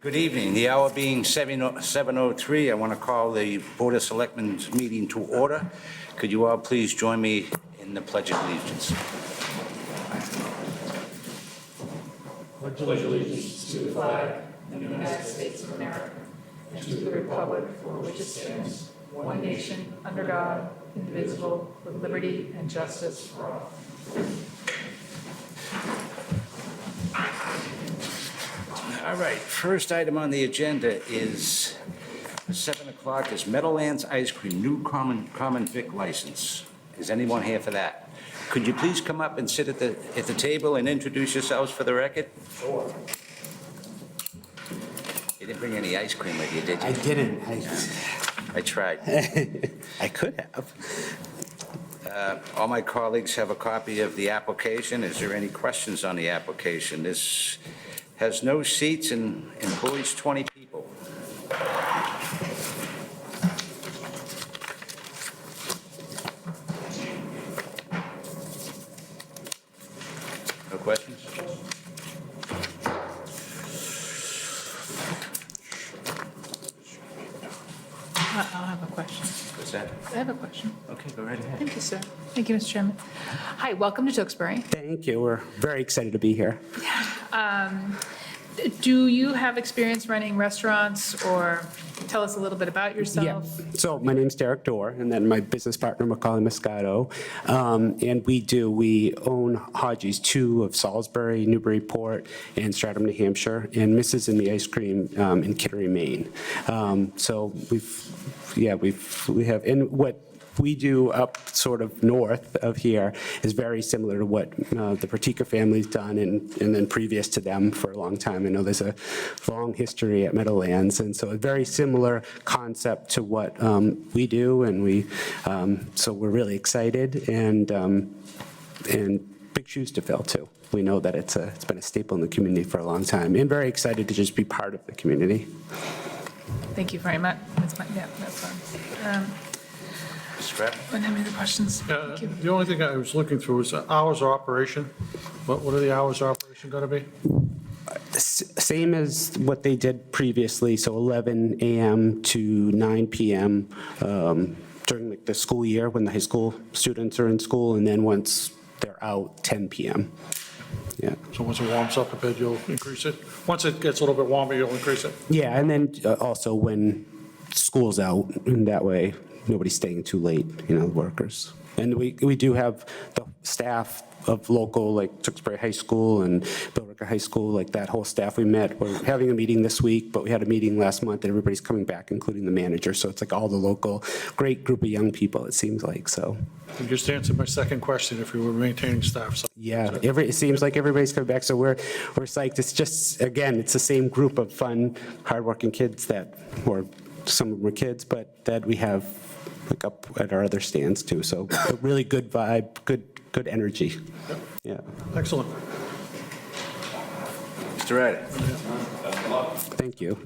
Good evening. The hour being 7:03, I want to call the Board of Selectmen's meeting to order. Could you all please join me in the Pledge of Allegiance? Pledge allegiance to the flag of the United States of America and to the republic for which it stands, one nation, under God, indivisible, with liberty and justice for all. All right, first item on the agenda is 7 o'clock is Meadowlands Ice Cream, new common vic license. Is anyone here for that? Could you please come up and sit at the table and introduce yourselves for the record? Sure. You didn't bring any ice cream with you, did you? I didn't. I tried. I could have. All my colleagues have a copy of the application. Is there any questions on the application? This has no seats and employs 20 people. No questions? I'll have a question. What's that? I have a question. Okay, go right ahead. Thank you, sir. Thank you, Mr. Chairman. Hi, welcome to Tewksbury. Thank you. We're very excited to be here. Do you have experience running restaurants, or tell us a little bit about yourself? So my name's Derek Dorr, and then my business partner, Macaulay Moscato. And we own Hodgie's, 2 of Salisbury, Newburyport, and Stratham, New Hampshire, and Mrs. and the Ice Cream in Kittery, Maine. So we have, and what we do up sort of north of here is very similar to what the Pratika family's done and then previous to them for a long time. I know there's a long history at Meadowlands, and so a very similar concept to what we do, and so we're really excited and big shoes to fill too. We know that it's been a staple in the community for a long time, and very excited to just be part of the community. Thank you very much. That's fine. Mr. Rapp? Don't have any other questions? Thank you. The only thing I was looking through is hours of operation. What are the hours of operation going to be? Same as what they did previously, so 11 a.m. to 9 p.m. During the school year when the high school students are in school, and then once they're out, 10 p.m. Yeah. So once it warms up a bit, you'll increase it? Once it gets a little bit warmer, you'll increase it? Yeah, and then also when school's out, and that way nobody's staying too late, the workers. And we do have the staff of local, like Tewksbury High School and Billerica High School, like that whole staff we met. We're having a meeting this week, but we had a meeting last month, and everybody's coming back, including the manager. So it's like all the local, great group of young people, it seems like, so. You just answered my second question, if you were maintaining staff. So- Yeah, it seems like everybody's coming back, so we're psyched. It's just, again, it's the same group of fun, hardworking kids some of them were kids, but that we have like up at our other stands too. So a really good vibe, good energy. Yeah. Excellent. Mr. Ryder? Thank you.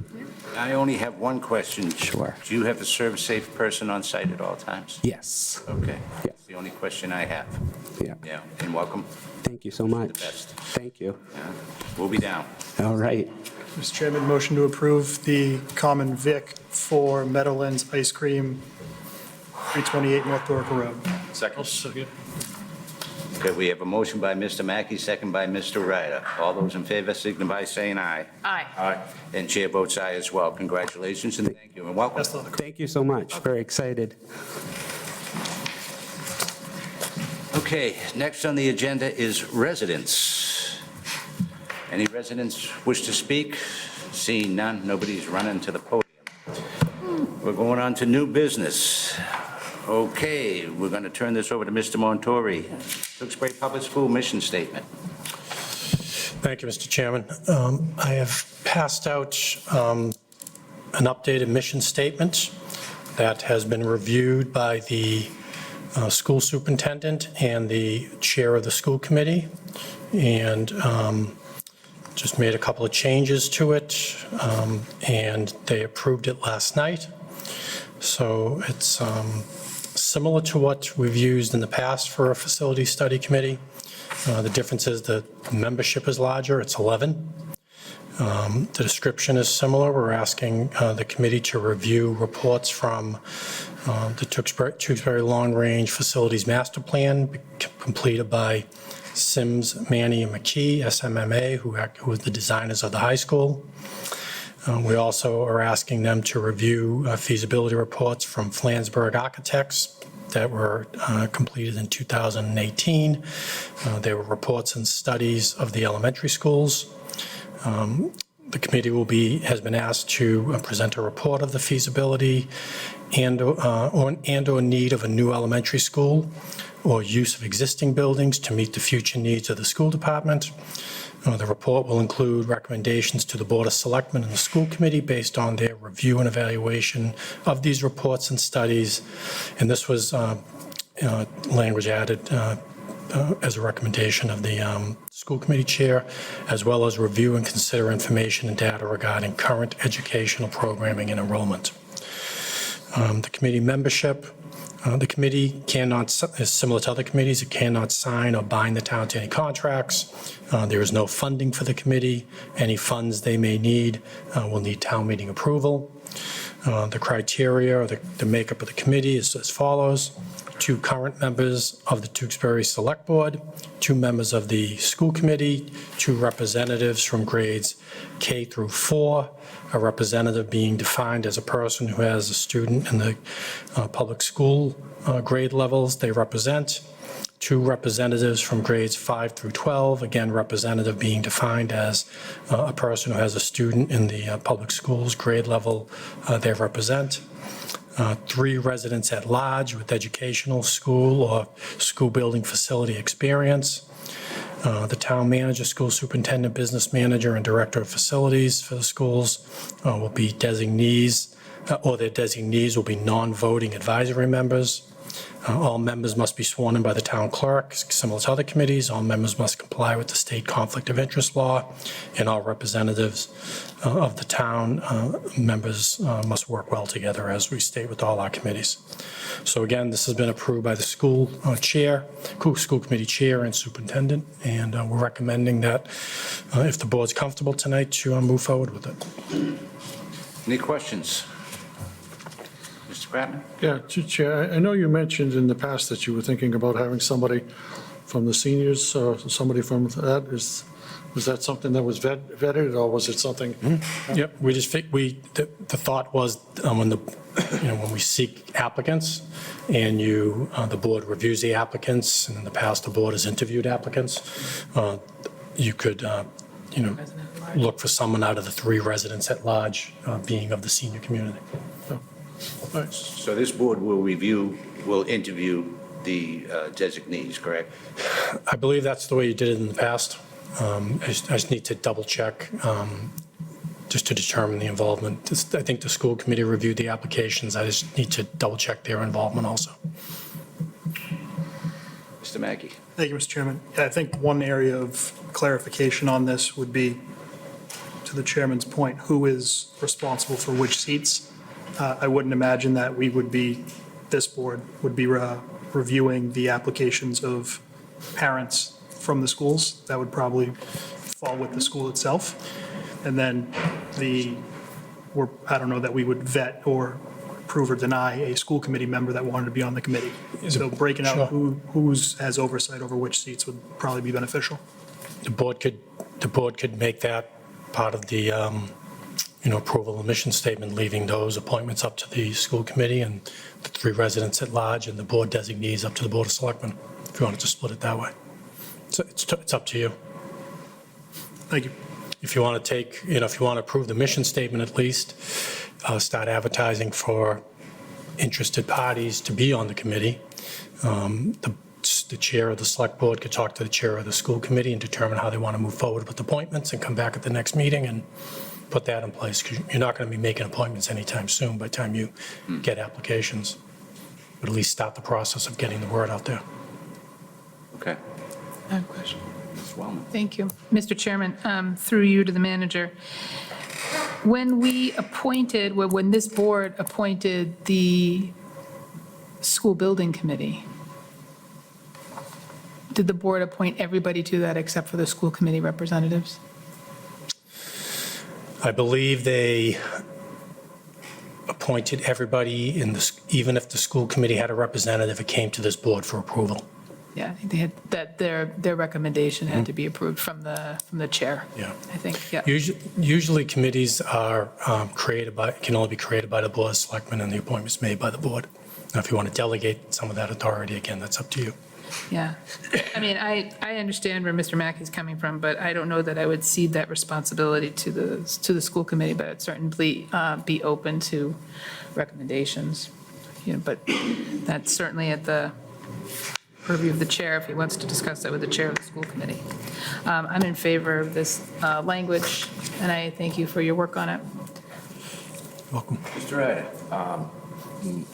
I only have one question. Sure. Do you have a serve-safe person on site at all times? Yes. Okay. Yeah. That's the only question I have. Yeah. Yeah, and welcome. Thank you so much. best. Thank you. Yeah. We'll be down. All right. Mr. Chairman, motion to approve the common vic for Meadowlands Ice Cream, 328 North Dorica Road. I'll Second. second. Okay, we have a motion by Mr. Mackey, second by Mr. Ryder. All those in favor signify by saying aye. Aye. Aye. And chair votes aye as well. Congratulations and thank you and welcome. Best of luck. Thank you so much. Very excited. Okay, next on the agenda is residents. Any residents wish to speak? Seeing none, nobody's running to the podium. We're going on to new business. Okay, we're going to turn this over to Mr. Montori. Tewksbury Public School mission statement. Thank you, Mr. Chairman. I have passed out an updated mission statement that has been reviewed by the school superintendent and the chair of the school committee, and just made a couple of changes to it, and they approved it last night. So it's similar to what we've used in the past for a facility study committee. The difference is the membership is larger, it's 11. The description is similar. We're asking the committee to review reports from the Tewksbury Long Range Facilities Master Plan completed by Sims, Manny, and McKee, SMMA, who were the designers of the high school. We also are asking them to review feasibility reports from Flansburgh Architects that were completed in 2018. They were reports and studies of the elementary schools. The committee has been asked to present a report of the feasibility and/or need of a new elementary school or use of existing buildings to meet the future needs of the school department. The report will include recommendations to the Board of Selectmen and the school committee based on their review and evaluation of these reports and studies. And this was language added as a recommendation of the school committee chair, as well as review and consider information and data regarding current educational programming and enrollment. The committee membership. The committee cannot, is similar to other committees, it cannot sign or bind the town to any contracts. There is no funding for the committee. Any funds they may need will need town meeting approval. The criteria or the makeup of the committee is as follows: 2 current members of the Tewksbury Select Board, 2 members of the school committee, 2 representatives from grades K through 4, a representative being defined as a person who has a student in the public school grade levels they represent, 2 representatives from grades 5 through 12, again, representative being defined as a person who has a student in the public schools grade level they represent, 3 residents at large with educational, school, or school building facility experience. The town manager, school superintendent, business manager, and director of facilities for the schools will be designees, or their designees will be non-voting advisory members. All members must be sworn in by the town clerk, similar to other committees. All members must comply with the state conflict of interest law, and all representatives of the town members must work well together, as we state with all our committees. So again, this has been approved by the school committee chair and superintendent, and we're recommending that if the board's comfortable tonight, to move forward with it. Any questions? Mr. Kratman? Yeah, Chair, I know you mentioned in the past that you were thinking about having somebody from the seniors, or somebody from that. Was that something that was vetted, or was it something? Yep, we just, the thought was when we seek applicants and the board reviews the applicants, and in the past, the board has interviewed applicants, you could, look for someone out of the 3 residents at large being of the senior community. So this board will interview the designees, correct? I believe that's the way you did it in the past. I just need to double check just to determine the involvement. I think the school committee reviewed the applications. I just need to double check their involvement also. Mr. Mackey? Thank you, Mr. Chairman. Yeah, I think one area of clarification on this would be, to the chairman's point, who is responsible for which seats. I wouldn't imagine that this board would be reviewing the applications of parents from the schools. That would probably fall with the school itself. And then I don't know that we would vet or approve or deny a school committee member that wanted to be on the committee. So breaking out who has oversight over which seats would probably be beneficial. The board could make that part of the approval of mission statement, leaving those appointments up to the school committee and the 3 residents at large, and the board designees up to the Board of Selectmen, if you wanted to split it that way. So it's up to you. Thank you. If you want to if you want to approve the mission statement at least, start advertising for interested parties to be on the committee. The chair of the select board could talk to the chair of the school committee and determine how they want to move forward with appointments, and come back at the next meeting and put that in place, because you're not going to be making appointments anytime soon by the time you get applications. But at least start the process of getting the word out there. Okay. I have a question. Ms. Wellman? Thank you. Mr. Chairman, through you to the manager, when this board appointed the school building committee, did the board appoint everybody to that except for the school committee representatives? I believe they appointed everybody in the, even if the school committee had a representative, it came to this board for approval. Yeah, I think they had, that their recommendation had to be approved from the chair. Yeah. I think, yeah. Usually committees are created by, can only be created by the board of selectmen and the appointments made by the board. Now, if you want to delegate some of that authority, again, that's up to you. Yeah. I mean, I understand where Mr. Mackey's coming from, but I don't know that I would cede that responsibility to the school committee, but I'd certainly be open to recommendations. You know, but that's certainly at the purview of the chair if he wants to discuss that with the chair of the school committee. I'm in favor of this language, and I thank you for your work on it. Welcome. Mr. Ryder?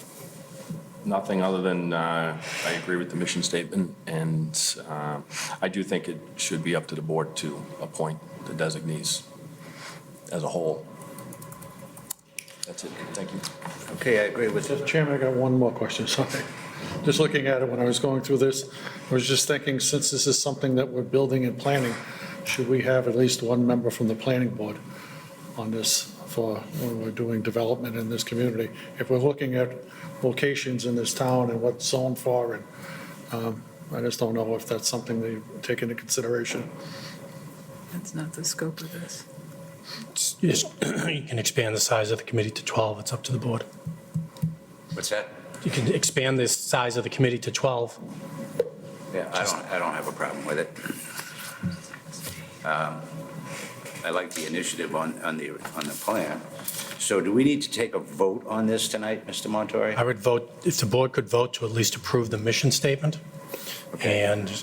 Nothing other than I agree with the mission statement, and I do think it should be up to the board to appoint the designees as a whole. That's it. Thank you. Okay, I agree with Mr. Chairman, I got one more question, sorry. Just looking at it when I was going through this, I was just thinking, since this is something that we're building and planning, should we have at least one member from the planning board on this for when we're doing development in this community? If we're looking at locations in this town and what's zoned for, and I just don't know if that's something that you take into consideration. That's not the scope of this. You can expand the size of the committee to 12. It's up to the board. What's that? You can expand the size of the committee to 12. Yeah, I don't have a problem with it. I like the initiative on the plan. So do we need to take a vote on this tonight, Mr. Montori? I would vote, if the board could vote to at least approve the mission statement, and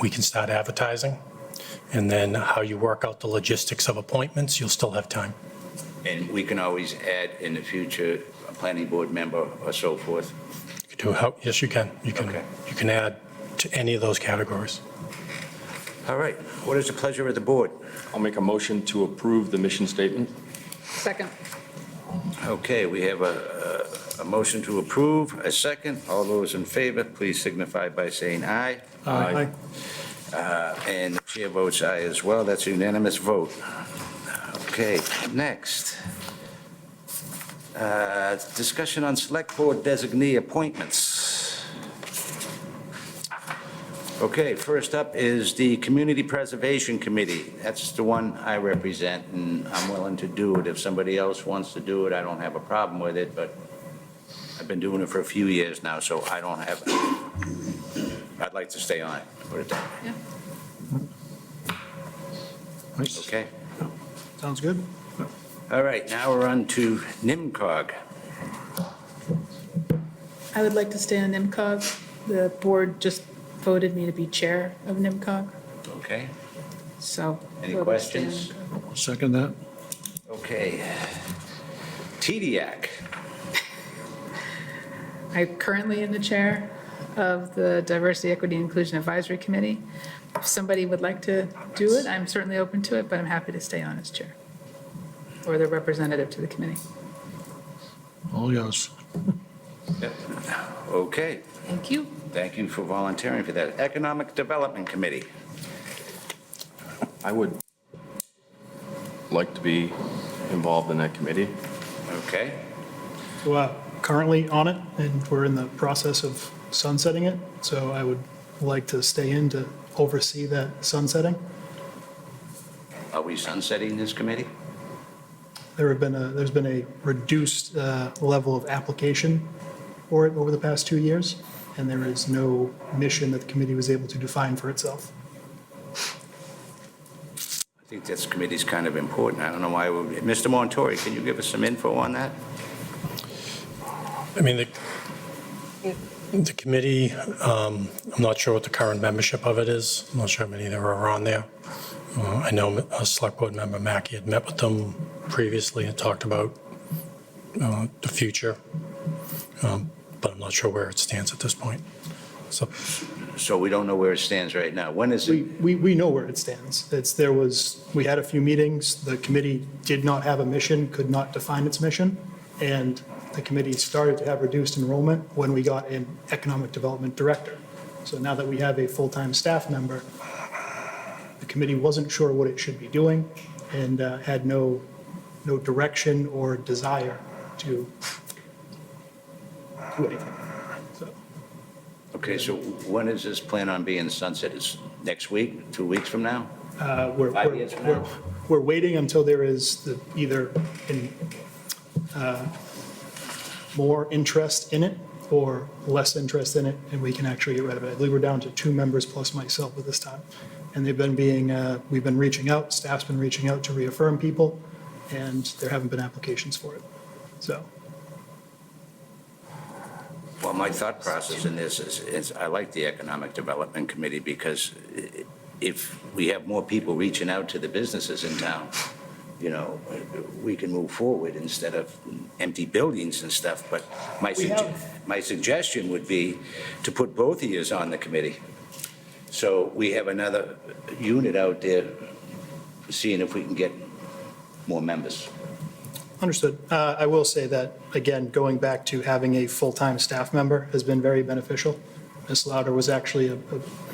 we can start advertising. And then how you work out the logistics of appointments, you'll still have time. And we can always add in the future a planning board member or so forth. You can do, yes, you can. Okay. You can add to any of those categories. All right, what is the pleasure of the board? I'll make a motion to approve the mission statement. Second. Okay, we have a motion to approve, a second. All those in favor, please signify by saying aye. Aye. And the chair votes aye as well. That's a unanimous vote. Okay, next. Discussion on select board designee appointments. Okay, first up is the Community Preservation Committee. That's the one I represent, and I'm willing to do it. If somebody else wants to do it, I don't have a problem with it, but I've been doing it for a few years now, so I don't have, I'd like to stay on it, put it that way. Yeah. Nice. Okay? Sounds good. All right, now we're on to NIMCOG. I would like to stay on NIMCOG. The board just voted me to be chair of NIMCOG, Okay? so. Any we'll stay on questions? NIMCOG. Second that? Okay. TDAC. I'm currently in the chair of the Diversity, Equity, and Inclusion Advisory Committee. If somebody would like to do it, I'm certainly open to it, but I'm happy to stay on as chair or the representative to the committee. All yours. Yep. Okay, Thank you. thank you for volunteering for that. Economic Development Committee. I would like to be involved in that committee. Okay, So currently on it, and we're in the process of sunsetting it, so I would like to stay in to oversee that sunsetting. are we sunsetting this committee? There's been a reduced level of application for it over the past 2 years, and there is no mission that the committee was able to define for itself. I think this committee's kind of important. I don't know why, Mr. Montori, can you give us some info on that? I mean, the committee, I'm not sure what the current membership of it is. I'm not sure how many there are on there. I know a select board member, Mackey, had met with them previously and talked about the future, but I'm not sure where it stands at this point. So So we don't know where it stands right now. When is it? We know where it stands. We had a few meetings, the committee did not have a mission, could not define its mission, and the committee started to have reduced enrollment when we got an economic development director. So now that we have a full-time staff member, the committee wasn't sure what it should be doing and had no no direction or desire to do anything. So, Okay, so when is this plan on being sunset? Is next week, 2 weeks from now? we're, 5 years from now? we're waiting until there is either more interest in it or less interest in it, and we can actually get rid of it. I believe we're down to 2 members plus myself at this time. And they've been we've been reaching out, staff's been reaching out to reaffirm people, and there haven't been applications for it. So, Well, my thought process in this is I like the Economic Development Committee because if we have more people reaching out to the businesses in town, you know, we can move forward instead of empty buildings and stuff. But my suggestion would be to put both of yous on the committee. So we have another unit out there seeing if we can get more members. understood. I will say that, again, going back to having a full-time staff member has been very beneficial. Ms. Lauder was actually,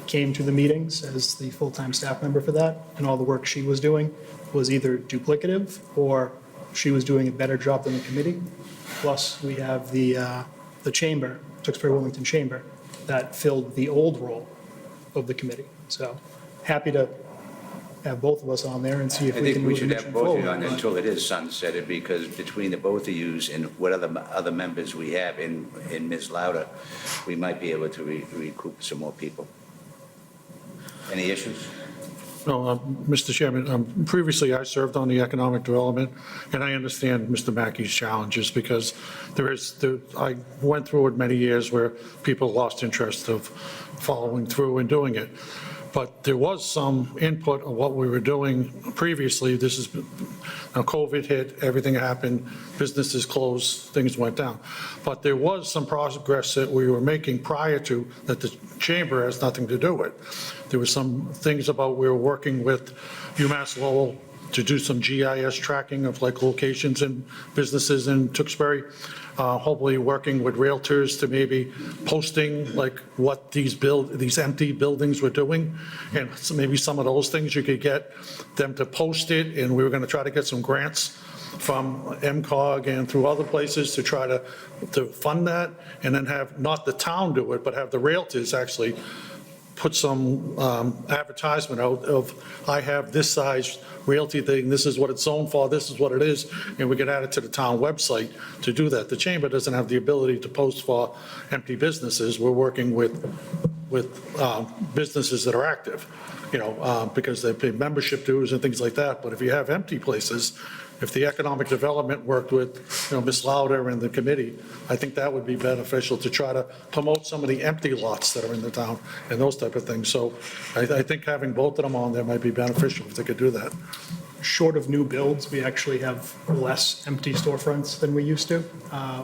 came to the meetings as the full-time staff member for that, and all the work she was doing was either duplicative or she was doing a better job than the committee. Plus, we have the chamber, Tewksbury Wilmington Chamber, that filled the old role of the committee. So happy to have both of us on there and see if I we think can we move the should mission have both of forward. you on but- until it is sunsetted, because between the both of yous and what other members we have in Ms. Lauder, we might be able to recoup some more people. Any issues? No, Mr. Chairman, previously I served on the Economic Development, and I understand Mr. Mackey's challenges because I went through it many years where people lost interest of following through and doing it. But there was some input of what we were doing previously. This is, now COVID hit, everything happened, businesses closed, things went down. But there was some progress that we were making prior to, that the chamber has nothing to do with. There were some things about, we were working with UMass Lowell to do some GIS tracking of like locations and businesses in Tewksbury. Hopefully working with realtors to maybe posting like what these empty buildings were doing. And so maybe some of those things you could get them to post it, and we were going to try to get some grants from MCOG and through other places to try to fund that, and then have not the town do it, but have the realtors actually put some advertisement out of, I have this size realty thing, this is what it's zoned for, this is what it is, and we can add it to the town website to do that. The chamber doesn't have the ability to post for empty businesses. We're working with businesses that are active, you know, because they pay membership dues and things like that. But if you have empty places, if the economic development worked with, you know, Ms. Lauder and the committee, I think that would be beneficial to try to promote some of the empty lots that are in the town and those type of things. So I think having both of them on there might be beneficial if they could do that. Short of new builds, we actually have less empty storefronts than we used to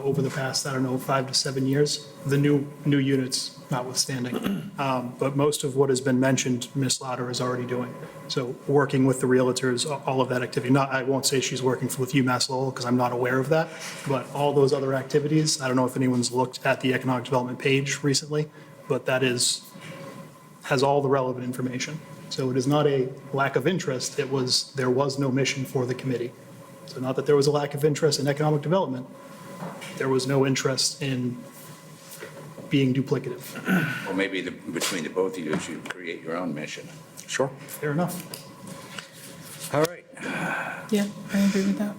over the past, 5 to 7 years, the new units notwithstanding. But most of what has been mentioned, Ms. Lauder is already doing. So working with the realtors, all of that activity. I won't say she's working with UMass Lowell because I'm not aware of that, but all those other activities, I don't know if anyone's looked at the economic development page recently, but that has all the relevant information. So it is not a lack of interest, there was no mission for the committee. So not that there was a lack of interest in economic development, there was no interest in being duplicative. Or maybe between the both of you, you should create your own mission. Sure. Fair enough. All right, Yeah, I agree with that.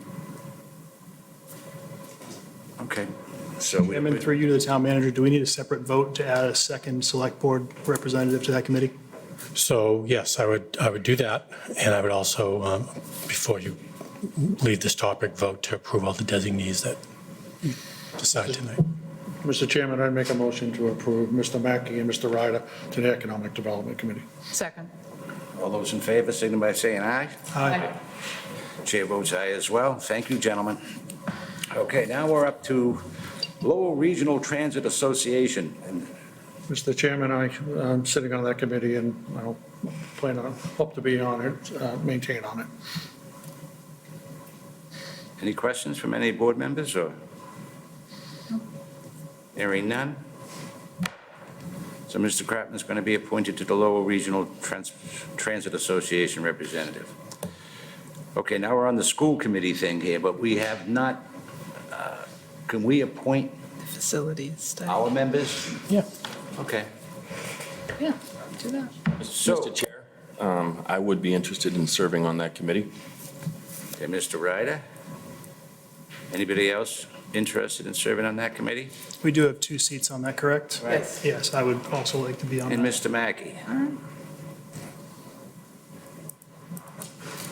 okay. So we, Chairman, through you to the town manager, do we need a separate vote to add a second select board representative to that committee? So yes, I would do that. And I would also, before you leave this topic, vote to approve all the designees that you decide tonight. Mr. Chairman, I make a motion to approve Mr. Mackey and Mr. Ryder to the Economic Development Committee. Second. all those in favor, signify by saying aye. Aye. Chair votes aye as well. Thank you, gentlemen. Okay, now we're up to Lowell Regional Transit Association. And Mr. Chairman, I'm sitting on that committee, and I'll hope to be on it, maintain on it. any questions from any board members, or? Hearing none. So Mr. Kratman is going to be appointed to the Lowell Regional Transit Association representative. Okay, now we're on the school committee thing here, but we have not, can we appoint Facilities study. our members? Yeah. Okay. Yeah, do that. So, Mr. Chair, I would be interested in serving on that committee. okay, Mr. Ryder? Anybody else interested in serving on that committee? We do have 2 seats on that, correct? Yes. Yes, I would also like to be on And that. Mr. Mackey?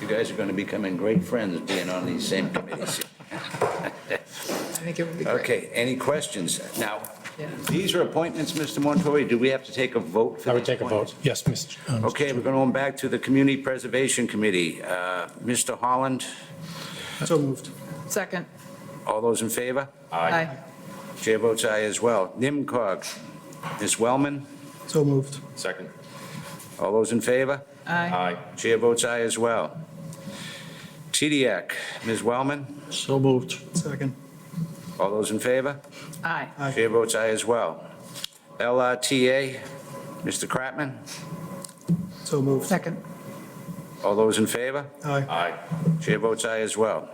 You guys are going to becoming great friends being on these same committees. I think it would be great. Okay, any questions? Now, Yeah. these are appointments, Mr. Montori. Do we have to take a vote for I these would take a appointments? vote. Yes, Mr. Okay, we're going back to the Community Preservation Committee. Mr. Holland, So moved. Second. all those in favor? Aye. Chair votes aye as well. NIMCOG, Ms. Wellman, So moved. Second. all those in favor? Aye. Aye. Chair votes aye as well. TDAC, Ms. Wellman, So moved. Second. all those in favor? Aye. Chair votes aye as well. LRTA, Mr. Kratman, So moved. Second. all those in favor? Aye. Aye. Chair votes aye as well.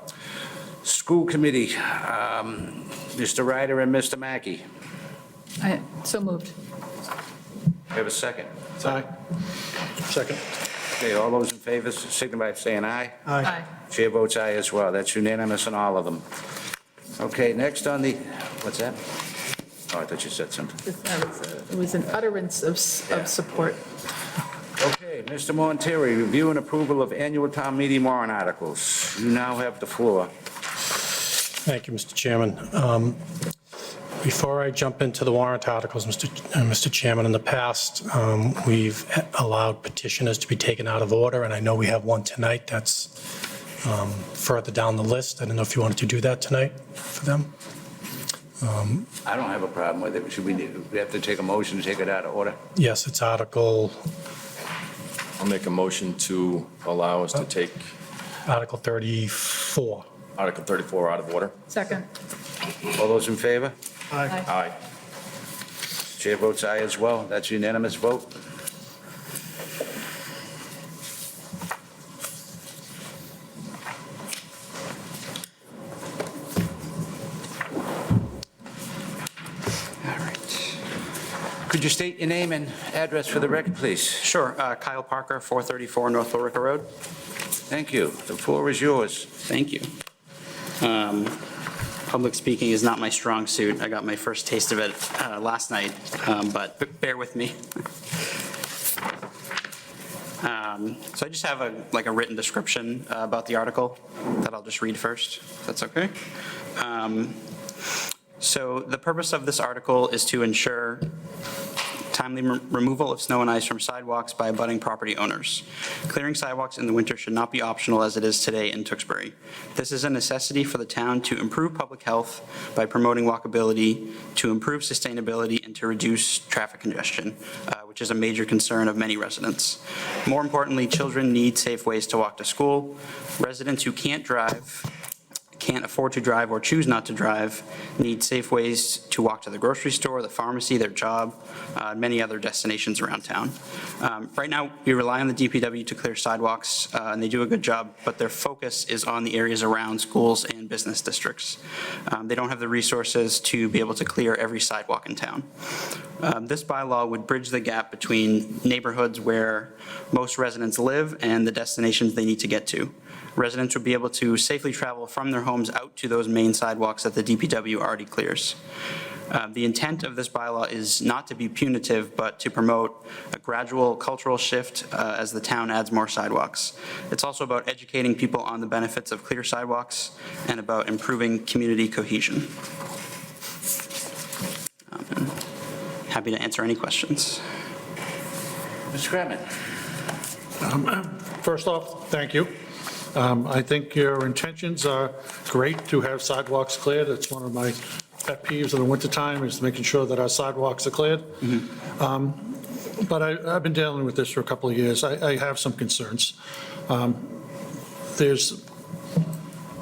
School Committee, Mr. Ryder and Mr. Mackey. So moved. We have a second. Aye. Second. Okay, all those in favor signify by saying aye. Aye. Chair votes aye as well. That's unanimous on all of them. Okay, next on the, what's that? Oh, I thought you said something. It was an utterance of support. Okay, Mr. Montieri, review and approval of annual town meeting warrant articles. You now have the floor. Thank you, Mr. Chairman. Before I jump into the warrant articles, Mr. Chairman, in the past, we've allowed petitioners to be taken out of order, and I know we have one tonight that's further down the list. I don't know if you wanted to do that tonight for them? I don't have a problem with it. Should we have to take a motion to take it out of order? Yes, it's Article I'll make a motion to allow us to take 34. Article 34 out of order. Second. All those in favor? Aye. Aye. Chair votes aye as well. That's unanimous vote. All right. Could you state your name and address for the record, please? Sure. Kyle Parker, 434 North Billerica Road. Thank you. The floor is yours. Thank you. Public speaking is not my strong suit. I got my first taste of it last night, but bear with me. So I just have a written description about the article that I'll just read first, if that's okay. So the purpose of this article is to ensure timely removal of snow and ice from sidewalks by abutting property owners. Clearing sidewalks in the winter should not be optional as it is today in Tewksbury. This is a necessity for the town to improve public health by promoting walkability, to improve sustainability, and to reduce traffic congestion, which is a major concern of many residents. More importantly, children need safe ways to walk to school. Residents who can't afford to drive or choose not to drive need safe ways to walk to the grocery store, the pharmacy, their job, many other destinations around town. Right now, we rely on the DPW to clear sidewalks, and they do a good job, but their focus is on the areas around schools and business districts. They don't have the resources to be able to clear every sidewalk in town. This bylaw would bridge the gap between neighborhoods where most residents live and the destinations they need to get to. Residents would be able to safely travel from their homes out to those main sidewalks that the DPW already clears. The intent of this bylaw is not to be punitive, but to promote a gradual cultural shift as the town adds more sidewalks. It's also about educating people on the benefits of clear sidewalks and about improving community cohesion. Happy to answer any questions. Mr. Kratman? First off, thank you. I think your intentions are great to have sidewalks cleared. It's one of my pet peeves in the wintertime is making sure that our sidewalks are cleared. But I've been dealing with this for a couple of years. I have some concerns. There's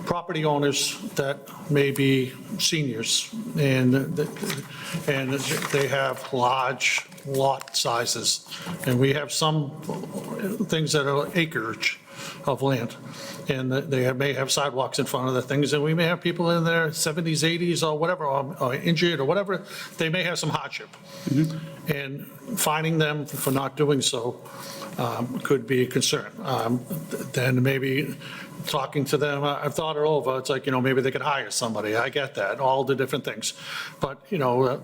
property owners that may be seniors, and they have large lot sizes. And we have some things that are acreage. of land. And they may have sidewalks in front of the things, and we may have people in their 70s, 80s, or whatever, or injured, or whatever. They may have some hardship. And finding them for not doing so could be a concern. Then maybe talking to them, I've thought it over, it's like, maybe they could hire somebody, I get that, all the different things. But,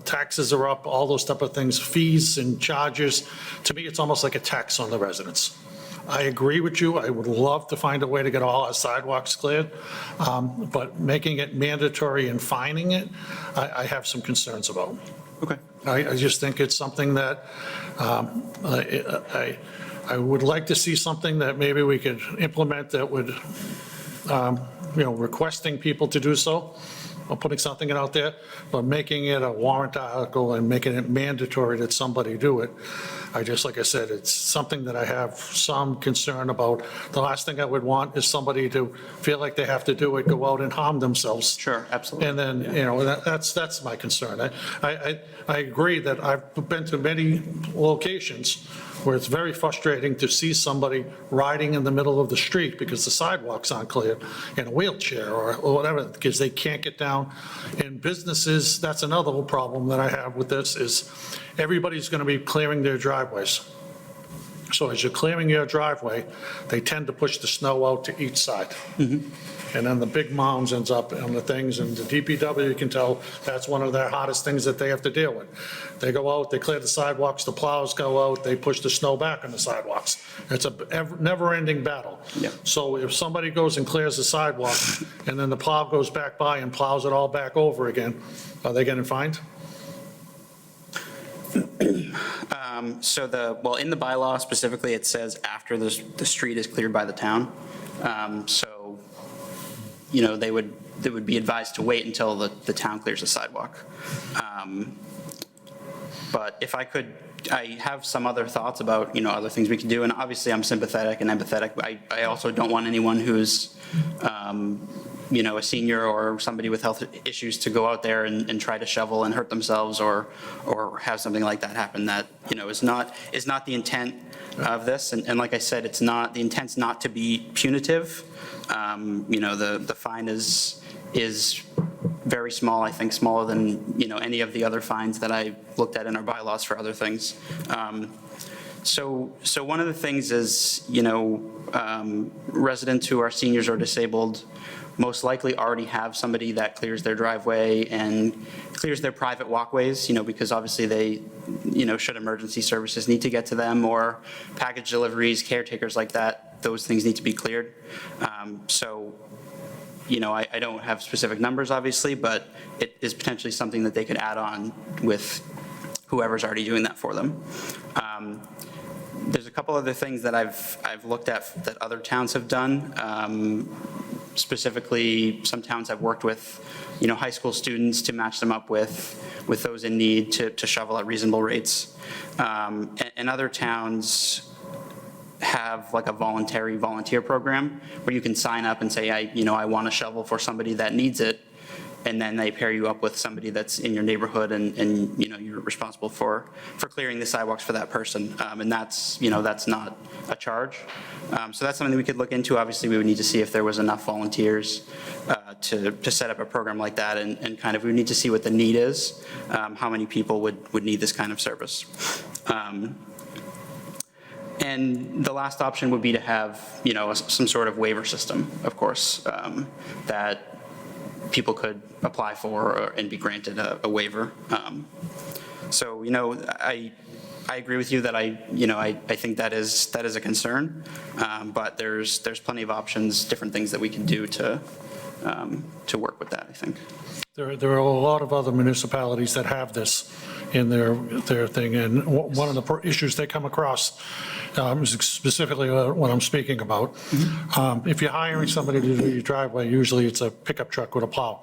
taxes are up, all those type of things, fees and charges, to me, it's almost like a tax on the residents. I agree with you, I would love to find a way to get all our sidewalks cleared, but making it mandatory and fining it, I have some concerns about. Okay. I just think it's something that I would like to see something that maybe we could implement that would, requesting people to do so, or putting something out there, but making it a warrant article and making it mandatory that somebody do it. Like I said, it's something that I have some concern about. The last thing I would want is somebody to feel like they have to do it, go out and harm themselves. Sure, absolutely. And then, that's my concern. I agree that I've been to many locations where it's very frustrating to see somebody riding in the middle of the street because the sidewalks aren't clear, in a wheelchair or whatever, because they can't get down. In businesses, that's another problem that I have with this, is everybody's going to be clearing their driveways. So as you're clearing your driveway, they tend to push the snow out to each side. And then the big mounds ends up on the things, and the DPW, you can tell, that's one of their hardest things that they have to deal with. They go out, they clear the sidewalks, the plows go out, they push the snow back on the sidewalks. It's a never-ending battle. Yeah. So if somebody goes and clears the sidewalk, and then the plow goes back by and plows it all back over again, are they getting fined? Well, in the bylaw specifically, it says after the street is cleared by the town. So, they would be advised to wait until the town clears the sidewalk. But if I could, I have some other thoughts about, other things we could do, and obviously I'm sympathetic and empathetic. I also don't want anyone who's, a senior or somebody with health issues to go out there and try to shovel and hurt themselves or have something like that happen. That, is not the intent of this. And like I said, the intent's not to be punitive. The fine is very small, I think smaller than, any of the other fines that I looked at in our bylaws for other things. So one of the things is, residents who are seniors or disabled most likely already have somebody that clears their driveway and clears their private walkways, because obviously they, should emergency services need to get to them or package deliveries, caretakers like that, those things need to be cleared. I don't have specific numbers, obviously, but it is potentially something that they could add on with whoever's already doing that for them. There's a couple other things that I've looked at that other towns have done. Specifically, some towns I've worked with, high school students to match them up with those in need to shovel at reasonable rates. And other towns have like a volunteer program where you can sign up and say, I want to shovel for somebody that needs it. And then they pair you up with somebody that's in your neighborhood and you're responsible for clearing the sidewalks for that person. And that's not a charge. So that's something that we could look into. Obviously, we would need to see if there was enough volunteers to set up a program like that, and kind of we would need to see what the need is, how many people would need this kind of service. And the last option would be to have, some sort of waiver system, of course, that people could apply for and be granted a waiver. So, I agree with you that I think that is a concern, but there's plenty of options, different things that we can do to work with that, I think. There are a lot of other municipalities that have this in their thing, and one of the issues they come across, specifically what I'm speaking about, if you're hiring somebody to do your driveway, usually it's a pickup truck with a plow.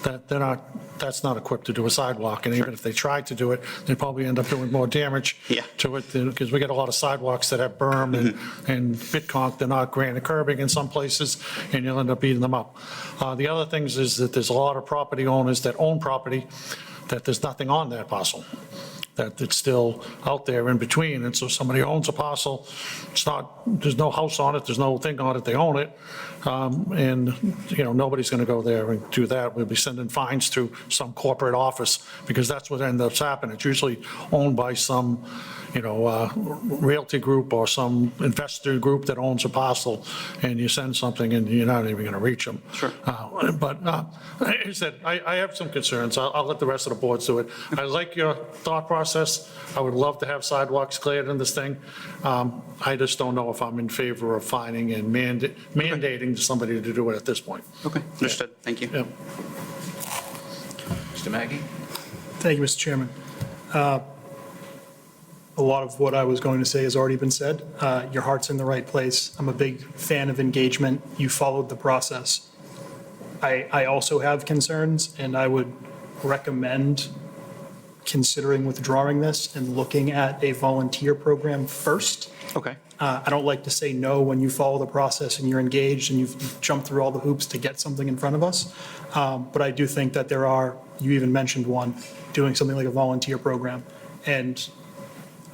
That's not equipped to do a sidewalk, and even if they tried to do it, they'd probably end up doing more damage to it, because we get a lot of sidewalks that have berm and bit conk, they're not granite curbing in some places, and you'll end up beating them up. The other things is that there's a lot of property owners that own property that there's nothing on that parcel. that it's still out there in between, and so somebody owns a parcel, it's not, there's no house on it, there's no thing on it, they own it, and, nobody's going to go there and do that. We'll be sending fines to some corporate office, because that's what ends up happening. It's usually owned by some, realty group or some investor group that owns a parcel, and you send something and you're not even going to reach them. Sure. But like I said, I have some concerns. I'll let the rest of the boards do it. I like your thought process. I would love to have sidewalks cleared in this thing. I just don't know if I'm in favor of fining and mandating somebody to do it at this point. Okay, understood. Thank you. Yeah. Mr. Mackey? Thank you, Mr. Chairman. A lot of what I was going to say has already been said. Your heart's in the right place. I'm a big fan of engagement. You followed the process. I also have concerns, and I would recommend considering withdrawing this and looking at a volunteer program first. Okay. I don't like to say no when you follow the process and you're engaged and you've jumped through all the hoops to get something in front of us. But I do think that there are, you even mentioned one, doing something like a volunteer program. And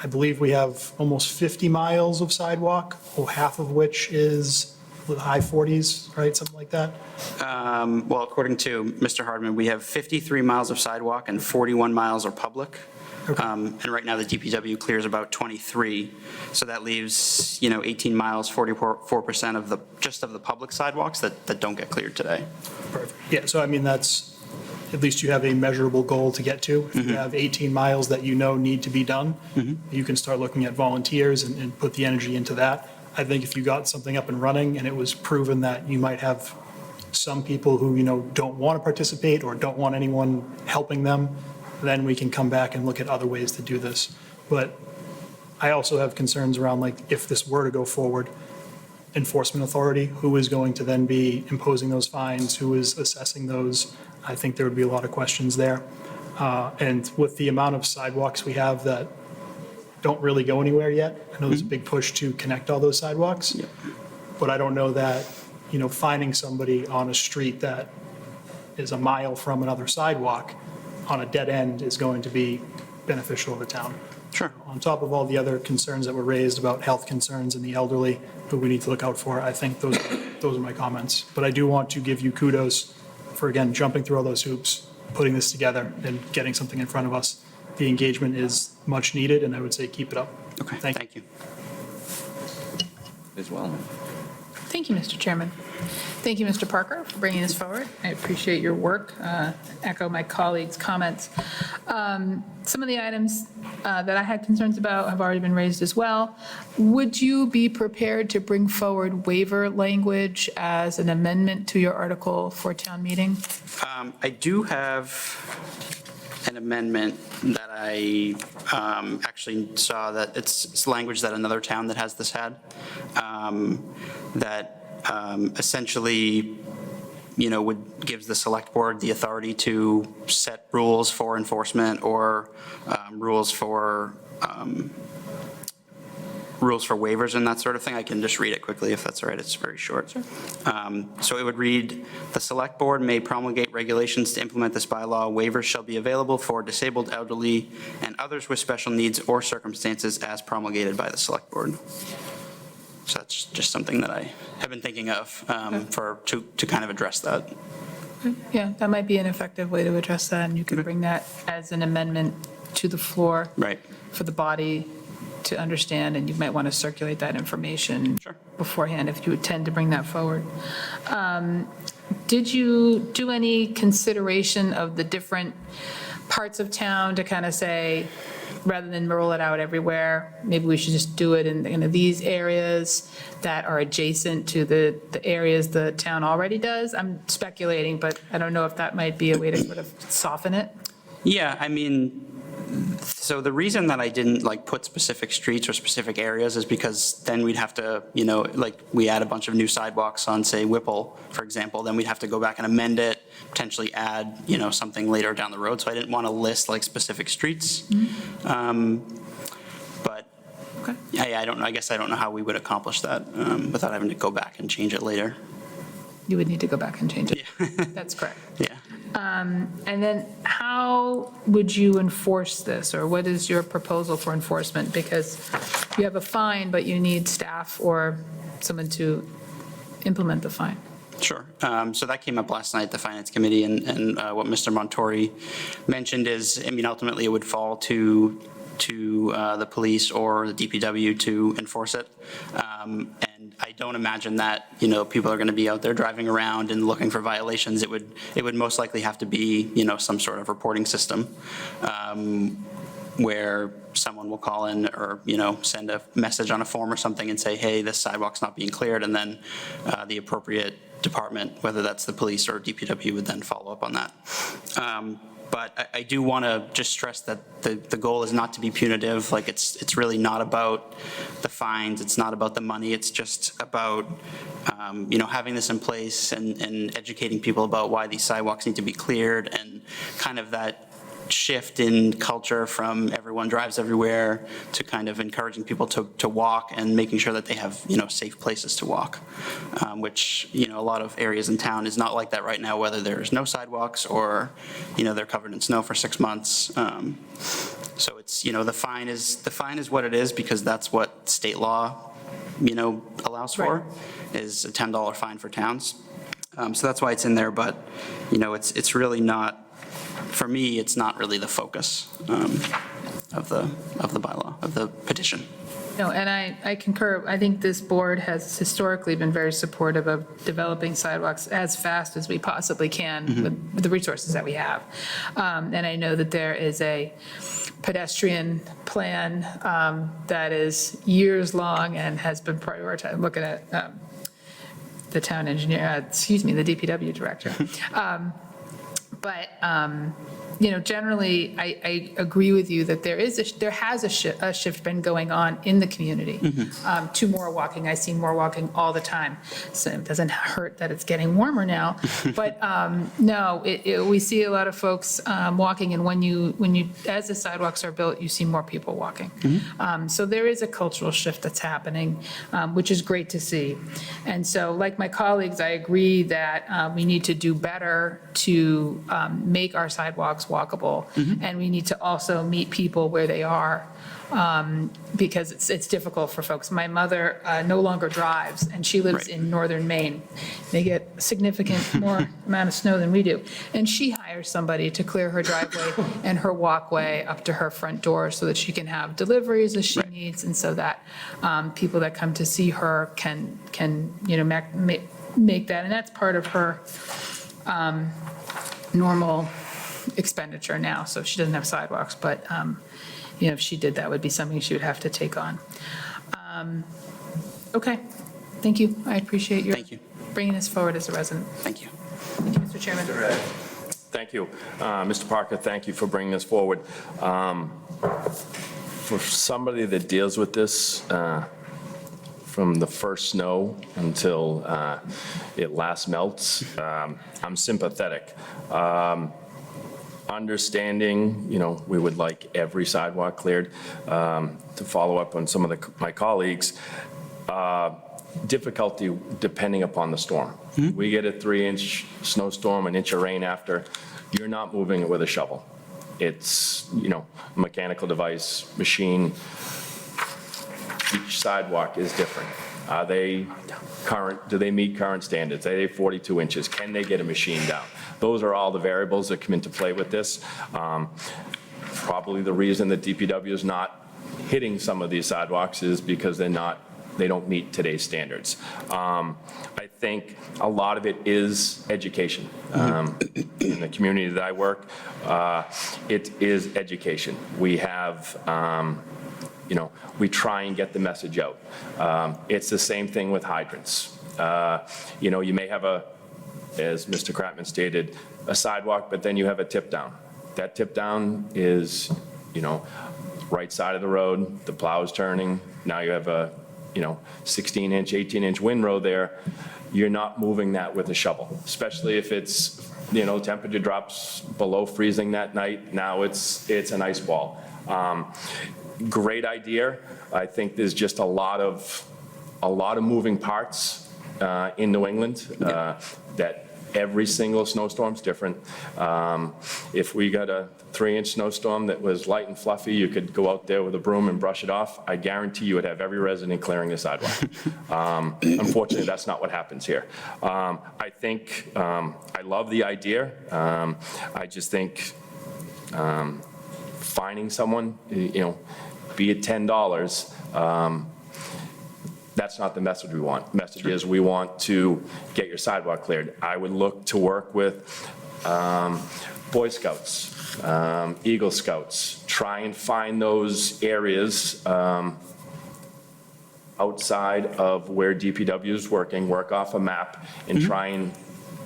I believe we have almost 50 miles of sidewalk, half of which is the high 40s, right, something like that? Well, according to Mr. Hardman, we have 53 miles of sidewalk and 41 miles are public. And right now, the DPW clears about 23. So that leaves, 18 miles, 44% of the public sidewalks that don't get cleared today. Perfect. Yeah, so I mean, that's, at least you have a measurable goal to get to. If you have 18 miles that need to be done, you can start looking at volunteers and put the energy into that. I think if you got something up and running and it was proven that you might have some people who, don't want to participate or don't want anyone helping them, then we can come back and look at other ways to do this. But I also have concerns around, like, if this were to go forward, enforcement authority, who is going to then be imposing those fines, who is assessing those? I think there would be a lot of questions there. And with the amount of sidewalks we have that don't really go anywhere yet, I know there's a big push to connect all those sidewalks. But I don't know that, finding somebody on a street that is a mile from another sidewalk on a dead end is going to be beneficial to the town. Sure. On top of all the other concerns that were raised about health concerns and the elderly who we need to look out for, I think those are my comments. But I do want to give you kudos for, again, jumping through all those hoops, putting this together and getting something in front of us. The engagement is much needed, and I would say keep it up. Okay, Thank you. Ms. Wellman? Thank you, Mr. Chairman. Thank you, Mr. Parker, for bringing this forward. I appreciate your work. Echo my colleagues' comments. Some of the items that I had concerns about have already been raised as well. Would you be prepared to bring forward waiver language as an amendment to your article for town meeting? I do have an amendment that I actually saw that it's language that another town that has this had, that essentially, gives the select board the authority to set rules for enforcement or rules for waivers and that sort of thing. I can just read it quickly if that's all right. It's very short. So it would read, the select board may promulgate regulations to implement this bylaw. Waivers shall be available for disabled, elderly, and others with special needs or circumstances as promulgated by the select board. So that's just something that I have been thinking of to kind of address that. Yeah, that might be an effective way to address that, and you could bring that as an amendment to the floor. Right. For the body to understand, and you might want to circulate that information Sure. beforehand if you intend to bring that forward. Did you do any consideration of the different parts of town to kind of say, rather than roll it out everywhere, maybe we should just do it in these areas that are adjacent to the areas the town already does? I'm speculating, but I don't know if that might be a way to sort of soften it. Yeah, I mean, so the reason that I didn't put specific streets or specific areas is because then we'd have to, we add a bunch of new sidewalks on, say, Whipple, for example, then we'd have to go back and amend it, potentially add, something later down the road. So I didn't want to list specific streets. But Okay. yeah, I don't know. I guess I don't know how we would accomplish that without having to go back and change it later. You would need to go back and change it. That's correct. Yeah. And then how would you enforce this, or what is your proposal for enforcement? Because you have a fine, but you need staff or someone to implement the fine. Sure. So that came up last night at the Finance Committee, and what Mr. Montori mentioned is, I mean, ultimately it would fall to the police or the DPW to enforce it. And I don't imagine that, people are going to be out there driving around and looking for violations. It would most likely have to be, some sort of reporting system where someone will call in or, send a message on a form or something and say, hey, this sidewalk's not being cleared, and then the appropriate department, whether that's the police or DPW, would then follow up on that. But I do want to just stress that the goal is not to be punitive. Like, it's really not about the fines. It's not about the money. It's just about, having this in place and educating people about why these sidewalks need to be cleared, and kind of that shift in culture from everyone drives everywhere to kind of encouraging people to walk and making sure that they have, safe places to walk, which, a lot of areas in town is not like that right now, whether there's no sidewalks or, they're covered in snow for 6 months. So it's, the fine is what it is, because that's what state law, allows for, is a $10 fine for towns. So that's why it's in there, but, it's really not, for me, it's not really the focus of the bylaw, of the petition. No, and I concur. I think this board has historically been very supportive of developing sidewalks as fast as we possibly can with the resources that we have. And I know that there is a pedestrian plan that is years long and has been prioritized. Looking at the town engineer, the DPW director. But, generally, I agree with you that there has a shift been going on in the community to more walking. I see more walking all the time. So it doesn't hurt that it's getting warmer now. But no, we see a lot of folks walking, and when you, as the sidewalks are built, you see more people walking. So there is a cultural shift that's happening, which is great to see. And so, like my colleagues, I agree that we need to do better to make our sidewalks walkable, and we need to also meet people where they are, because it's difficult for folks. My mother no longer drives, and she lives in northern Maine. They get significant more amount of snow than we do, and she hires somebody to clear her driveway and her walkway up to her front door so that she can have deliveries as she needs, and so that people that come to see her can make that, and that's part of her normal expenditure now, so she doesn't have sidewalks, but, if she did, that would be something she would have to take on. Okay, thank you. I appreciate your Thank you. bringing this forward as a resident. Thank you. Thank you, Mr. Chairman. Thank you. Mr. Parker, thank you for bringing this forward. For somebody that deals with this from the first snow until it last melts, I'm sympathetic. Understanding, we would like every sidewalk cleared. To follow up on some of my colleagues, difficulty depending upon the storm. We get a 3-inch snowstorm, an inch of rain after, you're not moving it with a shovel. It's, mechanical device, machine. Each sidewalk is different. Are they current? Do they meet current standards? Are they 42 inches? Can they get a machine down? Those are all the variables that come into play with this. Probably the reason that DPW is not hitting some of these sidewalks is because they don't meet today's standards. I think a lot of it is education. In the community that I work, it is education. We have, we try and get the message out. It's the same thing with hydrants. You may have as Mr. Kratman stated, a sidewalk, but then you have a tip down. That tip down is, right side of the road, the plow is turning, now you have a, 16-inch, 18-inch windrow there. You're not moving that with a shovel, especially if it's, temperature drops below freezing that night. Now it's an ice wall. Great idea. I think there's just a lot of moving parts in New England that every single snowstorm's different. If we got a 3-inch snowstorm that was light and fluffy, you could go out there with a broom and brush it off. I guarantee you would have every resident clearing the sidewalk. Unfortunately, that's not what happens here. I think, I love the idea. I just think finding someone, be it $10, that's not the message we want. Message is we want to get your sidewalk cleared. I would look to work with Boy Scouts, Eagle Scouts, try and find those areas outside of where DPW is working, work off a map and try and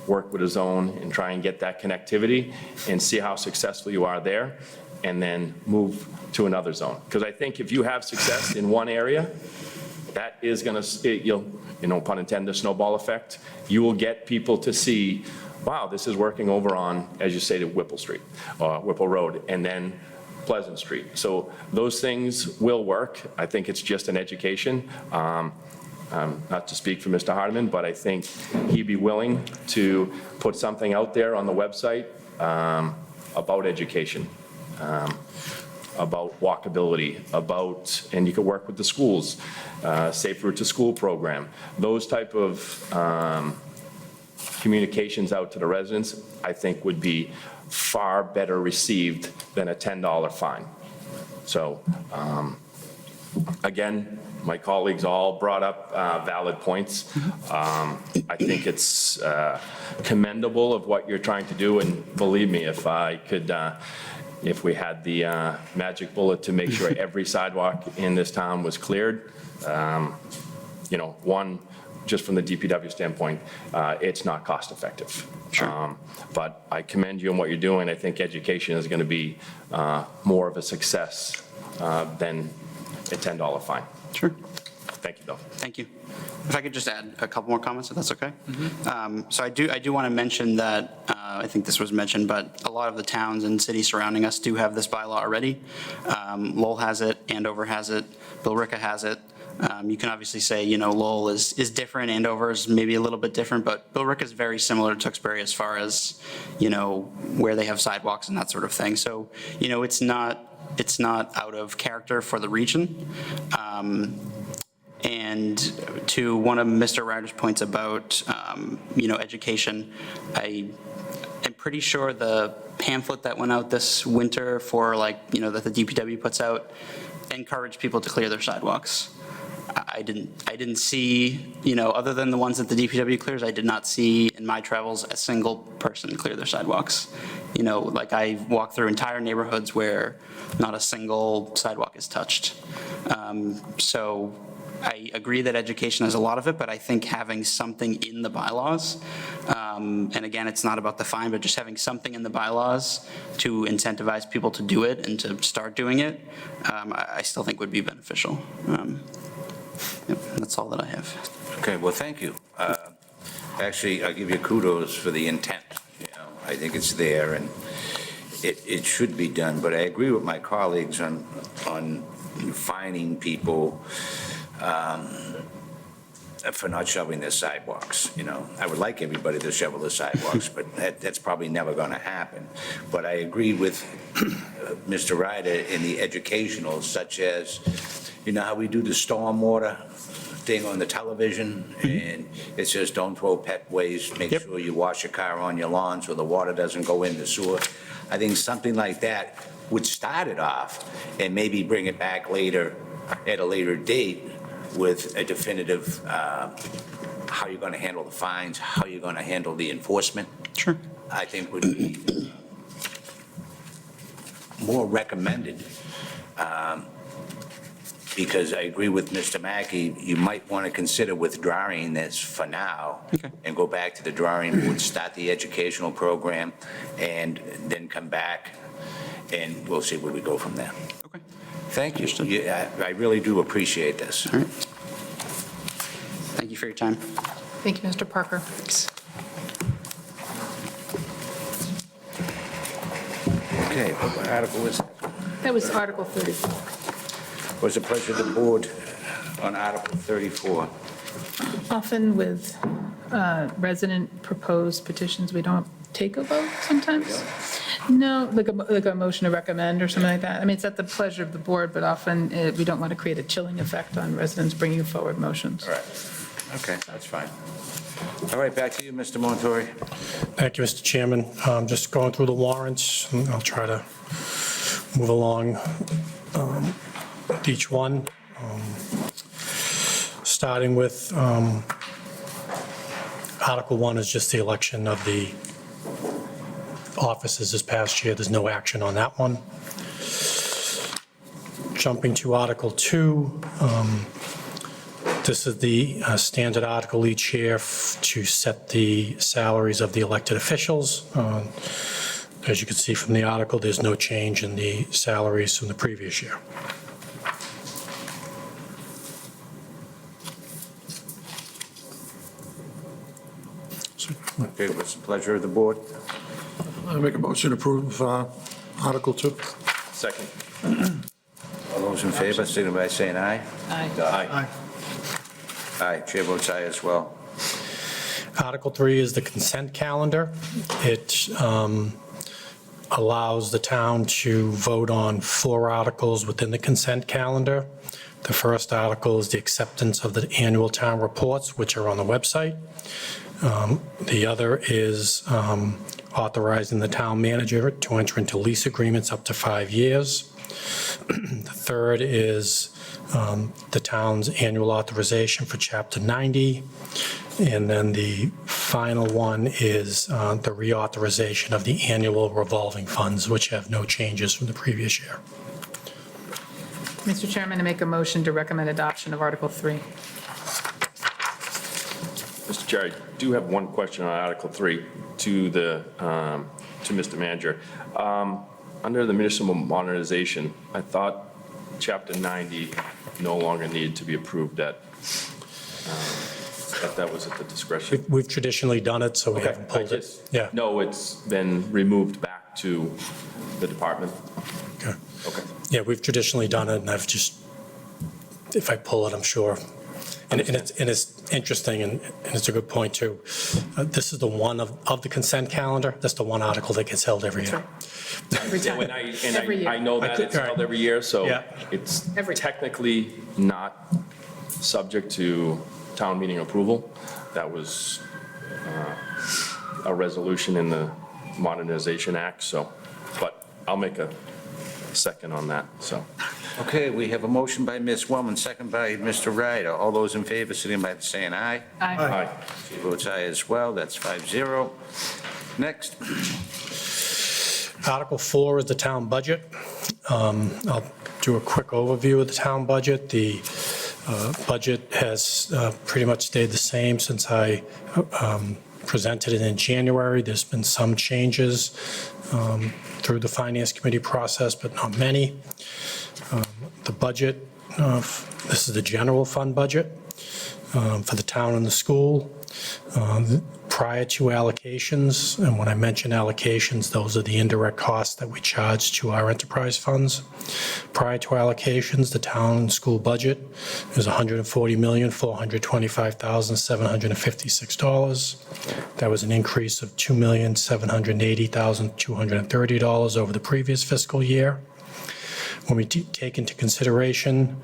work with a zone and try and get that connectivity and see how successful you are there and then move to another zone. Because I think if you have success in one area, that is going to, no pun intended, snowball effect. You will get people to see, wow, this is working over on, as you say, to Whipple Street, Whipple Road, and then Pleasant Street. So those things will work. I think it's just an education. Not to speak for Mr. Hardiman, but I think he'd be willing to put something out there on the website about education, about walkability, and you could work with the schools, Safe Route to School program. Those type of communications out to the residents, I think would be far better received than a $10 fine. So, again, my colleagues all brought up valid points. I think it's commendable of what you're trying to do, and believe me, if I could, if we had the magic bullet to make sure every sidewalk in this town was cleared, one, just from the DPW standpoint, it's not cost effective. Sure. But I commend you on what you're doing. I think education is going to be more of a success than a $10 fine. Sure. Thank you, Bill. Thank you. If I could just add a couple more comments, if that's okay? So I do want to mention that, I think this was mentioned, but a lot of the towns and cities surrounding us do have this bylaw already. Lowell has it, Andover has it, Billerica has it. You can obviously say, Lowell is different, Andover is maybe a little bit different, but Billerica is very similar to Tewksbury as far as, where they have sidewalks and that sort of thing. So, it's not out of character for the region. And to one of Mr. Ryder's points about, education, I am pretty sure the pamphlet that went out this winter for that the DPW puts out encouraged people to clear their sidewalks. I didn't see, other than the ones that the DPW clears, I did not see in my travels a single person clear their sidewalks. I walk through entire neighborhoods where not a single sidewalk is touched. So I agree that education has a lot of it, but I think having something in the bylaws, and again, it's not about the fine, but just having something in the bylaws to incentivize people to do it and to start doing it, I still think would be beneficial. That's all that I have. Okay, well, thank you. Actually, I'll give you kudos for the intent. I think it's there, and it should be done, but I agree with my colleagues on fining people for not shoveling their sidewalks. I would like everybody to shovel their sidewalks, but that's probably never going to happen. But I agree with Mr. Ryder in the educational, such as, how we do the stormwater thing on the television, and it says don't throw pet waste, make sure you wash your car on your lawn so the water doesn't go in the sewer. I think something like that would start it off and maybe bring it back later, at a later date, with a definitive how you're going to handle the fines, how you're going to handle the enforcement. Sure. I think would be more recommended, because I agree with Mr. Mackey, you might want to consider withdrawing this for now and go back to the drawing board, start the educational program, and then come back, and we'll see where we go from there. Okay. Thank you. I really do appreciate this. All right. Thank you for your time. Thank you, Mr. Parker. Okay, what article was that? That was Article 34. What's the pleasure of the board on Article 34? Often with resident proposed petitions, we don't take a vote sometimes? No, like a motion to recommend or something like that? I mean, it's at the pleasure of the board, but often we don't want to create a chilling effect on residents bringing forward motions. All right. Okay, that's fine. All right, back to you, Mr. Montori. Thank you, Mr. Chairman. Just going through the warrants, and I'll try to move along with each one. Starting with Article 1 is just the election of the offices this past year. There's no action on that one. Jumping to Article 2, this is the standard article each year to set the salaries of the elected officials. As you can see from the article, there's no change in the salaries from the previous year. Okay, what's the pleasure of the board? I make a motion to approve Article 2. Second. All those in favor, signify by saying aye. Aye. Aye. Aye, chair votes aye as well. Article 3 is the consent calendar. It allows the town to vote on 4 articles within the consent calendar. The first article is the acceptance of the annual town reports, which are on the website. The other is authorizing the town manager to enter into lease agreements up to 5 years. The third is the town's annual authorization for Chapter 90. And then the final one is the reauthorization of the annual revolving funds, which have no changes from the previous year. Mr. Chairman, I make a motion to recommend adoption of Article 3. Mr. Chair, I do have one question on Article 3 to Mr. Manager. Under the municipal modernization, I thought Chapter 90 no longer needed to be approved that was at the discretion. We've traditionally done it, so we Okay, haven't pulled it. Yeah. No, it's been removed back to the department. Okay. Okay. Yeah, we've traditionally done it, and I've just, if I pull it, I'm sure. And it's interesting, and it's a good point, too. This is the one of the consent calendar. That's the one article that gets held every year. Every time. Every year. I know that it's held every year, so Yeah. it's Every- technically not subject to town meeting approval. That was a resolution in the Modernization Act, so, but I'll make a second on that, so. Okay, we have a motion by Ms. Wellman, second by Mr. Ryder. All those in favor, signify by saying aye. Aye. Aye. Chair votes aye as well, that's 5-0. Next. Article 4 is the town budget. I'll do a quick overview of the town budget. The budget has pretty much stayed the same since I presented it in January. There's been some changes through the Finance Committee process, but not many. The budget, this is the general fund budget for the town and the school. Prior to allocations, and when I mention allocations, those are the indirect costs that we charge to our enterprise funds. Prior to allocations, the town and school budget is $140,425,756. That was an increase of $2,780,230 over the previous fiscal year. When we take into consideration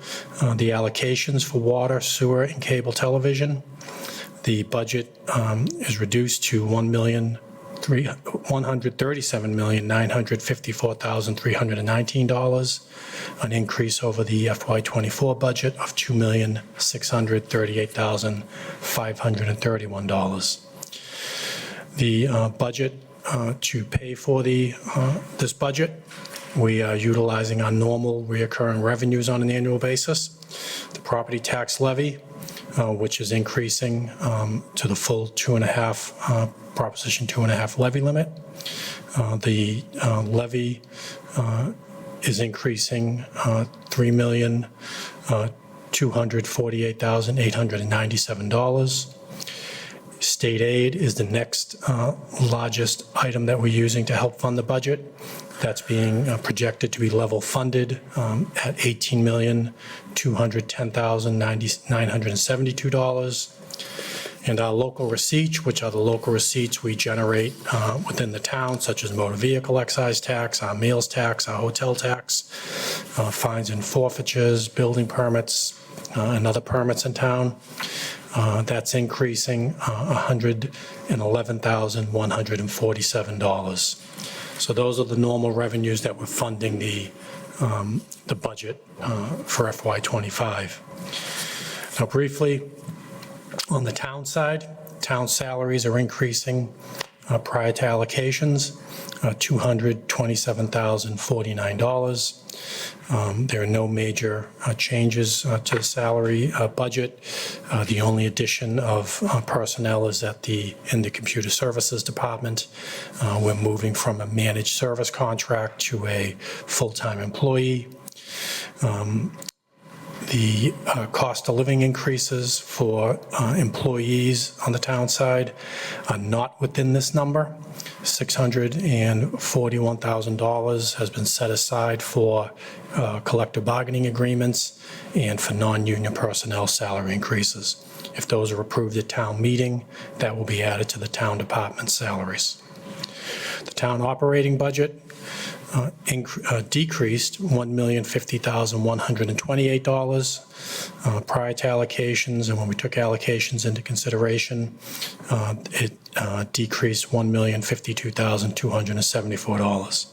the allocations for water, sewer, and cable television, the budget is reduced to $137,954,319, an increase over the FY24 budget of $2,638,531. The budget to pay for this budget, we are utilizing our normal reoccurring revenues on an annual basis. The property tax levy, which is increasing to the full 2.5, Proposition 2.5 levy limit. The levy is increasing $3,248,897. State aid is the next largest item that we're using to help fund the budget. That's being projected to be level funded at $18,210,972. And our local receipts, which are the local receipts we generate within the town, such as motor vehicle excise tax, our meals tax, our hotel tax, fines and forfeitures, building permits, and other permits in town. That's increasing $111,147. So those are the normal revenues that we're funding the budget for FY '25. Now briefly, on the town side, town salaries are increasing prior to allocations, $227,049. There are no major changes to the salary budget. The only addition of personnel is in the computer services department. We're moving from a managed service contract to a full-time employee. The cost of living increases for employees on the town side are not within this number. $641,000 has been set aside for collective bargaining agreements and for non-union personnel salary increases. If those are approved at town meeting, that will be added to the town department salaries. The town operating budget decreased $1,050,128 prior to allocations, and when we took allocations into consideration, it decreased $1,052,274.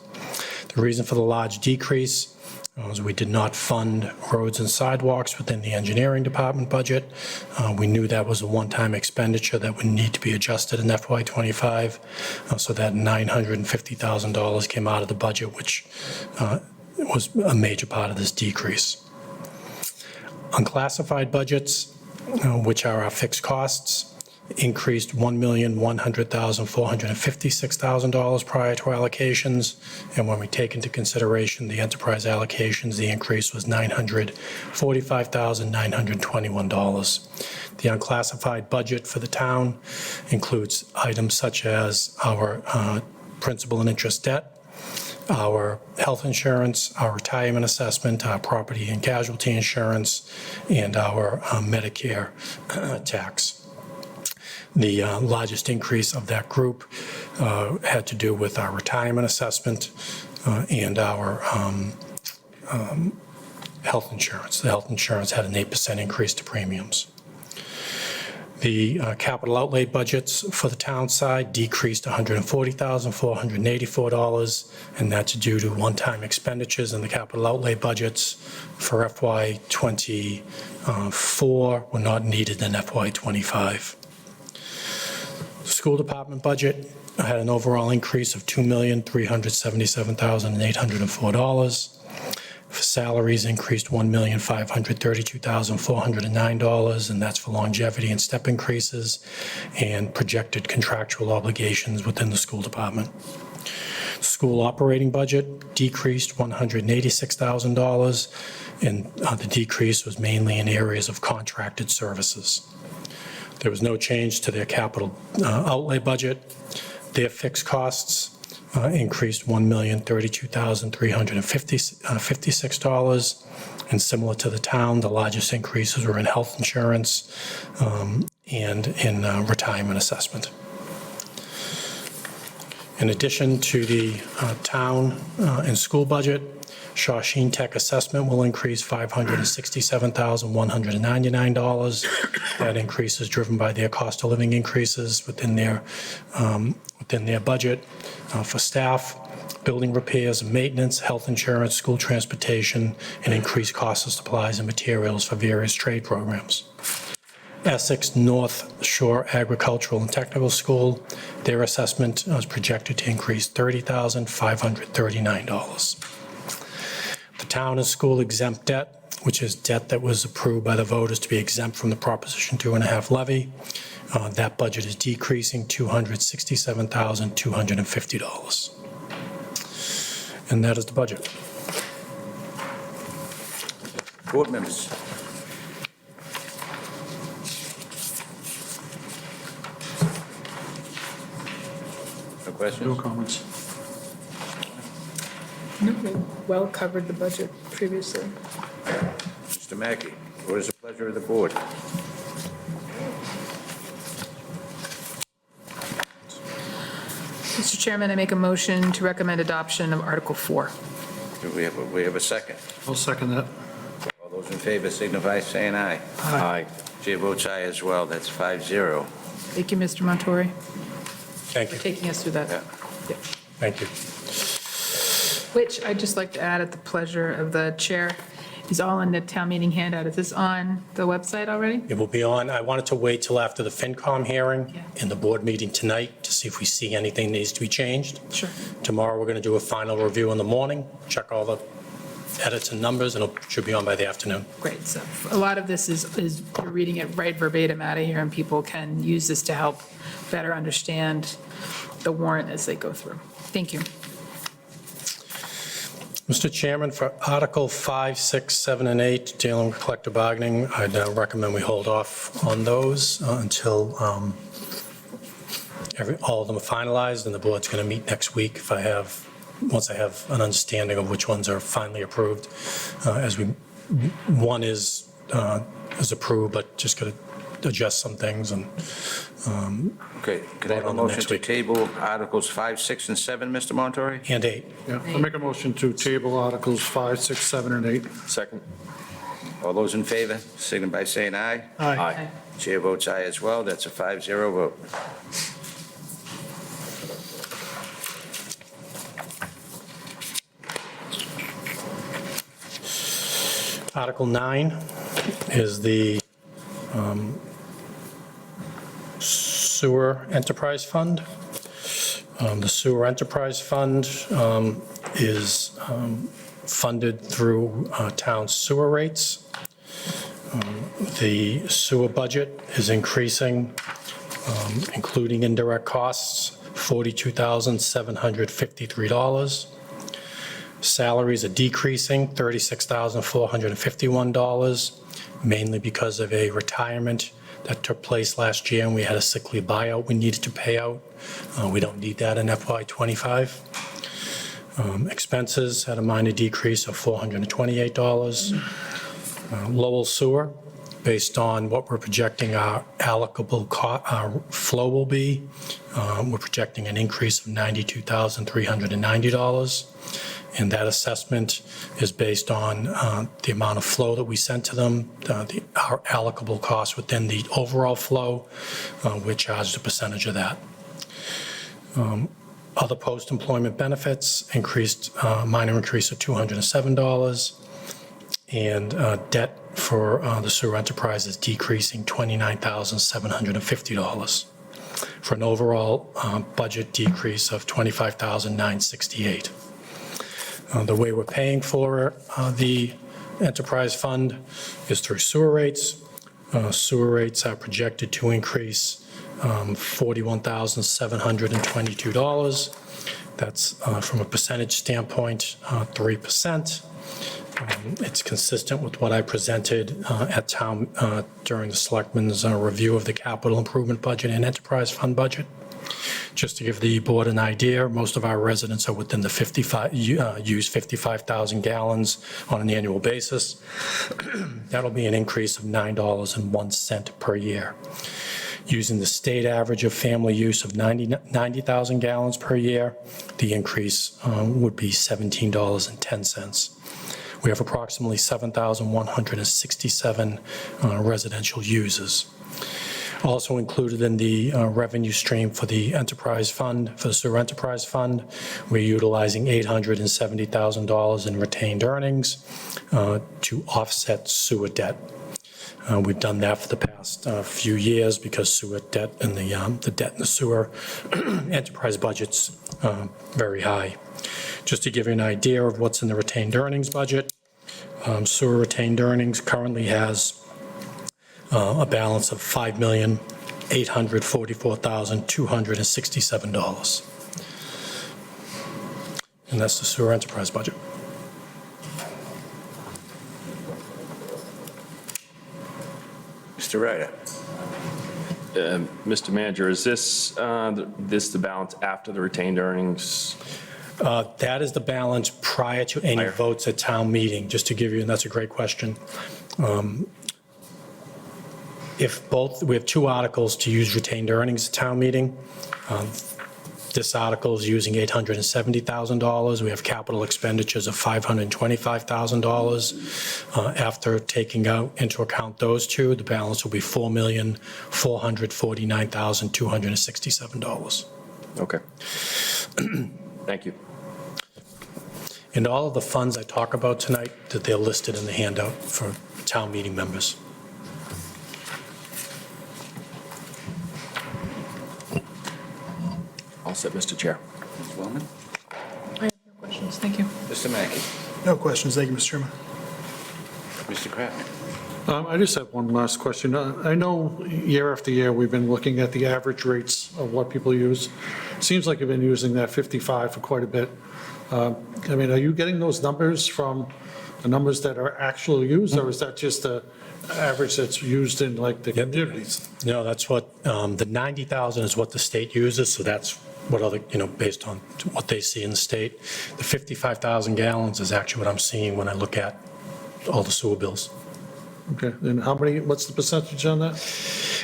The reason for the large decrease was we did not fund roads and sidewalks within the engineering department budget. We knew that was a one-time expenditure that would need to be adjusted in FY '25, so that $950,000 came out of the budget, which was a major part of this decrease. Unclassified budgets, which are our fixed costs, increased $1,100,456,000 prior to allocations, and when we take into consideration the enterprise allocations, the increase was $945,921. The unclassified budget for the town includes items such as our principal and interest debt, our health insurance, our retirement assessment, our property and casualty insurance, and our Medicare tax. The largest increase of that group had to do with our retirement assessment and our health insurance. The health insurance had an 8% increase to premiums. The capital outlay budgets for the town side decreased $140,484, and that's due to one-time expenditures in the capital outlay budgets for FY '24 were not needed in FY '25. School department budget had an overall increase of $2,377,804. For salaries increased $1,532,409, and that's for longevity and step increases and projected contractual obligations within the school department. School operating budget decreased $186,000, and the decrease was mainly in areas of contracted services. There was no change to their capital outlay budget. Their fixed costs increased $1,032,356, and similar to the town, the largest increases were in health insurance and in retirement assessment. In addition to the town and school budget, Shawshene Tech Assessment will increase $567,199. That increase is driven by their cost of living increases within their budget. For staff, building repairs and maintenance, health insurance, school transportation, and increased costs of supplies and materials for various trade programs. Essex North Shore Agricultural and Technical School, their assessment is projected to increase $30,539. The town and school exempt debt, which is debt that was approved by the voters to be exempt from the Proposition 2.5 levy, that budget is decreasing $267,250. And that is the budget. Board members. No questions? No comments. No, we well covered the budget previously. Mr. Mackey, what is the pleasure of the board? Mr. Chairman, I make a motion to recommend adoption of Article 4. Do we have a second? I'll second that. All those in favor signify by saying aye. Aye. Chair votes aye as well. That's 5-0. Thank you, Mr. Montori, Thank for you. taking us through that. Yeah. Yep. Thank you. Which I'd just like to add at the pleasure of the chair, is all in the town meeting handout. Is this on the website already? It will be on, I wanted to wait till after the FinCom hearing Yeah. and the board meeting tonight to see if we see anything needs to be changed. Sure. Tomorrow, we're going to do a final review in the morning, check all the edits and numbers, and it should be on by the afternoon. Great, so a lot of this is you're reading it right verbatim out of here, and people can use this to help better understand the warrant as they go through. Thank you. Mr. Chairman, for Article 5, 6, 7, and 8, dealing with collective bargaining, I'd recommend we hold off on those until all of them are finalized, and the board's going to meet next week once I have an understanding of which ones are finally approved. One is approved, but just going to adjust some things and Okay, could I have a Vote on the motion next to week. table Articles 5, 6, and 7, Mr. Montori? 8. Yeah, I'll make a motion to table Articles 5, 6, 7, and 8. Second? All those in favor signify by saying aye. Aye. Chair votes aye as well. That's a 5-0 vote. Article 9 is the Sewer Enterprise Fund. The Sewer Enterprise Fund is funded through town sewer rates. The sewer budget is increasing, including indirect costs, $42,753. Salaries are decreasing, $36,451, mainly because of a retirement that took place last year, and we had a sick leave buyout we needed to pay out. We don't need that in FY '25. Expenses had a minor decrease of $428. Lowell Sewer, based on what we're projecting our allocable flow will be, we're projecting an increase of $92,390. And that assessment is based on the amount of flow that we sent to them, our allocable cost within the overall flow. We're charged a percentage of that. Other post-employment benefits increased, minor increase of $207. And debt for the sewer enterprise is decreasing $29,750 for an overall budget decrease of $25,968. The way we're paying for the enterprise fund is through sewer rates. Sewer rates are projected to increase $41,722. That's from a percentage standpoint, 3%. It's consistent with what I presented at town during the selectmen's review of the capital improvement budget and enterprise fund budget. Just to give the board an idea, most of our residents are within the use 55,000 gallons on an annual basis. That'll be an increase of $9.01 per year. Using the state average of family use of 90,000 gallons per year, the increase would be $17.10. We have approximately 7,167 residential users. Also included in the revenue stream for the enterprise fund, for the sewer enterprise fund, we're utilizing $870,000 in retained earnings to offset sewer debt. We've done that for the past few years because sewer debt and the debt in the sewer enterprise budget's very high. Just to give you an idea of what's in the retained earnings budget, sewer retained earnings currently has a balance of $5,844,267. And that's the sewer enterprise budget. Mr. Ryder? Mr. Manager, is this the balance after the retained earnings? That is the balance prior to any Prior. votes at town meeting, just to give you, and that's a great question. We have two articles to use retained earnings at town meeting. This article is using $870,000. We have capital expenditures of $525,000. After taking into account those two, the balance will be $4,449,267. Okay. Thank you. And all of the funds I talk about tonight, that they're listed in the handout for town meeting members. All set, Mr. Chair. Ms. Wellman? I have no questions, thank you. Mr. Mackey? No questions. Thank you, Mr. Chairman. Mr. Kratman? I just have one last question. I know year after year, we've been looking at the average rates of what people use. Seems like you've been using that 55 for quite a bit. I mean, are you getting those numbers from the numbers that are actually used, or is that just the average that's used in like the communities? No, that's what, the 90,000 is what the state uses, so that's what other, based on what they see in the state. The 55,000 gallons is actually what I'm seeing when I look at all the sewer bills. Okay, and what's the percentage on that?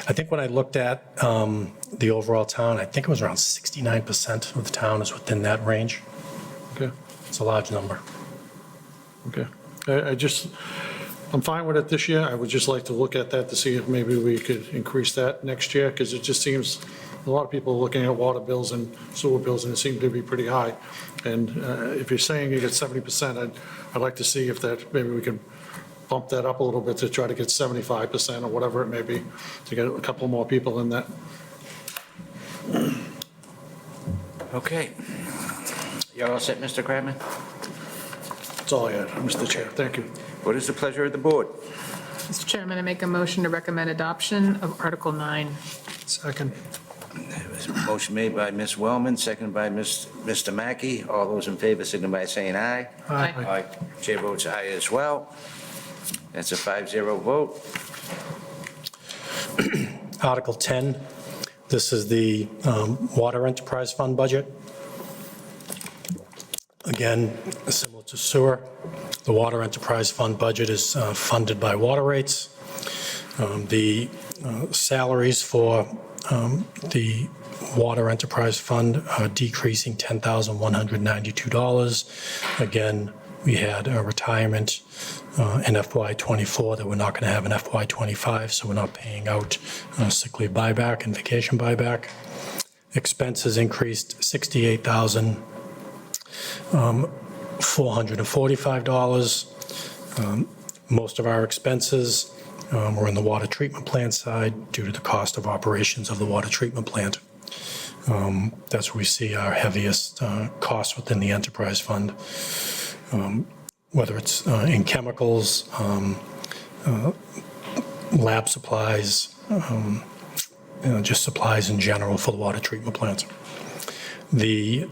I think when I looked at the overall town, I think it was around 69% of the town is within that range. Okay, It's a large number. okay. I'm fine with it this year. I would just like to look at that to see if maybe we could increase that next year, because it just seems, a lot of people are looking at water bills and sewer bills, and it seemed to be pretty high. And if you're saying you get 70%, I'd like to see if that, maybe we can bump that up a little bit to try to get 75% or whatever it may be, to get a couple more people in that. Okay. You're all set, Mr. Kratman? That's all I had, Mr. Chair. Thank you. What is the pleasure of the board? Mr. Chairman, I make a motion to recommend adoption of Article 9. Second. There was a motion made by Ms. Wellman, seconded by Mr. Mackey. All those in favor signify by saying aye. Aye. Chair votes aye as well. That's a 5-0 vote. Article 10, this is the Water Enterprise Fund budget. Again, similar to sewer, the Water Enterprise Fund budget is funded by water rates. The salaries for the Water Enterprise Fund are decreasing $10,192. Again, we had a retirement in FY '24 that we're not going to have in FY '25, so we're not paying out sick leave buyback and vacation buyback. Expenses increased $68,445. Most of our expenses were in the water treatment plant side due to the cost of operations of the water treatment plant. That's where we see our heaviest costs within the enterprise fund. Whether it's in chemicals, lab supplies, just supplies in general for the water treatment plant. The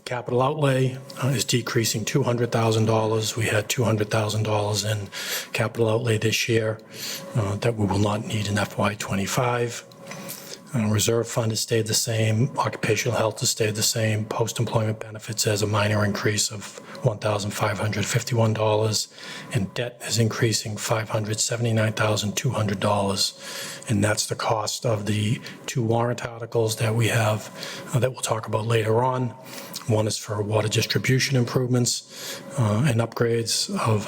capital outlay is decreasing $200,000. We had $200,000 in capital outlay this year that we will not need in FY '25. Reserve fund has stayed the same. Occupational health has stayed the same. Post-employment benefits has a minor increase of $1,551. And debt is increasing $579,200. And that's the cost of the two warrant articles that we have that we'll talk about later on. One is for water distribution improvements and upgrades of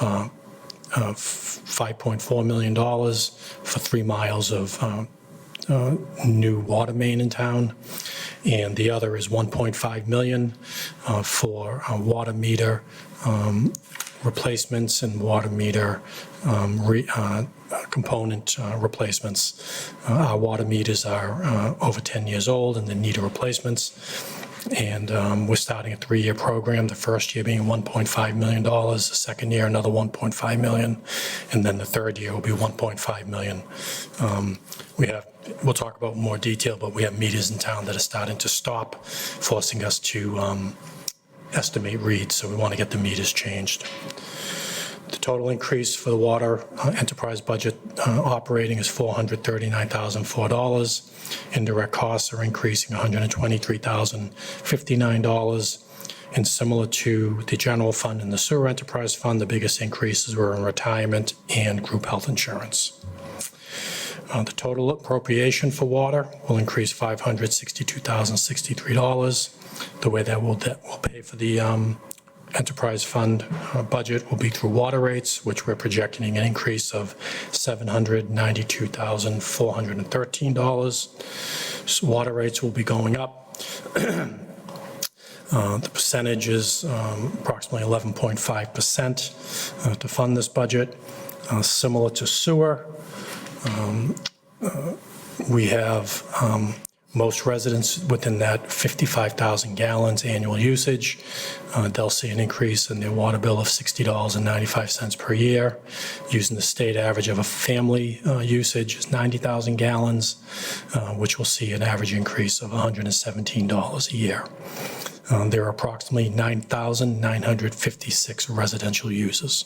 $5.4 million for 3 miles of new water main in town, and the other is $1.5 million for water meter replacements and water meter component replacements. Our water meters are over 10 years old and they need replacements. And we're starting a 3-year program, the first year being $1.5 million, the second year another $1.5 million, and then the third year will be $1.5 million. We'll talk about more detail, but we have meters in town that are starting to stop, forcing us to estimate reads, so we want to get the meters changed. The total increase for the water enterprise budget operating is $439,004. Indirect costs are increasing $123,059. And similar to the general fund and the sewer enterprise fund, the biggest increases were in retirement and group health insurance. The total appropriation for water will increase $562,063. The way that will pay for the enterprise fund budget will be through water rates, which we're projecting an increase of $792,413. So water rates will be going up. The percentage is approximately 11.5% to fund this budget. Similar to sewer, we have most residents within that 55,000 gallons annual usage. They'll see an increase in their water bill of $60.95 per year. Using the state average of a family usage is 90,000 gallons, which will see an average increase of $117 a year. There are approximately 9,956 residential users.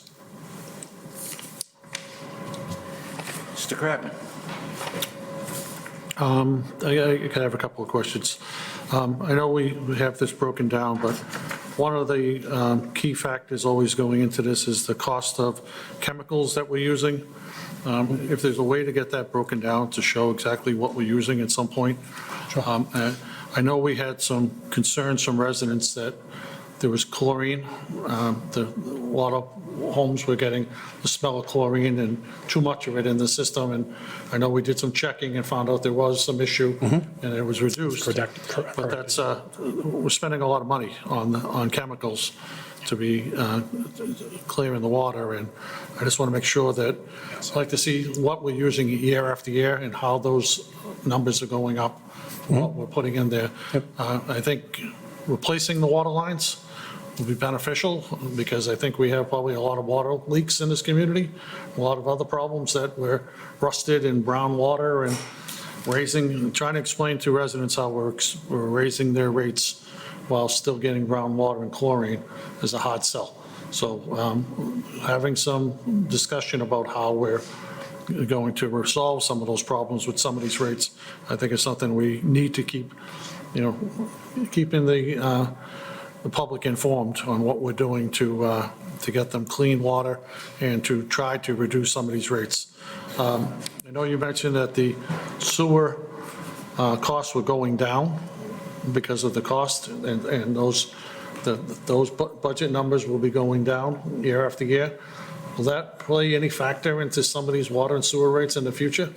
Mr. Kratman? I have a couple of questions. I know we have this broken down, but one of the key factors always going into this is the cost of chemicals that we're using. If there's a way to get that broken down to show exactly what we're using at some point. I know we had some concerns from residents that there was chlorine. A lot of homes were getting the smell of chlorine and too much of it in the system. And I know we did some checking and found out there was some issue and it was reduced. But that's, we're spending a lot of money on chemicals to be clearing the water. And I just want to make sure that, I'd like to see what we're using year after year and how those numbers are going up, what we're putting in there. I think replacing the water lines will be beneficial because I think we have probably a lot of water leaks in this community, a lot of other problems that we're rusted and brown water and trying to explain to residents how we're raising their rates while still getting brown water and chlorine is a hard sell. So having some discussion about how we're going to resolve some of those problems with some of these rates, I think is something we need to keep, keeping the public informed on what we're doing to get them clean water and to try to reduce some of these rates. I know you mentioned that the sewer costs were going down because of the cost, and those budget numbers will be going down year after year. Will that play any factor into some of these water and sewer rates in the future?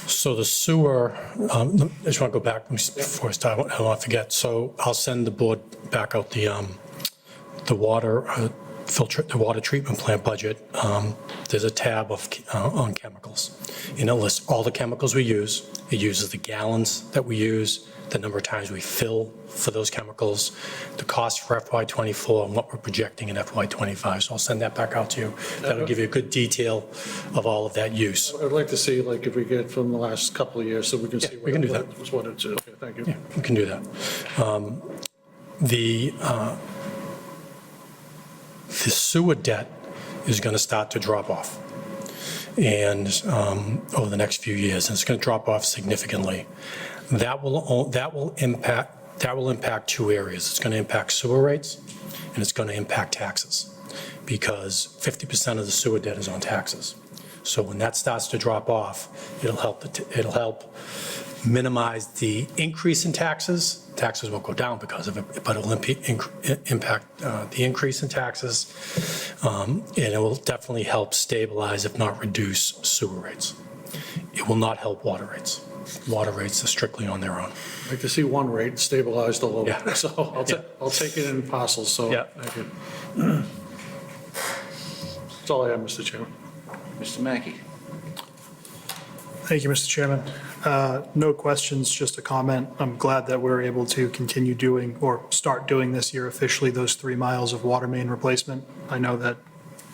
So the sewer, I just want to go back before I start, I don't want to forget. So I'll send the board back out the water the water treatment plant budget. There's a tab on chemicals. And it lists all the chemicals we use. It uses the gallons that we use, the number of times we fill for those chemicals, the cost for FY24, and what we're projecting in FY25. So I'll send that back out to you. That'll give you a good detail of all of that use. I'd like to see, like, if we get from the last couple of years, so we can see we can do that. what it's, okay, thank you. Yeah, we can do that. The sewer debt is going to start to drop off, and over the next few years, and it's going to drop off significantly. That will impact two areas. It's going to impact sewer rates, and it's going to impact taxes, because 50% of the sewer debt is on taxes. So when that starts to drop off, it'll help minimize the increase in taxes. Taxes won't go down because of it, but it'll impact the increase in taxes, and it will definitely help stabilize, if not reduce, sewer rates. It will not help water rates. Water rates are strictly on their own. I'd like to see one rate stabilized a little bit, Yeah. so I'll take it in parcels, so. Yeah. Thank you. That's all I have, Mr. Chairman. Mr. Mackey? Thank you, Mr. Chairman. No questions, just a comment. I'm glad that we're able to continue doing, or start doing this year officially, those 3 miles of water main replacement. I know that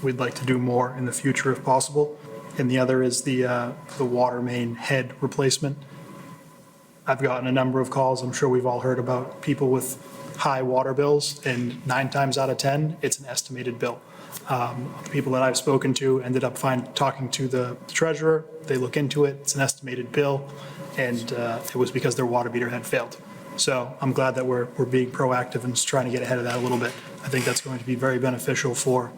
we'd like to do more in the future if possible. And the other is the water main head replacement. I've gotten a number of calls. I'm sure we've all heard about people with high water bills, and 9 times out of 10, it's an estimated bill. The people that I've spoken to ended up talking to the treasurer. They look into it. It's an estimated bill, and it was because their water meter had failed. So I'm glad that we're being proactive and just trying to get ahead of that a little bit. I think that's going to be very beneficial for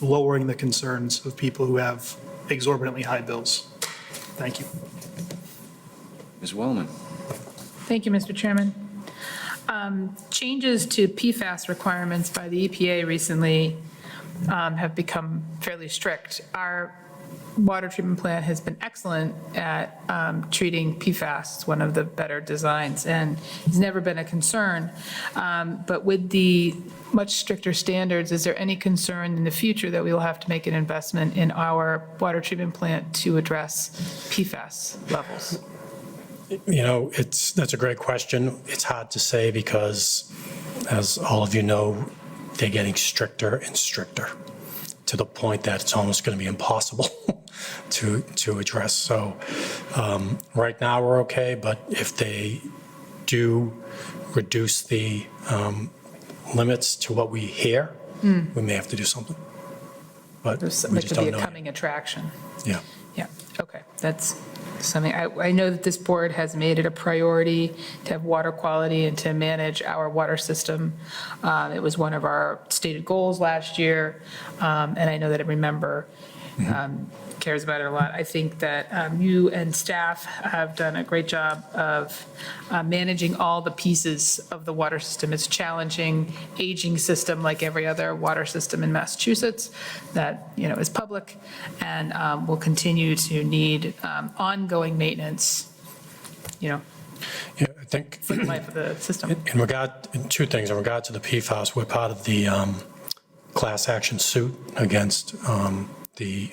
lowering the concerns of people who have exorbitantly high bills. Thank you. Ms. Wellman? Thank you, Mr. Chairman. Changes to PFAS requirements by the EPA recently have become fairly strict. Our water treatment plant has been excellent at treating PFAS. It's one of the better designs, and it's never been a concern. But with the much stricter standards, is there any concern in the future that we will have to make an investment in our water treatment plant to address PFAS levels? You know, that's a great question. It's hard to say because, as all of you know, they're getting stricter and stricter to the point that it's almost going to be impossible to address. So right now, we're okay, but if they do reduce the limits to what we hear, we may have to do something. But we That just could don't be a know yet. coming attraction. Yeah. Yeah, okay, that's something, I know that this board has made it a priority to have water quality and to manage our water system. It was one of our stated goals last year, and I know that every member cares about it a lot. I think that you and staff have done a great job of managing all the pieces of the water system. It's a challenging, aging system like every other water system in Massachusetts that, you know, is public and will continue to need ongoing maintenance, you know, Yeah, I think for the life of the system. two things. In regard to the PFAS, we're part of the class action suit against the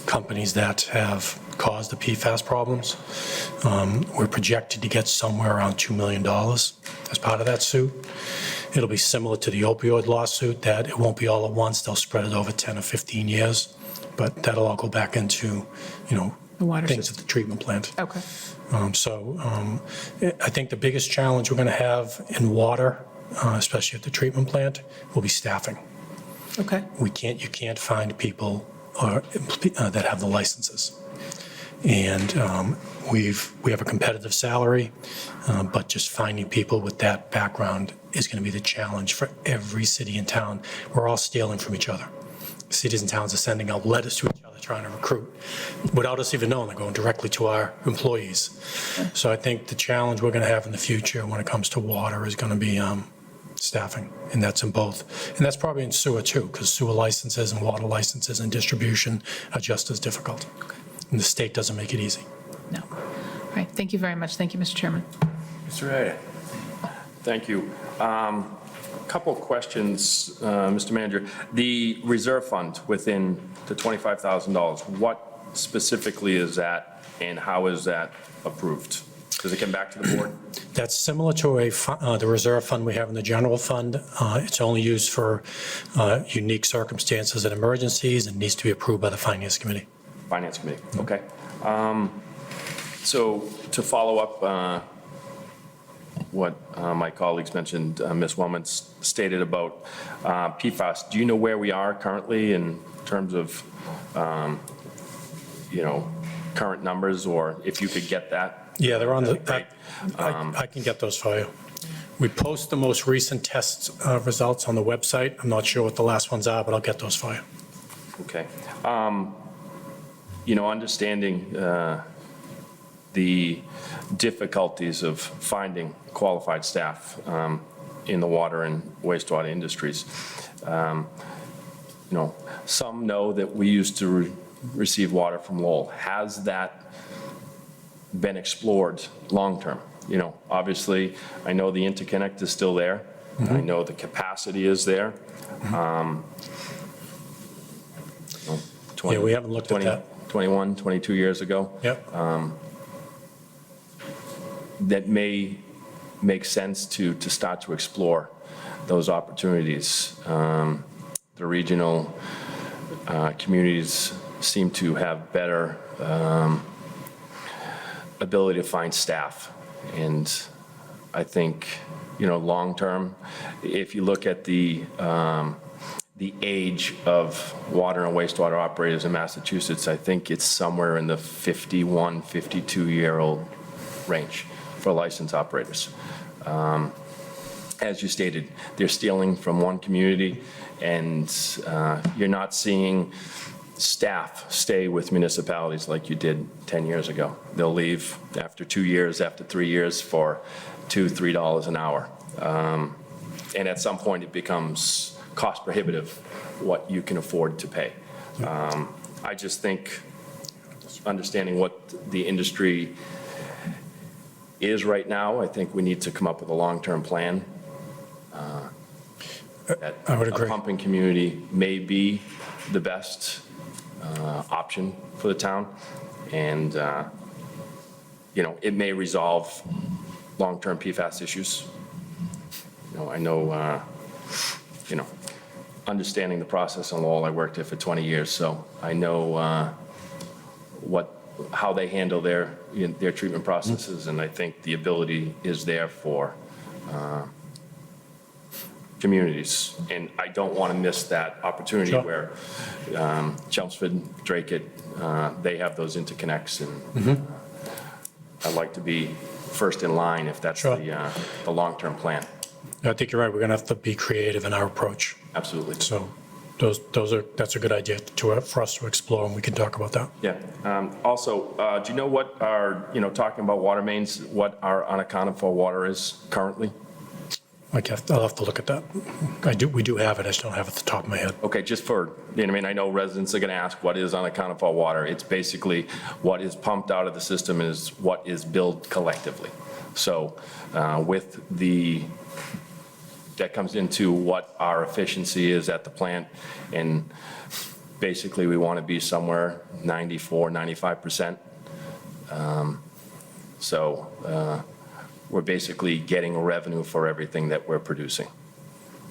companies that have caused the PFAS problems. We're projected to get somewhere around $2 million as part of that suit. It'll be similar to the opioid lawsuit, that it won't be all at once. They'll spread it over 10 or 15 years, but that'll all go back into, you know, The water things system. at the treatment plant. Okay, I think the biggest challenge we're going to have in water, especially at the treatment plant, will be staffing. okay, You can't find people that have the licenses. And we have a competitive salary, but just finding people with that background is going to be the challenge for every city and town. We're all stealing from each other. Cities and towns are sending out letters to each other trying to recruit. Without us even knowing, they're going directly to our employees. So I think the challenge we're going to have in the future when it comes to water is going to be staffing, and that's in both. And that's probably in sewer too, because sewer licenses and water licenses and distribution are just as difficult. And the state doesn't make it easy. no. All right, thank you very much. Thank you, Mr. Chairman. Mr. Ryder? Thank you. Couple of questions, Mr. Manager. The reserve fund within the $25,000, what specifically is that, and how is that approved? Does it come back to the board? That's similar to the reserve fund we have in the general fund. It's only used for unique circumstances and emergencies and needs to be approved by the Finance Committee. Finance Committee, okay. So to follow up what my colleagues mentioned, Ms. Wellman stated about PFAS, do you know where we are currently in terms of, you know, current numbers, or if you could get that? Yeah, they're on That'd be great. I can get those for you. We post the most recent test results on the website. I'm not sure what the last ones are, but I'll get those for you. Okay. You know, understanding the difficulties of finding qualified staff in the water and wastewater industries. You know, some know that we used to receive water from Lowell. Has that been explored long-term? You know, obviously, I know the interconnect is still there. I know the capacity is there. Yeah, we haven't looked at that. 21, 22 years ago. Yep. That may make sense to start to explore those opportunities. The regional communities seem to have better ability to find staff. And I think, you know, long-term, if you look at the age of water and wastewater operators in Massachusetts, I think it's somewhere in the 51, 52-year-old range for licensed operators. As you stated, they're stealing from one community, and you're not seeing staff stay with municipalities like you did 10 years ago. They'll leave after 2 years, after 3 years for $2, $3 an hour. And at some point, it becomes cost prohibitive what you can afford to pay. I just think understanding what the industry is right now, I think we need to come up with a long-term plan. That I would agree. A pumping community may be the best option for the town. And, it may resolve long-term PFAS issues. I know, understanding the process on Lowell, I worked there for 20 years, so I know how they handle their treatment processes, and I think the ability is there for communities. And I don't want to miss that opportunity Sure. where Chelmsford, Dracut, they have those interconnects, and I'd like to be first in line if that's Sure. the long-term plan. I think you're right, we're going to have to be creative in our approach. Absolutely. So that's a good idea for us to explore, and we can talk about that. Yeah. Also, do you know what talking about water mains, what our unaccounted for water is currently? I'll have to look at that. We do have it, I just don't have it at the top of my head. Okay, just for, I know residents are going to ask, what is unaccounted for water? It's basically what is pumped out of the system is what is billed collectively. So that comes into what our efficiency is at the plant, and basically we want to be somewhere 94, 95%. We're basically getting revenue for everything that we're producing.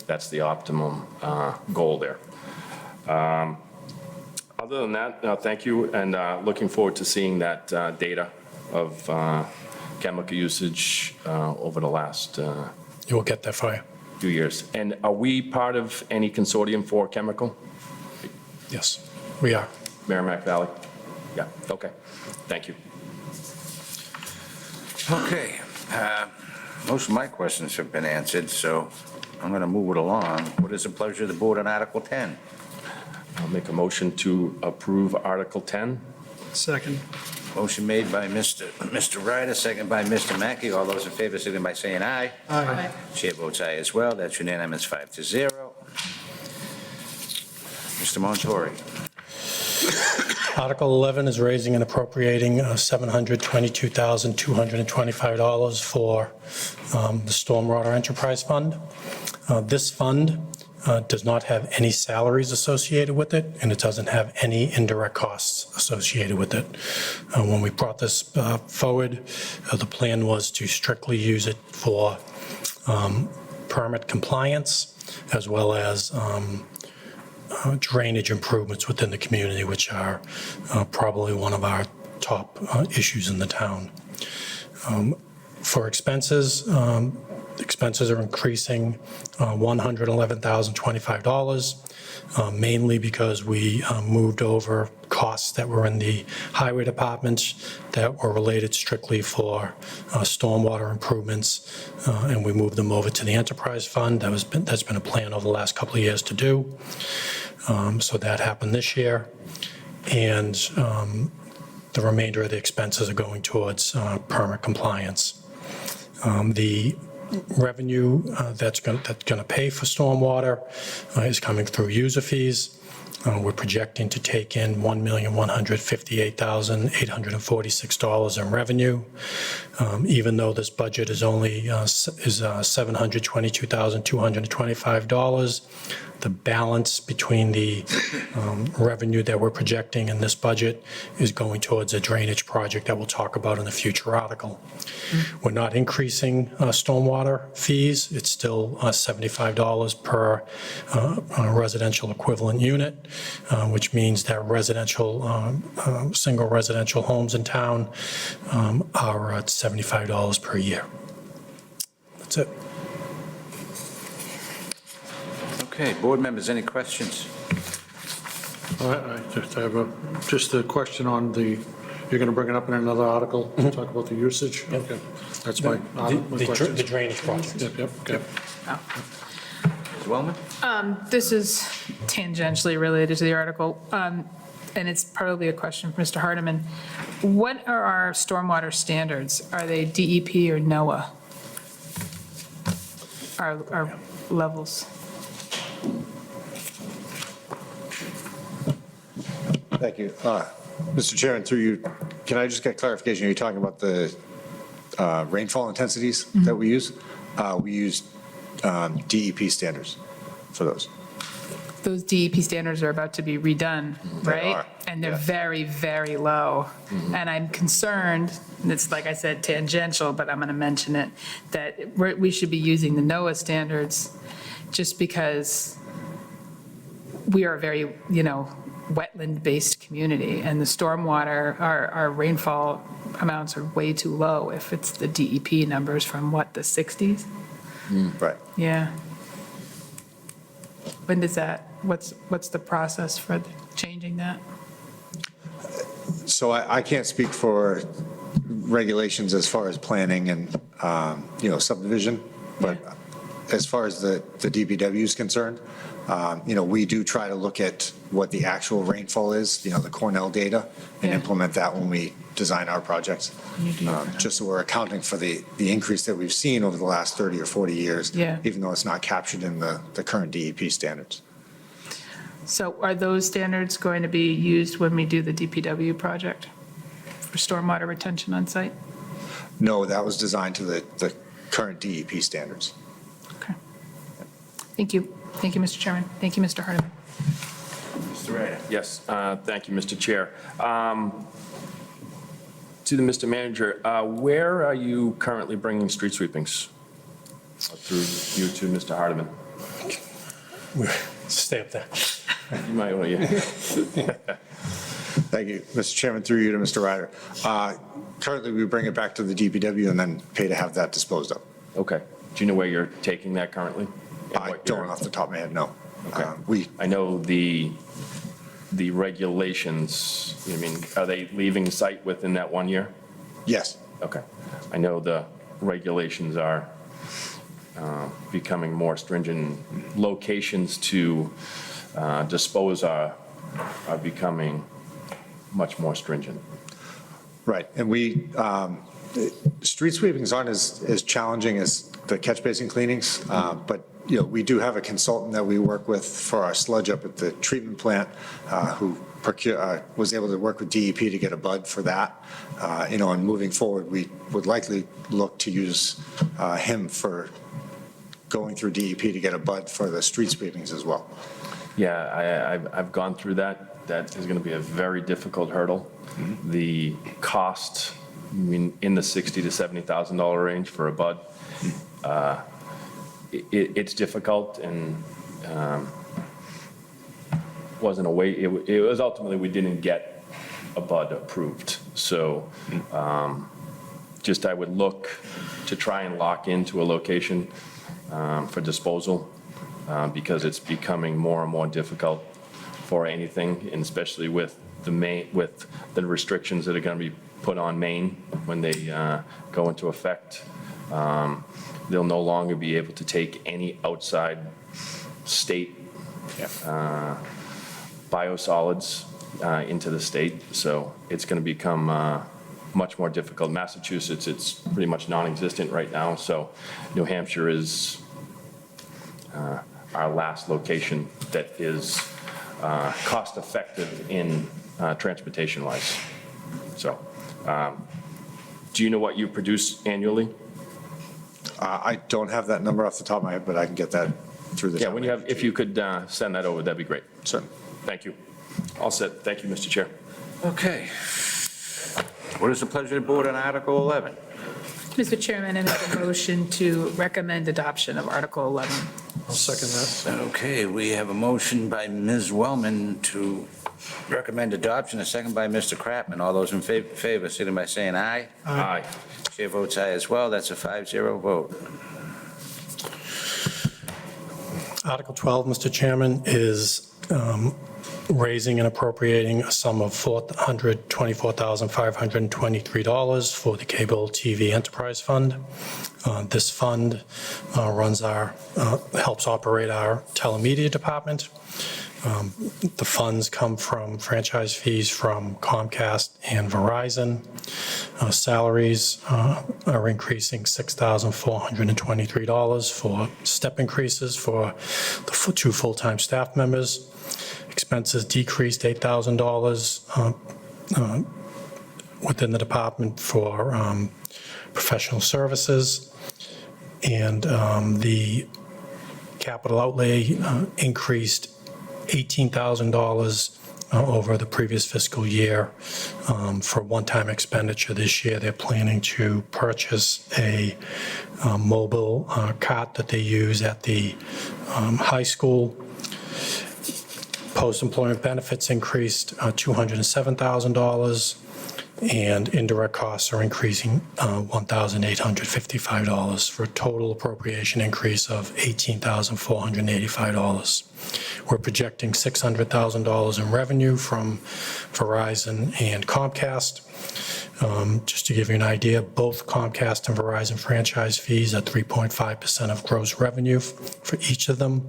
That's the optimum goal there. Other than that, thank you, and looking forward to seeing that data of chemical usage over the last You will get that for you. few years. And are we part of any consortium for chemical? Yes, we are. Merrimack Valley? Yeah, okay. Thank you. Okay, most of my questions have been answered, so I'm going to move it along. What is the pleasure of the board on Article 10? I'll make a motion to approve Article 10. Second. Motion made by Mr. Ryder, second by Mr. Mackey. All those in favor, signify by saying aye. Aye. Chair votes aye as well. That's unanimous, 5-0. Mr. Montori. Article 11 is raising and appropriating $722,225 for the Stormwater Enterprise Fund. This fund does not have any salaries associated with it, and it doesn't have any indirect costs associated with it. When we brought this forward, the plan was to strictly use it for permit compliance, as well as drainage improvements within the community, which are probably one of our top issues in the town. For expenses, expenses are increasing $111,025, mainly because we moved over costs that were in the highway department that were related strictly for stormwater improvements, and we moved them over to the enterprise fund. That's been a plan over the last couple of years to do. So that happened this year. And the remainder of the expenses are going towards permit compliance. The revenue that's going to pay for stormwater is coming through user fees. We're projecting to take in $1,158,846 in revenue. Even though this budget is only $722,225, the balance between the revenue that we're projecting in this budget is going towards a drainage project that we'll talk about in a future article. We're not increasing stormwater fees. It's still $75 per residential equivalent unit, which means that single residential homes in town are at $75 per year. That's it. Okay, board members, any questions? I just have just a question on you're going to bring it up in another article, talk about the usage? Okay, that's my question. The drainage project. Yep, okay. Ms. Wellman? This is tangentially related to the article. and it's probably a question for Mr. Hardeman, what are our stormwater standards? Are they DEP or NOAA? Our levels? Thank you. Mr. Chairman, through you, can I just get clarification? Are you talking about the rainfall intensities that we use? We use DEP standards for those. Those DEP standards are about to be redone, They right? are, And they're yeah. very, very low. And I'm concerned, and it's like I said, tangential, but I'm going to mention it, that we should be using the NOAA standards just because we are a very, wetland-based community, and the stormwater, our rainfall amounts are way too low if it's the DEP numbers from what, the 60s? Right. Yeah. When does that, what's the process for changing that? So I can't speak for regulations as far as planning and, subdivision, but as far as the DPW is concerned, we do try to look at what the actual rainfall is, the Cornell data, and Yeah. implement that when we design our projects. Just so we're accounting for the increase that we've seen over the last 30 or 40 years, Yeah. even though it's not captured in the current DEP standards. So are those standards going to be used when we do the DPW project for stormwater retention on site? No, that was designed to the current DEP standards. Okay. Thank you. Thank you, Mr. Chairman. Thank you, Mr. Hardeman. Mr. Ryder. Yes, thank you, Mr. Chair. To the Mr. Manager, where are you currently bringing street sweepings? Through you to Mr. Hardeman. Stay up there. You might, well, yeah. Thank you, Mr. Chairman, through you to Mr. Ryder. Currently, we bring it back to the DPW and then pay to have that disposed of. Okay. Do you know where you're taking that currently? And I what don't you're- off the top of my head, no. Okay. I know the regulations, are they leaving site within that 1 year? Yes, Okay. I know the regulations are becoming more stringent. Locations to dispose are becoming much more stringent. right. And street sweepings aren't as challenging as the catch basin cleanings, but, we do have a consultant that we work with for our sludge up at the treatment plant, who was able to work with DEP to get a bud for that. And moving forward, we would likely look to use him for going through DEP to get a bud for the street sweepings as well. Yeah, I've gone through that. That is going to be a very difficult hurdle. The cost, in the $60,000 to $70,000 range for a bud. It's difficult and wasn't a way, it was ultimately, we didn't get a bud approved. So I would look to try and lock into a location for disposal because it's becoming more and more difficult for anything, and especially with the restrictions that are going to be put on Maine when they go into effect. They'll no longer be able to take any outside state biosolids into the state, so it's going to become much more difficult. Massachusetts, it's pretty much non-existent right now, so New Hampshire is our last location that is cost-effective in transportation-wise. So, do you know what you produce annually? I don't have that number off the top of my head, but I can get that through the. Yeah, when you have, if you could send that over, that'd be great. Certainly. Thank you. All set. Thank you, Mr. Chair. Okay. What is the pleasure of the board on Article 11? Mr. Chairman, I make a motion to recommend adoption of Article 11. I'll second that. Okay, we have a motion by Ms. Wellman to recommend adoption, a second by Mr. Kratman. All those in favor, signify by saying aye. Aye. Chair votes aye as well. That's a 5-0 vote. Article 12, Mr. Chairman, is raising and appropriating a sum of $424,523 for the Cable TV Enterprise Fund. This fund helps operate our telemedia department. The funds come from franchise fees from Comcast and Verizon. Salaries are increasing $6,423 for step increases for the two full-time staff members. Expenses decreased $8,000 within the department for professional services. And the capital outlay increased $18,000 over the previous fiscal year for one-time expenditure. This year, they're planning to purchase a mobile cart that they use at the high school. Post-employment benefits increased $207,000, and indirect costs are increasing $1,855 for a total appropriation increase of $18,485. We're projecting $600,000 in revenue from Verizon and Comcast. Just to give you an idea, both Comcast and Verizon franchise fees are 3.5% of gross revenue for each of them.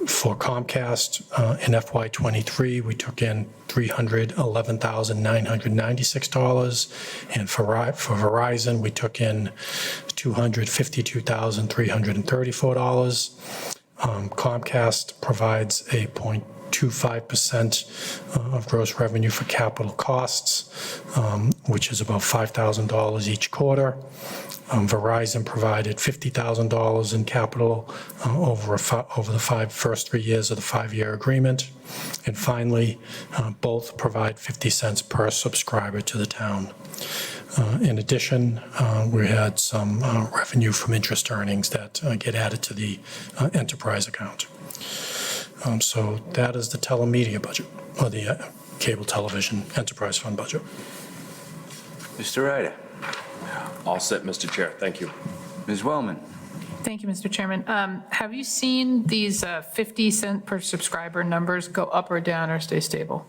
For Comcast, in FY23, we took in $311,996, and for Verizon, we took in $252,334. Comcast provides a 0.25% of gross revenue for capital costs, which is about $5,000 each quarter. Verizon provided $50,000 in capital over the first 3 years of the 5-year agreement. And finally, both provide 50 cents per subscriber to the town. In addition, we had some revenue from interest earnings that get added to the enterprise account. So that is the telemedia budget, or the cable television enterprise fund budget. Mr. Ryder. All set, Mr. Chair. Thank you. Ms. Wellman. Thank you, Mr. Chairman. Have you seen these 50 cent per subscriber numbers go up or down or stay stable?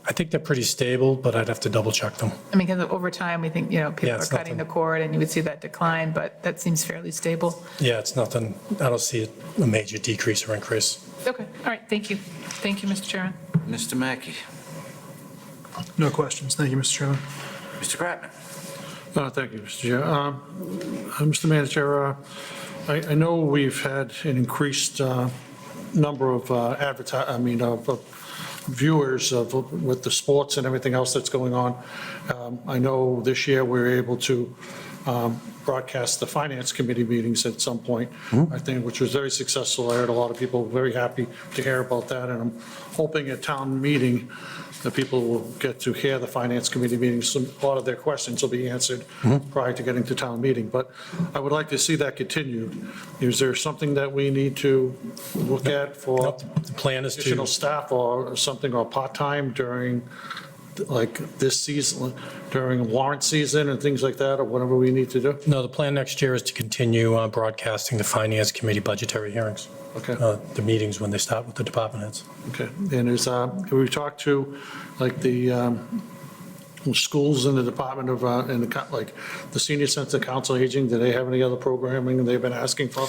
I think they're pretty stable, but I'd have to double check them. I mean, because over time, we think, people Yeah, are it's cutting the nothing. cord and you would see that decline, but that seems fairly stable. Yeah, it's nothing, I don't see a major decrease or increase. Okay, all right, thank you. Thank you, Mr. Chairman. Mr. Mackey. No questions. Thank you, Mr. Chairman. Mr. Kratman. Thank you, Mr. Chair. Mr. Manager, I know we've had an increased number of viewers with the sports and everything else that's going on. I know this year we were able to broadcast the Finance Committee meetings at some point, I think, which was very successful. I heard a lot of people very happy to hear about that, and I'm hoping at town meeting that people will get to hear the Finance Committee meetings. A lot of their questions will be answered prior to getting to town meeting. But I would like to see that continued. Is there something that we need to look at for Nope, the plan is additional to, staff or something, or part-time during, like, this season, during warrant season and things like that, or whatever we need to do? no, the plan next year is to continue broadcasting the Finance Committee budgetary hearings, Okay. the meetings when they start with the department heads. Okay, and we talked to, like, the schools in the department of, like, the Senior Center Council on Aging, do they have any other programming they've been asking for?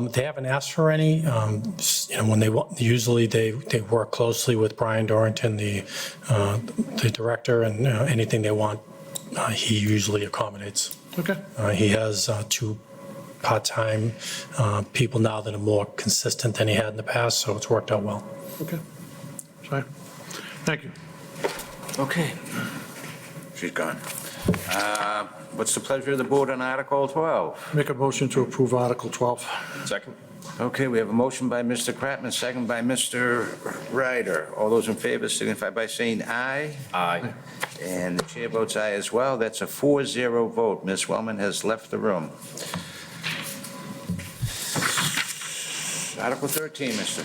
They haven't asked for any. When usually they work closely with Brian Dorrington, the director, and anything they want, he usually accommodates. Okay, He has 2 part-time people now that are more consistent than he had in the past, so it's worked out well. okay. Fine. Thank you. Okay. She's gone. What's the pleasure of the board on Article 12? Make a motion to approve Article 12. Second? Okay, we have a motion by Mr. Kratman, second by Mr. Ryder. All those in favor signify by saying aye. Aye. And the chair votes aye as well. That's a 4-0 vote. Ms. Wellman has left the room. Article 13, Mr.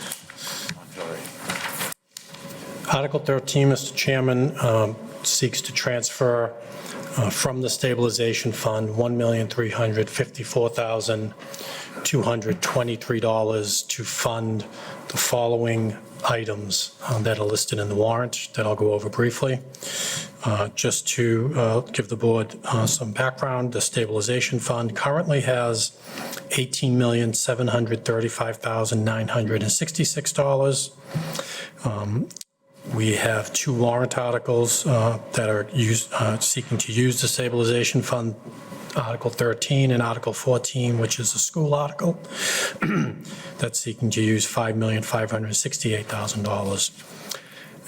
Montori. Article 13, Mr. Chairman, seeks to transfer from the stabilization fund $1,354,223 to fund the following items that are listed in the warrant that I'll go over briefly. Just to give the board some background, the stabilization fund currently has $18,735,966. We have two warrant articles that are seeking to use the stabilization fund, Article 13 and Article 14, which is a school article, that's seeking to use $5,568,000.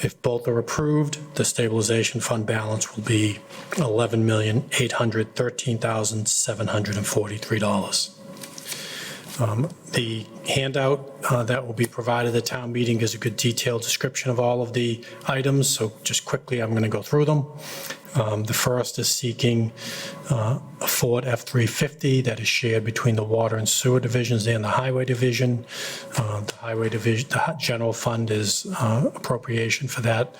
If both are approved, the stabilization fund balance will be $11,813,743. The handout that will be provided at town meeting is a good detailed description of all of the items, so just quickly, I'm going to go through them. The first is seeking a Ford F-350 that is shared between the Water and Sewer Divisions and the Highway Division. The Highway Division, the general fund is appropriation for that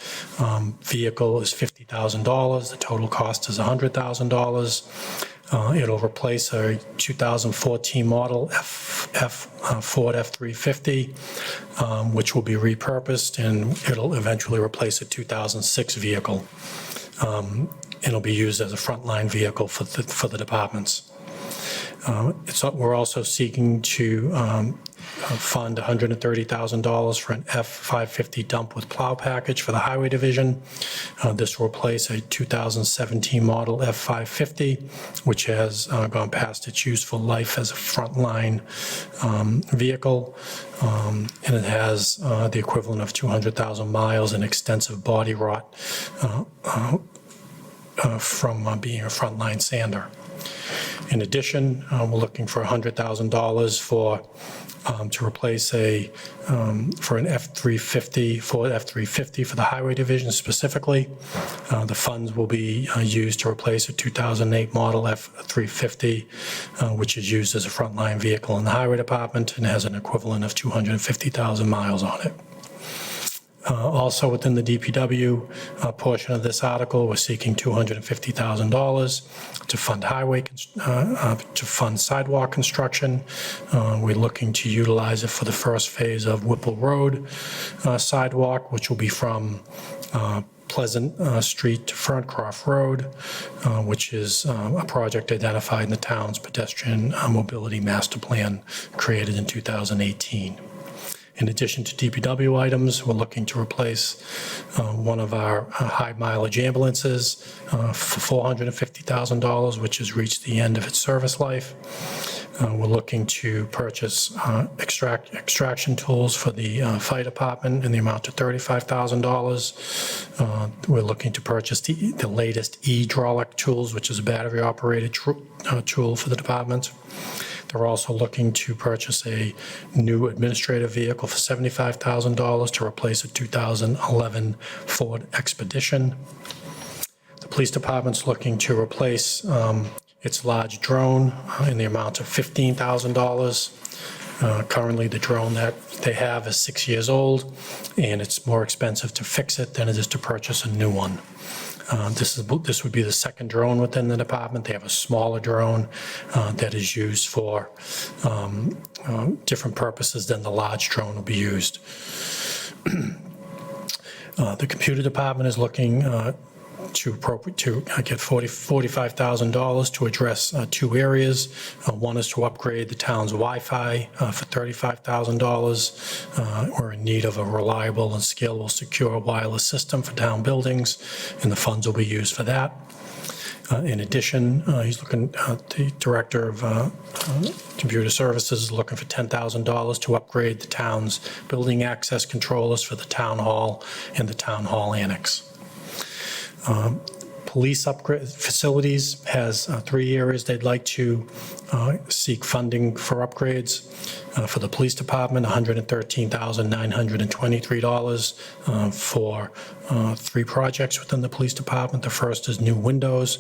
vehicle is $50,000. The total cost is $100,000. It'll replace a 2014 model Ford F-350, which will be repurposed, and it'll eventually replace a 2006 vehicle. It'll be used as a frontline vehicle for the departments. We're also seeking to fund $130,000 for an F-550 dump with plow package for the Highway Division. This will replace a 2017 model F-550, which has gone past its useful life as a frontline vehicle, and it has the equivalent of 200,000 miles and extensive body rot from being a frontline sander. In addition, we're looking for $100,000 to replace for an F-350, Ford F-350 for the Highway Division specifically. The funds will be used to replace a 2008 model F-350, which is used as a frontline vehicle in the Highway Department and has an equivalent of 250,000 miles on it. Also within the DPW portion of this article, we're seeking $250,000 to fund to fund sidewalk construction. We're looking to utilize it for the first phase of Whipple Road sidewalk, which will be from Pleasant Street to Ferncroft Road, which is a project identified in the town's pedestrian mobility master plan created in 2018. In addition to DPW items, we're looking to replace one of our high mileage ambulances for $450,000, which has reached the end of its service life. We're looking to purchase extraction tools for the fire department in the amount of $35,000. We're looking to purchase the latest hydraulic tools, which is a battery-operated tool for the department. They're also looking to purchase a new administrative vehicle for $75,000 to replace a 2011 Ford Expedition. The police department's looking to replace its large drone in the amount of $15,000. Currently, the drone that they have is 6 years old, and it's more expensive to fix it than it is to purchase a new one. This would be the second drone within the department. They have a smaller drone that is used for different purposes than the large drone will be used. The computer department is looking to get $45,000 to address two areas. One is to upgrade the town's Wi-Fi for $35,000. We're in need of a reliable and scalable secure wireless system for town buildings, and the funds will be used for that. In addition, the director of computer services is looking for $10,000 to upgrade the town's building access controllers for the town hall and the town hall annex. Police upgrade facilities has three areas they'd like to seek funding for upgrades. For the police department, $113,923 for three projects within the police department. The first is new windows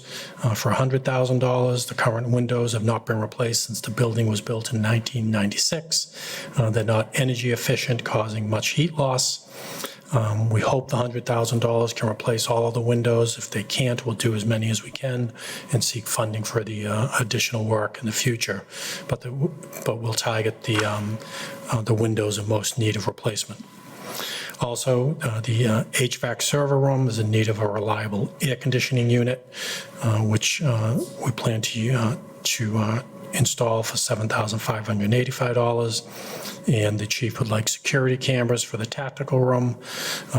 for $100,000. The current windows have not been replaced since the building was built in 1996. They're not energy efficient, causing much heat loss. We hope the $100,000 can replace all of the windows. If they can't, we'll do as many as we can and seek funding for the additional work in the future. But we'll target the windows in most need of replacement. Also, the HVAC server room is in need of a reliable air conditioning unit, which we plan to install for $7,585. And the chief would like security cameras for the tactical room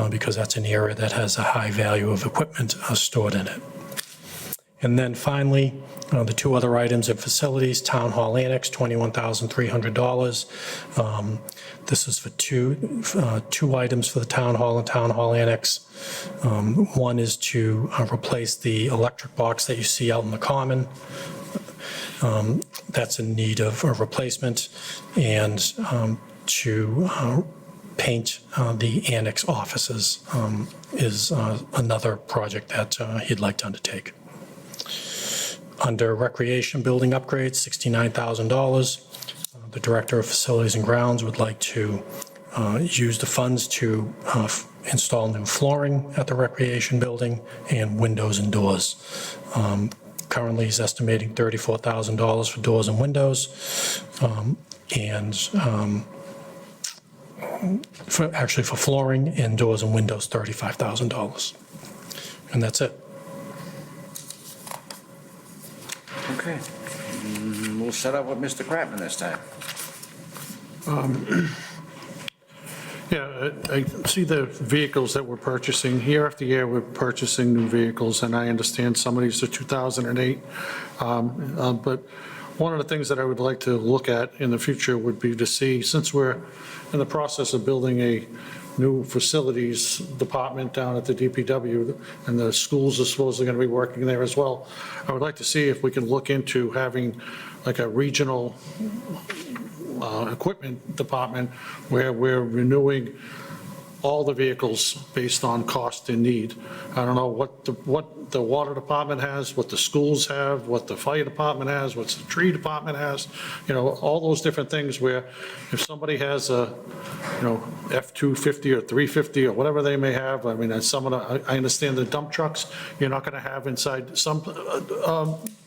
because that's an area that has a high value of equipment stored in it. And then finally, the two other items in facilities, Town Hall Annex, $21,300. This is for two items for the Town Hall and Town Hall Annex. One is to replace the electric box that you see out in the common. That's in need of a replacement, and to paint the annex offices is another project that he'd like to undertake. Under recreation building upgrades, $69,000. The Director of Facilities and Grounds would like to use the funds to install new flooring at the recreation building and windows and doors. Currently, he's estimating $34,000 for doors and windows, for flooring and doors and windows, $35,000. And that's it. Okay. We'll set up with Mr. Kratman this time. Yeah, I see the vehicles that we're purchasing. Year after year, we're purchasing new vehicles, and I understand some of these are 2008. But one of the things that I would like to look at in the future would be to see, since we're in the process of building a new facilities department down at the DPW, and the schools are supposedly going to be working there as well, I would like to see if we can look into having like a regional equipment department where we're renewing all the vehicles based on cost and need. I don't know what the water department has, what the schools have, what the fire department has, what the tree department has, all those different things where if somebody has a, F-250 or 350 or whatever they may have, I mean, I understand the dump trucks, you're not going to have inside some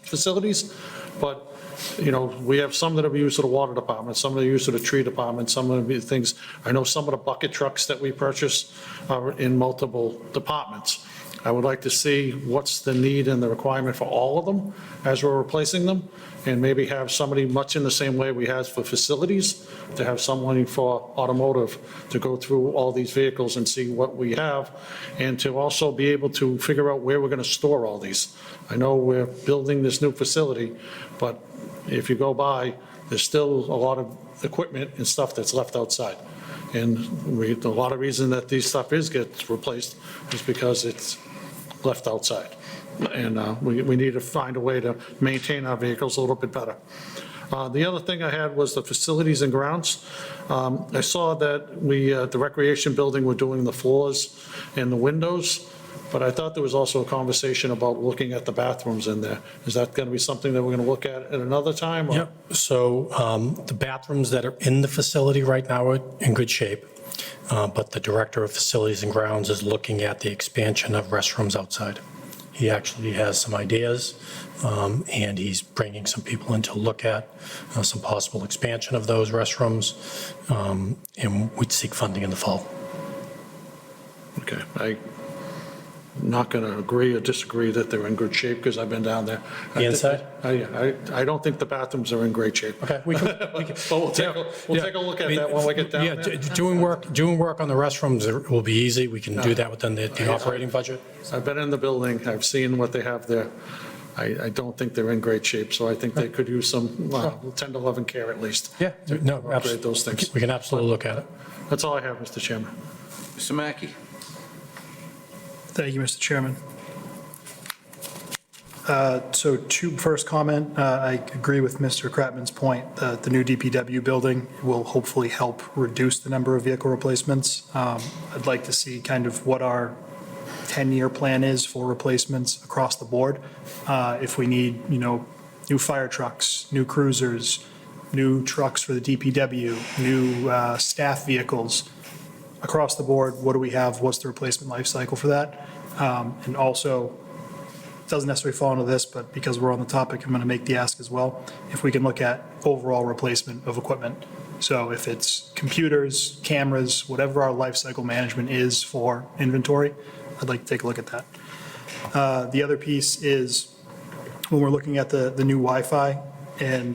facilities, but we have some that are used to the water department, some that are used to the tree department, some of the things, I know some of the bucket trucks that we purchase are in multiple departments. I would like to see what's the need and the requirement for all of them as we're replacing them, and maybe have somebody much in the same way we have for facilities, to have someone for automotive to go through all these vehicles and see what we have, and to also be able to figure out where we're going to store all these. I know we're building this new facility, but if you go by, there's still a lot of equipment and stuff that's left outside. And a lot of reason that these stuff gets replaced is because it's left outside. And we need to find a way to maintain our vehicles a little bit better. The other thing I had was the facilities and grounds. I saw that the recreation building, we're doing the floors and the windows, but I thought there was also a conversation about looking at the bathrooms in there. Is that going to be something that we're going to look at another time? or- Yep, so the bathrooms that are in the facility right now are in good shape, but the Director of Facilities and Grounds is looking at the expansion of restrooms outside. He actually has some ideas, and he's bringing some people in to look at some possible expansion of those restrooms, and we'd seek funding in the fall. Okay, I'm not going to agree or disagree that they're in good shape, because I've been down there. The inside? I don't think the bathrooms are in great shape. Okay, we can, But we'll take a look at that when we get down yeah, there. doing work on the restrooms will be easy. We can do that within the operating budget. I've been in the building, I've seen what they have there. I don't think they're in great shape, so I think they could use some 10 to 11 care at least. Yeah, no, Upgrade those things. we can absolutely look at it. That's all I have, Mr. Chairman. Mr. Mackey? Thank you, Mr. Chairman. So first comment, I agree with Mr. Kratman's point that the new DPW building will hopefully help reduce the number of vehicle replacements. I'd like to see kind of what our 10-year plan is for replacements across the board. If we need, new fire trucks, new cruisers, new trucks for the DPW, new staff vehicles, across the board, what do we have? What's the replacement life cycle for that? And also, it doesn't necessarily fall into this, but because we're on the topic, I'm going to make the ask as well. If we can look at overall replacement of equipment, So if it's computers, cameras, whatever our lifecycle management is for inventory, I'd like to take a look at that. The other piece is when we're looking at the new Wi-Fi and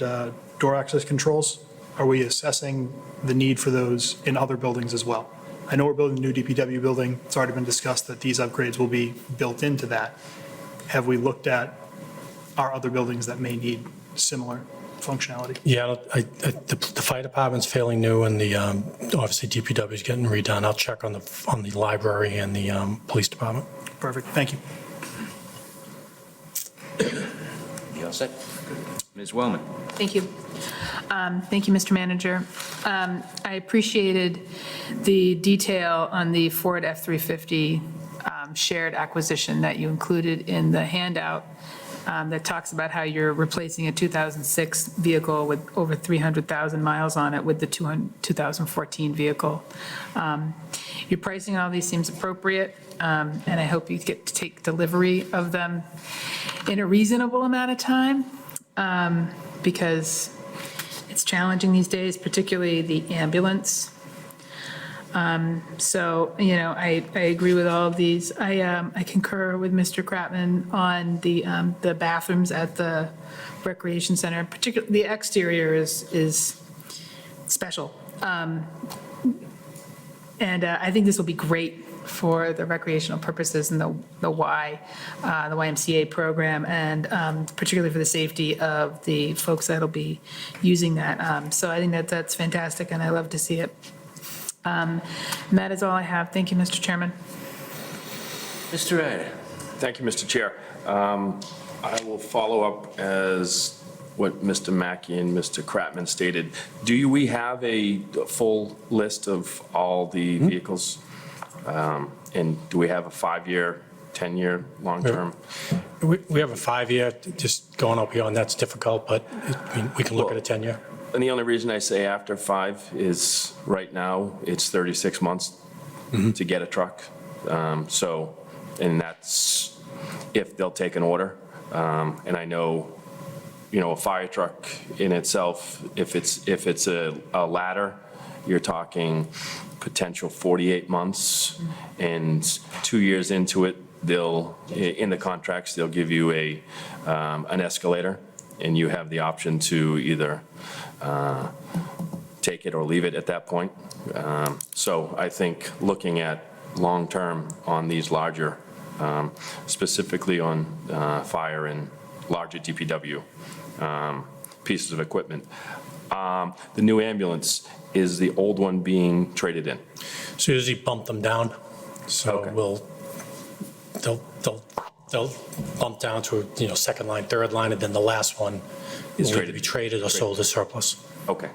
door access controls, are we assessing the need for those in other buildings as well? I know we're building a new DPW building. It's already been discussed that these upgrades will be built into that. Have we looked at our other buildings that may need similar functionality? Yeah, the fire department's fairly new, and the, obviously DPW is getting redone. I'll check on the library and the police department. Perfect, thank you. You all set? Ms. Wellman? Thank you. Thank you, Mr. Manager. I appreciated the detail on the Ford F-350 shared acquisition that you included in the handout that talks about how you're replacing a 2006 vehicle with over 300,000 miles on it with the 2014 vehicle. Your pricing on all these seems appropriate, and I hope you get to take delivery of them in a reasonable amount of time, because it's challenging these days, particularly the ambulance. So, you know, I agree with all of these. I concur with Mr. Kratman on the bathrooms at the recreation center, particularly the exterior is special. And I think this will be great for the recreational purposes and the YMCA program, and particularly for the safety of the folks that'll be using that. So I think that's fantastic, and I love to see it. And that is all I have. Thank you, Mr. Chairman. Mr. Ryder? Thank you, Mr. Chair. I will follow up as what Mr. Mackey and Mr. Kratman stated. Do we have a full list of all the vehicles? And do we have a 5-year, 10-year, long-term? We have a 5-year, just going up beyond that's difficult, but we can look at a 10-year. And the only reason I say after 5 is right now, it's 36 months to get a truck. So, and that's if they'll take an order. And I know, you know, a fire truck in itself, if it's a ladder, you're talking potential 48 months, and 2 years into it, in the contracts, they'll give you an escalator, and you have the option to either take it or leave it at that point. So I think looking at long-term on these larger, specifically on fire and larger DPW pieces of equipment. The new ambulance, is the old one being traded in? So usually bump them down. So Okay. they'll bump down to, you know, second line, third line, and then the last one is either traded. be traded or sold as surplus. Okay.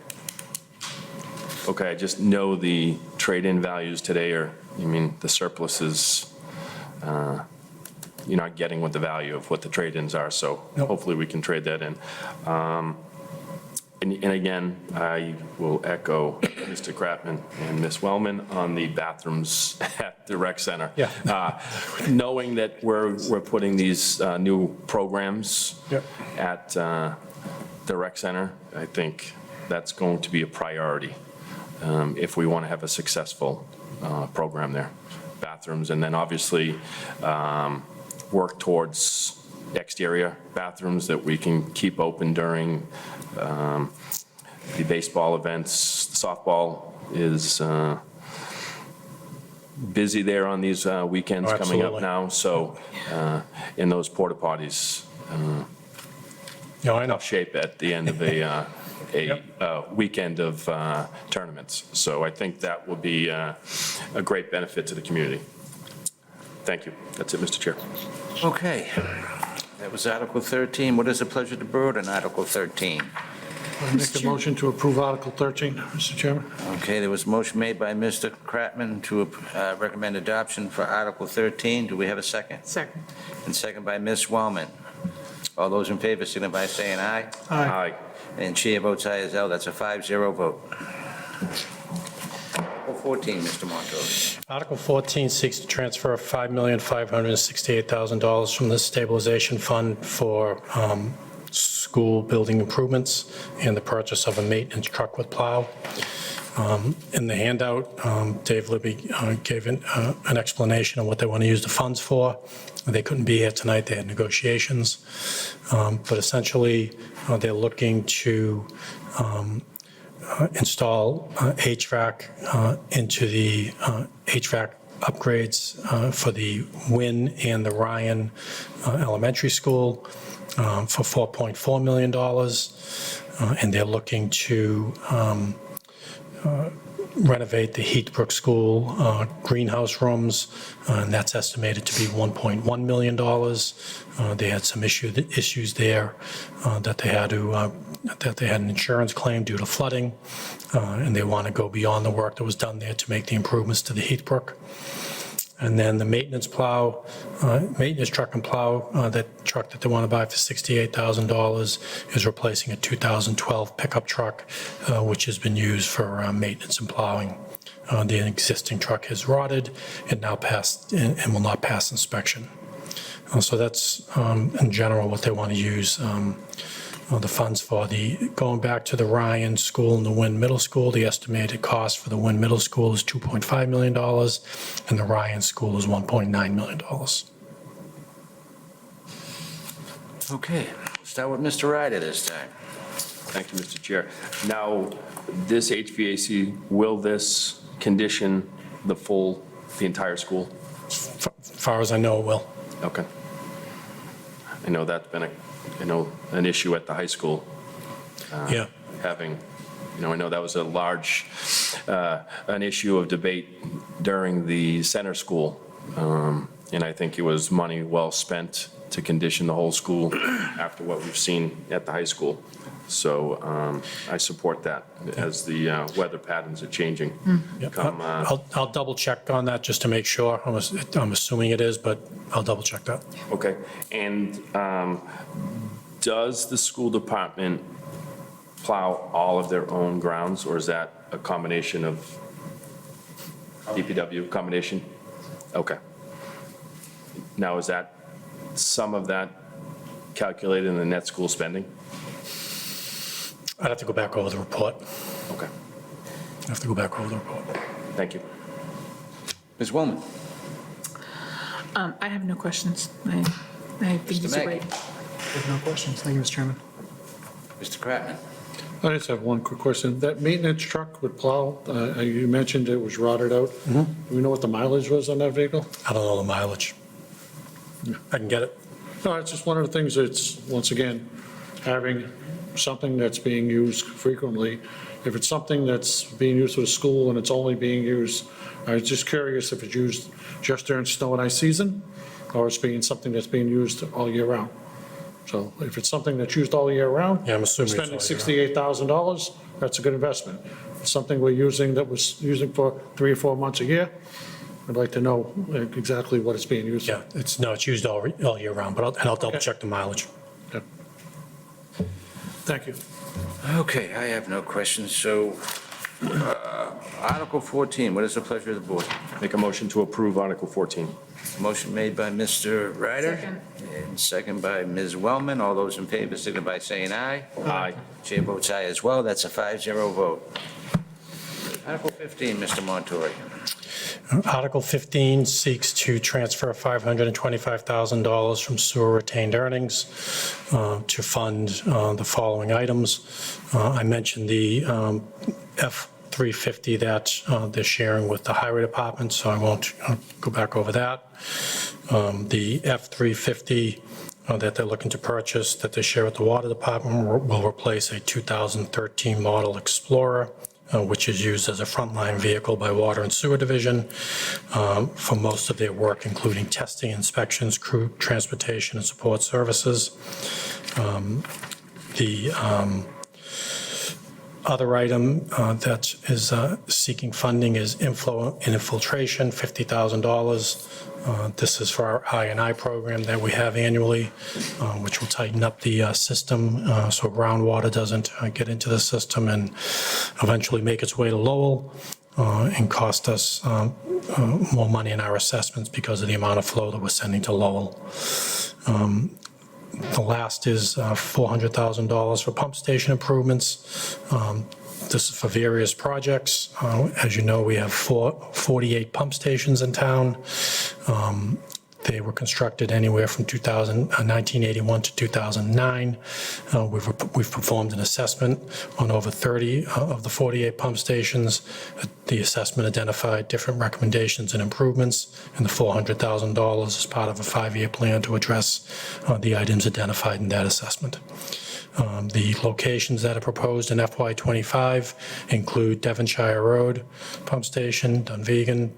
Okay, I just know the trade-in values today are, I mean, the surplus is, you're not getting what the value of what the trade-ins are, so Nope. hopefully we can trade that in. And again, I will echo Mr. Kratman and Ms. Wellman on the bathrooms at the rec center. Yeah. Knowing that we're putting these new programs Yep. at the rec center, I think that's going to be a priority if we want to have a successful program there. Bathrooms, and then obviously work towards exterior bathrooms that we can keep open during the baseball events. The softball is busy there on these weekends Oh, coming up absolutely. now, so in those porta potties, You know, I know. tough shape at the end of a weekend of tournaments. So I think that will be a great benefit to the community. Thank you. That's it, Mr. Chair. Okay. That was Article 13. What is the pleasure of the board on Article 13? I make the motion to approve Article 13, Mr. Chairman. Okay, there was a motion made by Mr. Kratman to recommend adoption for Article 13. Do we have a second? Second. And second by Ms. Wellman. All those in favor, signify by saying aye. Aye. And chair votes aye as well. That's a 5-0 vote. Article 14, Mr. Montrose. Article 14 seeks to transfer $5,568,000 from the stabilization fund for school building improvements and the purchase of a maintenance truck with plow. In the handout, Dave Libby gave an explanation of what they want to use the funds for. They couldn't be here tonight, they had negotiations. But essentially, they're looking to install HVAC into the HVAC upgrades for the Wynn and the Ryan Elementary School for $4.4 million. And they're looking to renovate the Heathbrook School greenhouse rooms, and that's estimated to be $1.1 million. They had some issues there that they had an insurance claim due to flooding, and they want to go beyond the work that was done there to make the improvements to the Heathbrook. And then the maintenance truck and plow, that truck that they want to buy for $68,000 is replacing a 2012 pickup truck, which has been used for maintenance and plowing. The existing truck has rotted and now passed and will not pass inspection. So that's in general what they want to use the funds for. Going back to the Ryan School and the Wynn Middle School, the estimated cost for the Wynn Middle School is $2.5 million, and the Ryan School is $1.9 million. Okay, we'll start with Mr. Ryder this time. Thank you, Mr. Chair. Now, this HVAC, will this condition the entire school? As far as I know, it will. Okay. I know that's been an issue at the high school. Yeah. Having, I know that was a large, an issue of debate during the center school. And I think it was money well spent to condition the whole school after what we've seen at the high school. So I support that as the weather patterns are changing. Yep. I'll double check on that just to make sure. I'm assuming it is, but I'll double check that. Okay. And does the school department plow all of their own grounds, or is that a combination of DPW combination? Okay. Now, is that some of that calculated in the net school spending? I'd have to go back over the report. Okay. I have to go back over the report. Thank you. Ms. Wellman? I have no questions. I think these are Mackey? great. No questions. Thank you, Mr. Chairman. Mr. Kratman? I just have one quick question. That maintenance truck with plow, you mentioned it was rotted out. Do we know what the mileage was on that vehicle? I don't know the mileage. I can get it. No, it's just one of the things that's, once again, having something that's being used frequently. If it's something that's being used for the school and it's only being used, I was just curious if it's used just during snow and ice season, or it's being something that's being used all year round. So if it's something that's used all year round, Yeah, I'm assuming it's spending $68,000, that's a good investment. If it's something we're using that was using for 3 or 4 months a year, I'd like to know exactly what it's being used for. Yeah, it's used all year round, but I'll double check the mileage. Okay. Thank you. Okay, I have no questions, so Article 14, what is the pleasure of the board? Make a motion to approve Article 14. Motion made by Mr. Ryder. Second. And second by Ms. Wellman. All those in favor signify by saying aye. Aye. Chair votes aye as well. That's a 5-0 vote. Article 15, Mr. Montori. Article 15 seeks to transfer $525,000 from sewer retained earnings to fund the following items. I mentioned the F-350 that they're sharing with the highway department, so I won't go back over that. The F-350 that they're looking to purchase, that they share with the water department, will replace a 2013 model Explorer, which is used as a frontline vehicle by Water and Sewer Division for most of their work, including testing, inspections, crew transportation, and support services. The other item that is seeking funding is inflow and infiltration, $50,000. This is for our I&I program that we have annually, which will tighten up the system so groundwater doesn't get into the system and eventually make its way to Lowell and cost us more money in our assessments because of the amount of flow that we're sending to Lowell. The last is $400,000 for pump station improvements. This is for various projects. As you know, we have 48 pump stations in town. They were constructed anywhere from 1981 to 2009. We've performed an assessment on over 30 of the 48 pump stations. The assessment identified different recommendations and improvements, and the $400,000 is part of a 5-year plan to address the items identified in that assessment. The locations that are proposed in FY25 include Devonshire Road Pump Station, Dunvegan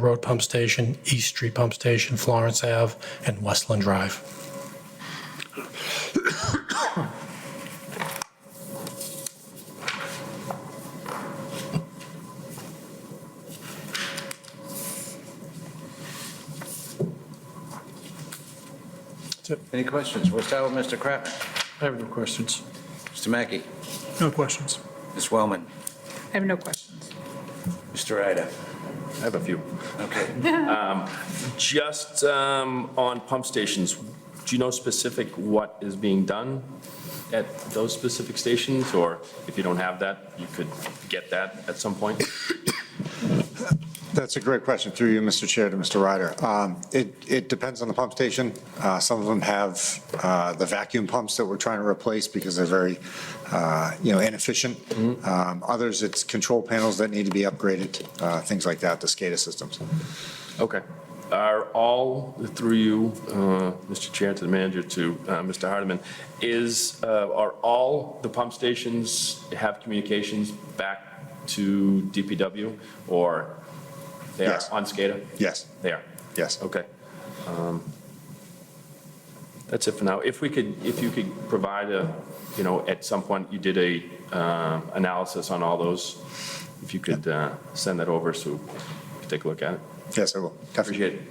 Road Pump Station, East Street Pump Station, Florence Ave, and Westland Drive. Any questions? We'll start with Mr. Kratman. I have no questions. Mr. Mackey, No questions. Ms. Wellman, I have no questions. Mr. Ryder. I have a few. Okay. Just on pump stations, do you know specific what is being done at those specific stations? Or if you don't have that, you could get that at some point? That's a great question through you, Mr. Chair, to Mr. Ryder. It depends on the pump station. Some of them have the vacuum pumps that we're trying to replace because they're very, inefficient. Others, it's control panels that need to be upgraded, things like that, the SCADA systems. Okay. Are all, through you, Mr. Chair, to the manager, to Mr. Hardiman, are all the pump stations have communications back to DPW, or they are Yes. on SCADA? Yes, They are? yes. Okay. That's it for now. If you could provide at some point, you did a analysis on all those, if you could send that over so we can take a look at it. Yes, I will. Definitely. Appreciate it.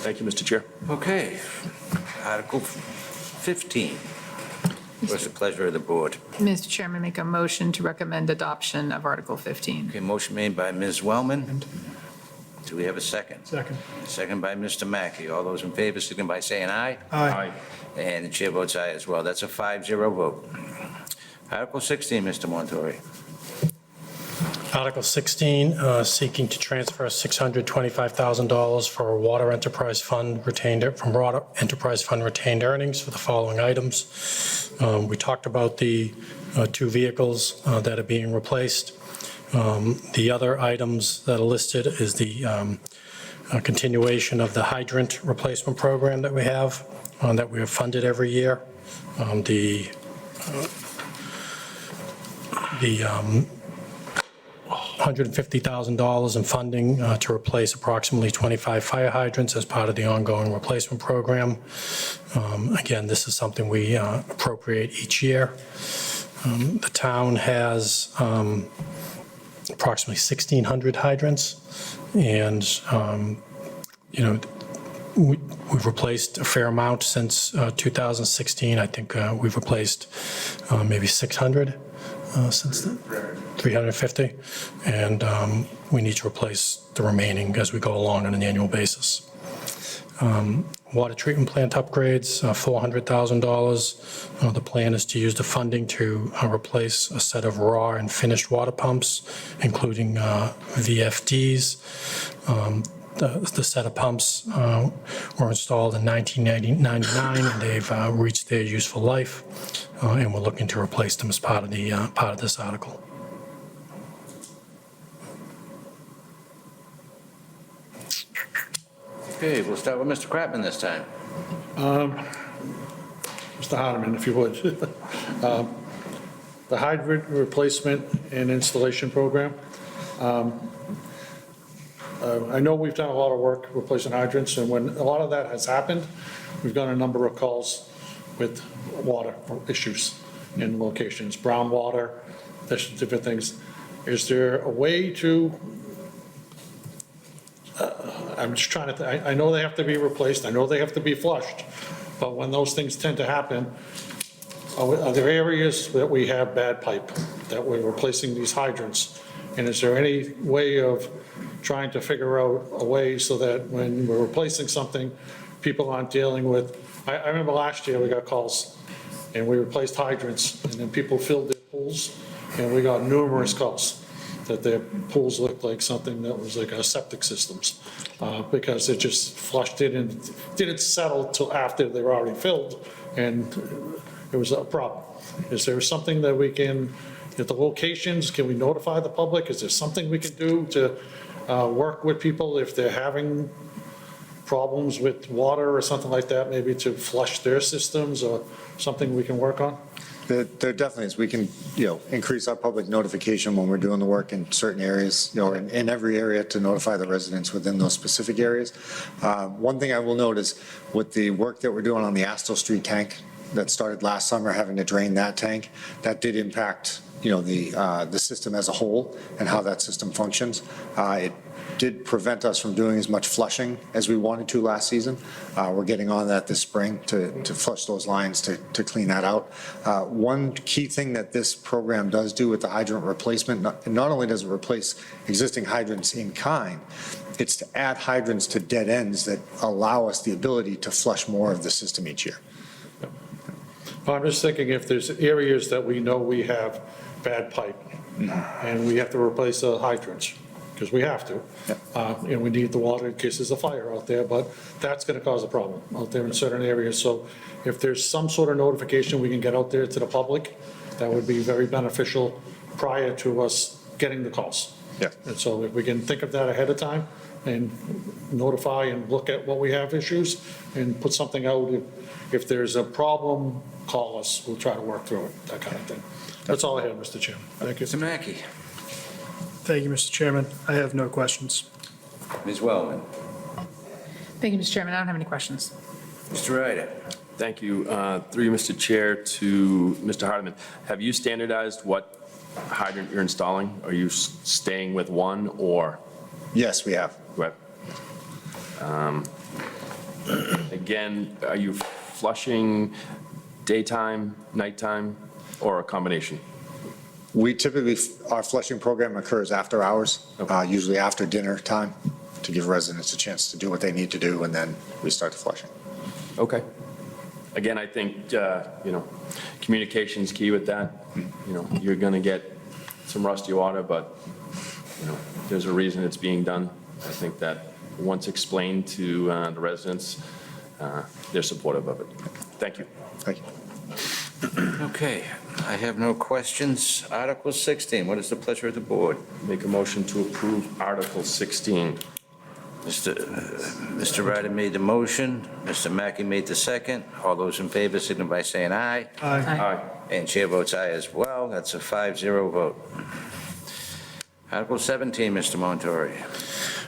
Thank you, Mr. Chair. Okay. Article 15. What's the pleasure of the board? Mr. Chairman, make a motion to recommend adoption of Article 15. Okay, motion made by Ms. Wellman. Do we have a second? Second. Second by Mr. Mackey. All those in favor, signify by saying aye. Aye. And the chair votes aye as well. That's a 5-0 vote. Article 16, Mr. Montori. Article 16, seeking to transfer $625,000 for a water enterprise fund retained from water enterprise fund retained earnings for the following items. We talked about the 2 vehicles that are being replaced. The other items that are listed is the continuation of the hydrant replacement program that we have funded every year. The $150,000 in funding to replace approximately 25 fire hydrants as part of the ongoing replacement program. Again, this is something we appropriate each year. The town has approximately 1,600 hydrants, and we've replaced a fair amount since 2016. I think we've replaced maybe 600 since then. 350, and we need to replace the remaining as we go along on an annual basis. Water treatment plant upgrades, $400,000. The plan is to use the funding to replace a set of raw and finished water pumps, including VFDs. The set of pumps were installed in 1999, and they've reached their useful life, and we're looking to replace them as part of this article. Okay, we'll start with Mr. Kratman this time. Mr. Hardiman, if you would. The hydrant replacement and installation program. I know we've done a lot of work replacing hydrants, and when a lot of that has happened, we've done a number of calls with water issues in locations, brown water, different things. Is there a way to, I'm just trying to, I know they have to be replaced, I know they have to be flushed, but when those things tend to happen, are there areas that we have bad pipe, that we're replacing these hydrants? And is there any way of trying to figure out a way so that when we're replacing something, people aren't dealing with I remember last year, we got calls, and we replaced hydrants, and then people filled their pools, and we got numerous calls that their pools looked like something that was like our septic systems, because it just flushed in and didn't settle till after they were already filled, and it was a problem. Is there something that we can, at the locations, can we notify the public? Is there something we can do to work with people if they're having problems with water or something like that, maybe to flush their systems, or something we can work on? There definitely is. We can, increase our public notification when we're doing the work in certain areas, in every area, to notify the residents within those specific areas. One thing I will note is with the work that we're doing on the Astor Street tank that started last summer, having to drain that tank, that did impact, the system as a whole and how that system functions. It did prevent us from doing as much flushing as we wanted to last season. We're getting on that this spring to flush those lines, to clean that out. One key thing that this program does do with the hydrant replacement, not only does it replace existing hydrants in kind, it's to add hydrants to dead ends that allow us the ability to flush more of the system each year. I'm just thinking if there's areas that we know we have bad pipe, and we have to replace the hydrants, because we have to. And we need the water in case there's a fire out there, but that's gonna cause a problem out there in certain areas. So if there's some sort of notification we can get out there to the public, that would be very beneficial prior to us getting the calls. Yeah. And so if we can think of that ahead of time and notify and look at what we have issues and put something out, if there's a problem, call us, we'll try to work through it, that kind of thing. That's all I have, Mr. Chairman. Thank you. Mr. Mackey. Thank you, Mr. Chairman. I have no questions. Ms. Wellman. Thank you, Mr. Chairman. I don't have any questions. Mr. Ryder. Thank you. Through you, Mr. Chair, to Mr. Hardeman. Have you standardized what hydrant you're installing? Are you staying with one, or? Yes, we have. Right. Again, are you flushing daytime, nighttime, or a combination? We typically, our flushing program occurs after hours, usually after dinner time, to give residents a chance to do what they need to do, and then we start the flushing. Okay. Again, I think, communication's key with that. You're going to get some rusty water, but, there's a reason it's being done. I think that once explained to the residents, they're supportive of it. Thank you. Thank you. Okay, I have no questions. Article 16, what is the pleasure of the board? Make a motion to approve Article 16. Mr. Ryder made the motion, Mr. Mackey made the second. All those in favor signify by saying aye. Aye. Aye. And chair votes aye as well. That's a 5-0 vote. Article 17, Mr. Montori.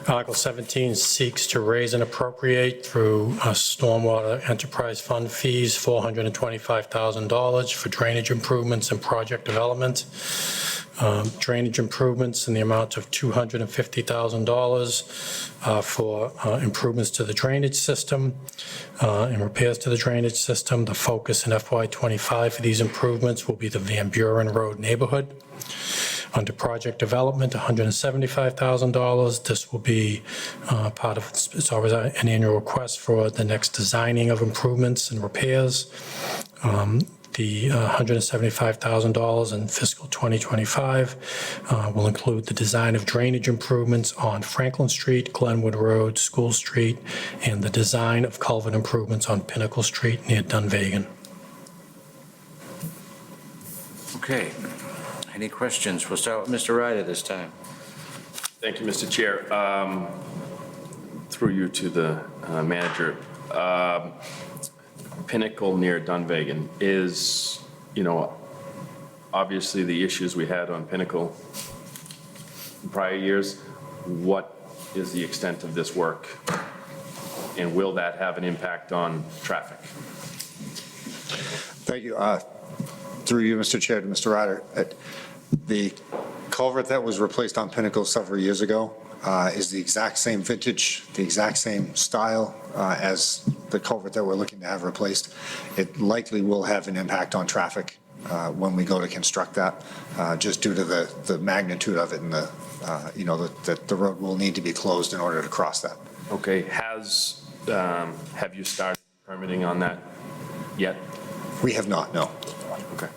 Article 17 seeks to raise and appropriate through Stormwater Enterprise Fund fees $425,000 for drainage improvements and project development. Drainage improvements in the amount of $250,000 for improvements to the drainage system and repairs to the drainage system. The focus in FY25 for these improvements will be the Van Buren Road neighborhood. Under project development, $175,000. This will be part of, it's always an annual request for the next designing of improvements and repairs. The $175,000 in fiscal 2025 will include the design of drainage improvements on Franklin Street, Glenwood Road, School Street, and the design of culvert improvements on Pinnacle Street near Dunvegan. Okay, any questions? We'll start with Mr. Ryder this time. Thank you, Mr. Chair. Through you to the manager. Pinnacle near Dunvegan is, obviously the issues we had on Pinnacle in prior years. What is the extent of this work? And will that have an impact on traffic? Thank you. Through you, Mr. Chair, to Mr. Ryder. The culvert that was replaced on Pinnacle several years ago is the exact same vintage, the exact same style as the culvert that we're looking to have replaced. It likely will have an impact on traffic when we go to construct that, just due to the magnitude of it and the road will need to be closed in order to cross that. Okay, have you started permitting on that yet? We have not, no. Okay.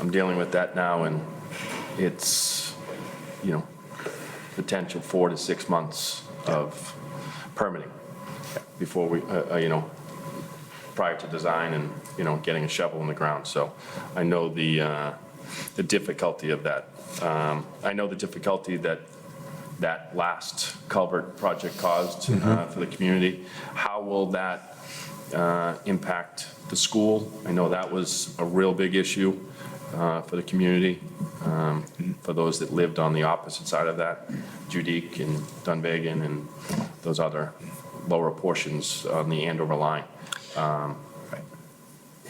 I'm dealing with that now, and it's, potential 4 to 6 months of permitting before we, prior to design and, getting a shovel in the ground. So I know the difficulty of that. I know the difficulty that last culvert project caused for the community. How will that impact the school? I know that was a real big issue for the community, for those that lived on the opposite side of that, Judique and Dunvegan and those other lower portions on the Andover line.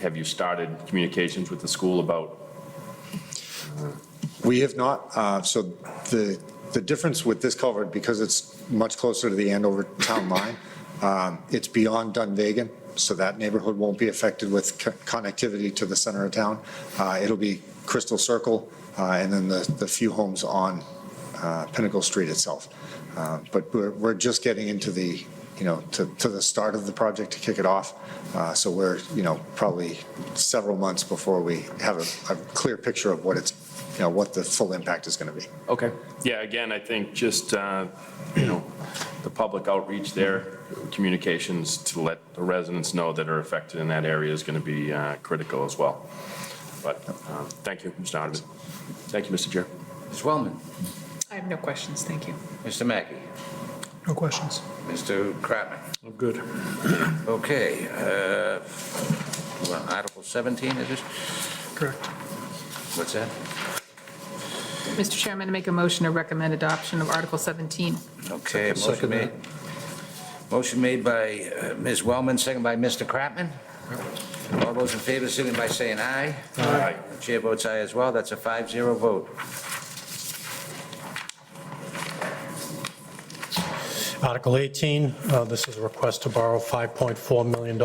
Have you started communications with the school about? We have not. So the difference with this culvert, because it's much closer to the Andover town line, it's beyond Dunvegan, so that neighborhood won't be affected with connectivity to the center of town. It'll be Crystal Circle and then the few homes on Pinnacle Street itself. But we're just getting into the, to the start of the project to kick it off. So we're, probably several months before we have a clear picture of what what the full impact is going to be. Okay. Yeah, again, I think just, the public outreach there, communications to let the residents know that are affected in that area is going to be critical as well. But thank you, Mr. Donovan. Thank you, Mr. Chair. Ms. Wellman, I have no questions, thank you. Mr. Mackey, No questions. Mr. Kratman. I'm good. Okay, Article 17, is it? Correct. What's that? Mr. Chairman, I make a motion to recommend adoption of Article 17. Okay, motion Second made. Motion made by Ms. Wellman, second by Mr. Kratman. All those in favor, signify by saying aye. Aye. The chair votes aye as well. That's a 5-0 vote. Article 18, this is a request to borrow $5.4 million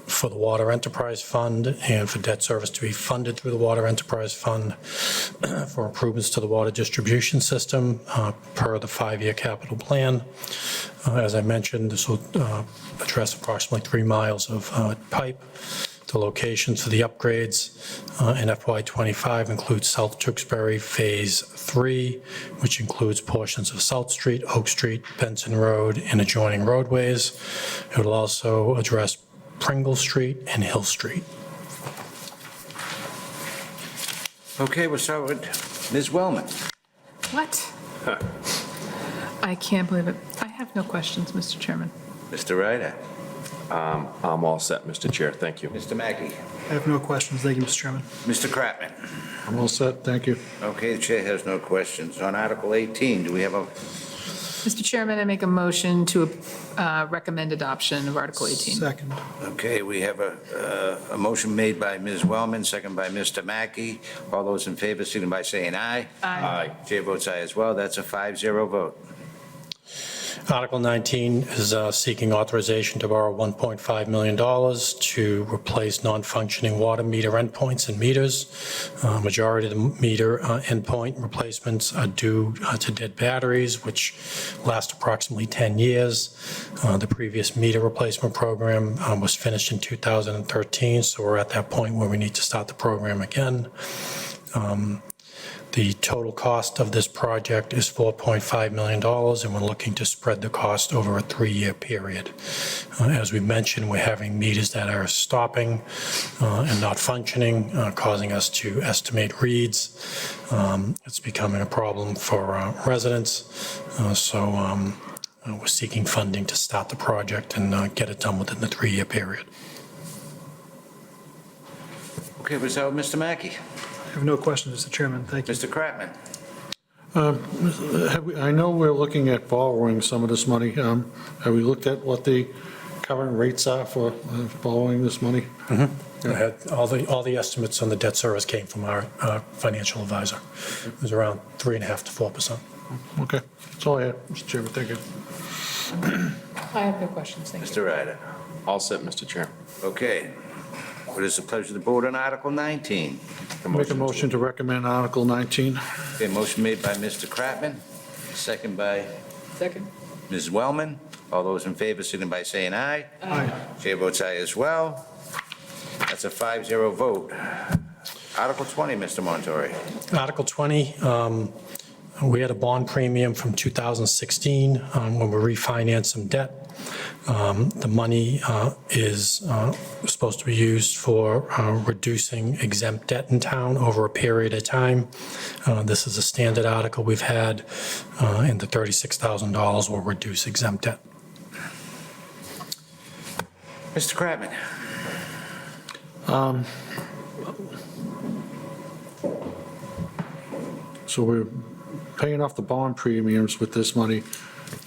for the Water Enterprise Fund and for debt service to be funded through the Water Enterprise Fund for improvements to the water distribution system per the 5-year capital plan. As I mentioned, this will address approximately 3 miles of pipe. The locations for the upgrades in FY25 include South Tewksbury Phase 3, which includes portions of South Street, Oak Street, Benson Road, and adjoining roadways. It will also address Pringle Street and Hill Street. Okay, we'll start with Ms. Wellman. What? I can't believe it. I have no questions, Mr. Chairman. Mr. Ryder. I'm all set, Mr. Chair. Thank you. Mr. Mackey. I have no questions. Thank you, Mr. Chairman. Mr. Kratman. I'm all set, thank you. Okay, the chair has no questions. On Article 18, do we have a, Mr. Chairman, I make a motion to recommend adoption of Article 18. Second. okay, we have a motion made by Ms. Wellman, second by Mr. Mackey. All those in favor, signify by saying aye. Aye. Chair votes aye as well. That's a 5-0 vote. Article 19 is seeking authorization to borrow $1.5 million to replace non-functioning water meter endpoints and meters. Majority of the meter endpoint replacements are due to dead batteries, which last approximately 10 years. The previous meter replacement program was finished in 2013, so we're at that point where we need to start the program again. The total cost of this project is $4.5 million, and we're looking to spread the cost over a 3-year period. As we mentioned, we're having meters that are stopping and not functioning, causing us to estimate reads. It's becoming a problem for residents, so we're seeking funding to start the project and get it done within the 3-year period. Okay, we'll start with Mr. Mackey. I have no questions, Mr. Chairman. Thank you. Mr. Kratman. I know we're looking at borrowing some of this money. Have we looked at what the current rates are for borrowing this money? I had all the estimates on the debt service came from our financial advisor. It was around 3.5% to 4%. Okay, that's all I have, Mr. Chairman, thank you. I have no questions, thank you. Mr. Ryder. All set, Mr. Chair. Okay. What is the pleasure of the board on Article 19? Make a motion to recommend Article 19. Okay, motion made by Mr. Kratman, second by Second. Ms. Wellman. All those in favor, signify by saying aye. Aye. Chair votes aye as well. That's a 5-0 vote. Article 20, Mr. Montori. Article 20, we had a bond premium from 2016 when we refinanced some debt. The money is supposed to be used for reducing exempt debt in town over a period of time. This is a standard article we've had, and the $36,000 will reduce exempt debt. Mr. Kratman. So we're paying off the bond premiums with this money,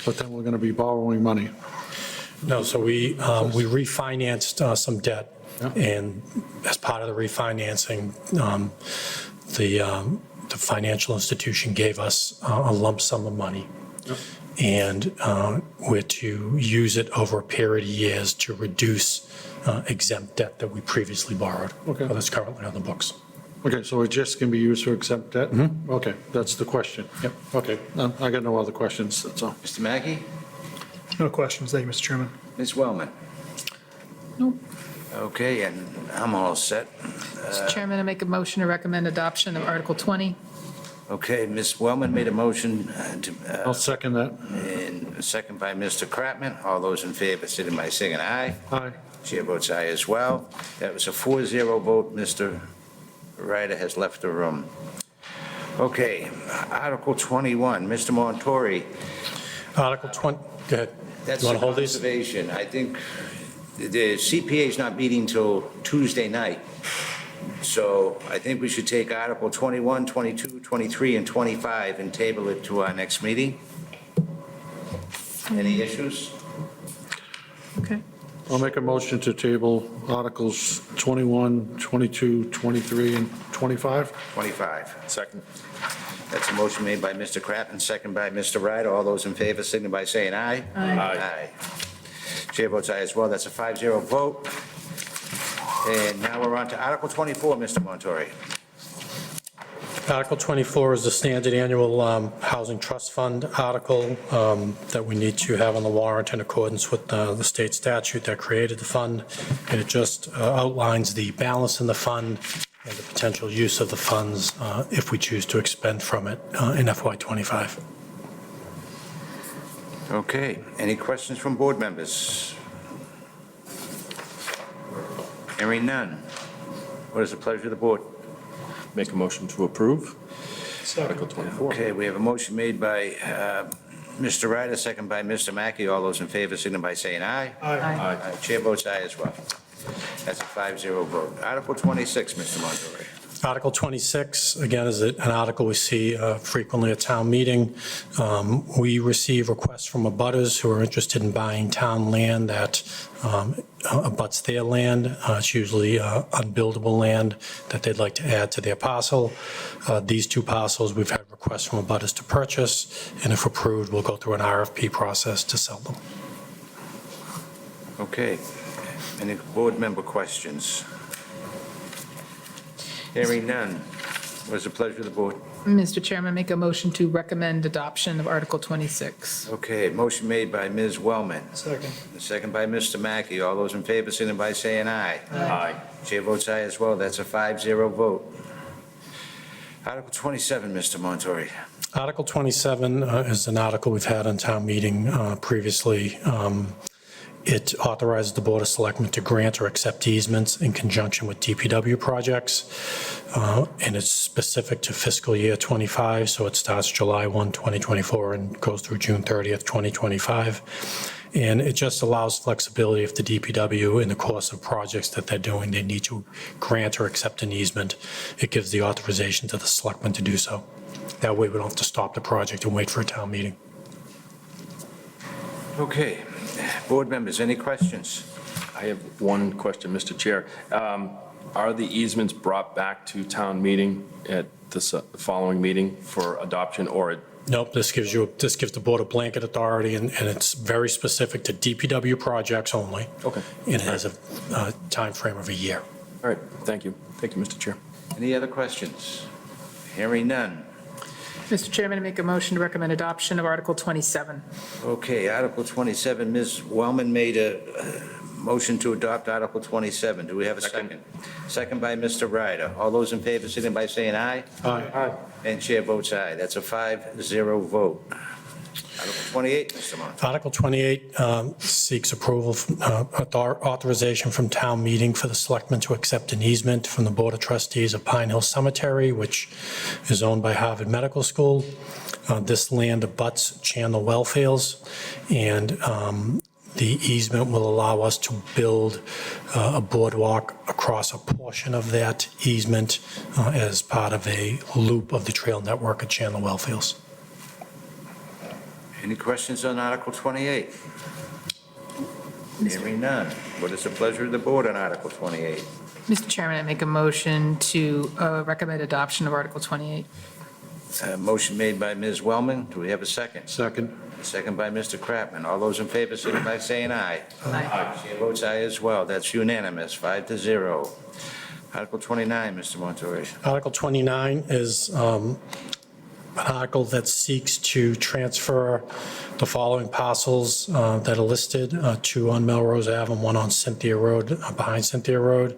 but then we're going to be borrowing money. No, so we refinanced some debt, Yeah. and as part of the refinancing, the financial institution gave us a lump sum of money. And we're to use it over a period of years to reduce exempt debt that we previously borrowed. Okay. That's currently on the books. Okay, so it just can be used for exempt debt? Okay, that's the question. Yep. Okay, I got no other questions, that's all. Mr. Mackey? No questions. Thank you, Mr. Chairman. Ms. Wellman? Nope. Okay, and I'm all set. Mr. Chairman, I make a motion to recommend adoption of Article 20. Okay, Ms. Wellman made a motion I'll second that. and a second by Mr. Kratman. All those in favor, signify by saying aye. Aye. Chair votes aye as well. That was a 4-0 vote. Mr. Ryder has left the room. Okay, Article 21, Mr. Montori. Article 20, go ahead. That's You want a to hold these? conservation. I think the CPA is not meeting till Tuesday night. So I think we should take Article 21, 22, 23, and 25 and table it to our next meeting. Any issues? Okay. I'll make a motion to table Articles 21, 22, 23, and 25. 25. Second. That's a motion made by Mr. Kratman, second by Mr. Ryder. All those in favor, signify by saying aye. Aye. Chair votes aye as well. That's a 5-0 vote. And now we're on to Article 24, Mr. Montori. Article 24 is the standard annual Housing Trust Fund article that we need to have on the warrant in accordance with the state statute that created the fund. And it just outlines the balance in the fund and the potential use of the funds if we choose to expend from it in FY25. Okay, any questions from board members? Hearing none. What is the pleasure of the board? Make a motion to approve. Article 24. Okay, we have a motion made by Mr. Ryder, second by Mr. Mackey. All those in favor, signify by saying aye. Aye. Chair votes aye as well. That's a 5-0 vote. Article 26, Mr. Montori. Article 26, again, is an article we see frequently at town meeting. We receive requests from abutters who are interested in buying town land that abuts their land. It's usually unbuildable land that they'd like to add to their parcel. These two parcels, we've had requests from abutters to purchase, and if approved, we'll go through an RFP process to sell them. Okay, any board member questions? Hearing none. What is the pleasure of the board? Mr. Chairman, make a motion to recommend adoption of Article 26. Okay, motion made by Ms. Wellman, Second. second by Mr. Mackey. All those in favor, signify by saying aye. Aye. Chair votes aye as well. That's a 5-0 vote. Article 27, Mr. Montori. Article 27 is an article we've had on town meeting previously. It authorizes the Board of Selectmen to grant or accept easements in conjunction with DPW projects, and it's specific to fiscal year '25, so it starts July 1, 2024, and goes through June 30th, 2025. And it just allows flexibility if the DPW, in the course of projects that they're doing, they need to grant or accept an easement. It gives the authorization to the selectmen to do so. That way, we don't have to stop the project and wait for a town meeting. Okay, board members, any questions? I have one question, Mr. Chair. Are the easements brought back to town meeting at this following meeting for adoption, or Nope, this gives the board a blanket authority, and it's very specific to DPW projects only. Okay. And it has a timeframe of a year. All right, thank you. Thank you, Mr. Chair. Any other questions? Hearing none. Mr. Chairman, I make a motion to recommend adoption of Article 27. Okay, Article 27, Ms. Wellman made a motion to adopt Article 27. Do we have a second? Second by Mr. Ryder. All those in favor, signify by saying aye. Aye. And chair votes aye. That's a 5-0 vote. Article 28, Mr. Monto. Article 28 seeks approval, authorization from town meeting for the selectmen to accept an easement from the Board of Trustees of Pine Hill Cemetery, which is owned by Harvard Medical School. This land abuts Chandler Wellfields, and the easement will allow us to build a boardwalk across a portion of that easement as part of a loop of the trail network at Chandler Wellfields. Any questions on Article 28? Hearing none. What is the pleasure of the board on Article 28? Mr. Chairman, I make a motion to recommend adoption of Article 28. Motion made by Ms. Wellman. Do we have a second? Second. Second by Mr. Kratman. All those in favor, signify by saying aye. Aye. Chair votes aye as well. That's unanimous, 5-0. Article 29, Mr. Montori. Article 29 is an article that seeks to transfer the following parcels that are listed, two on Melrose Ave and one on Cynthia Road, behind Cynthia Road,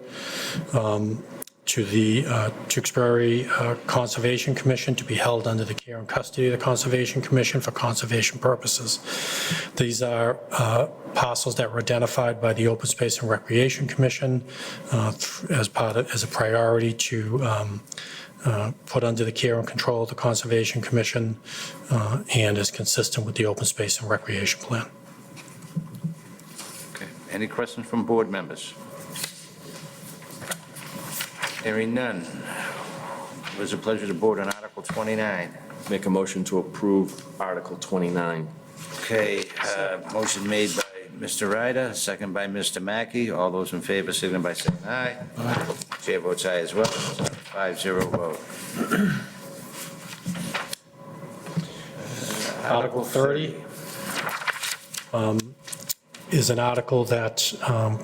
to the Tewksbury Conservation Commission to be held under the care and custody of the Conservation Commission for conservation purposes. These are parcels that were identified by the Open Space and Recreation Commission as a priority to put under the care and control of the Conservation Commission and is consistent with the Open Space and Recreation Plan. Okay. Any questions from board members? Hearing none. What is the pleasure of the board on Article 29? Make a motion to approve Article 29. Okay, motion made by Mr. Ryder, second by Mr. Mackey. All those in favor, signify by saying aye. Chair votes aye as well. It's a 5-0 vote. Article 30 is an article that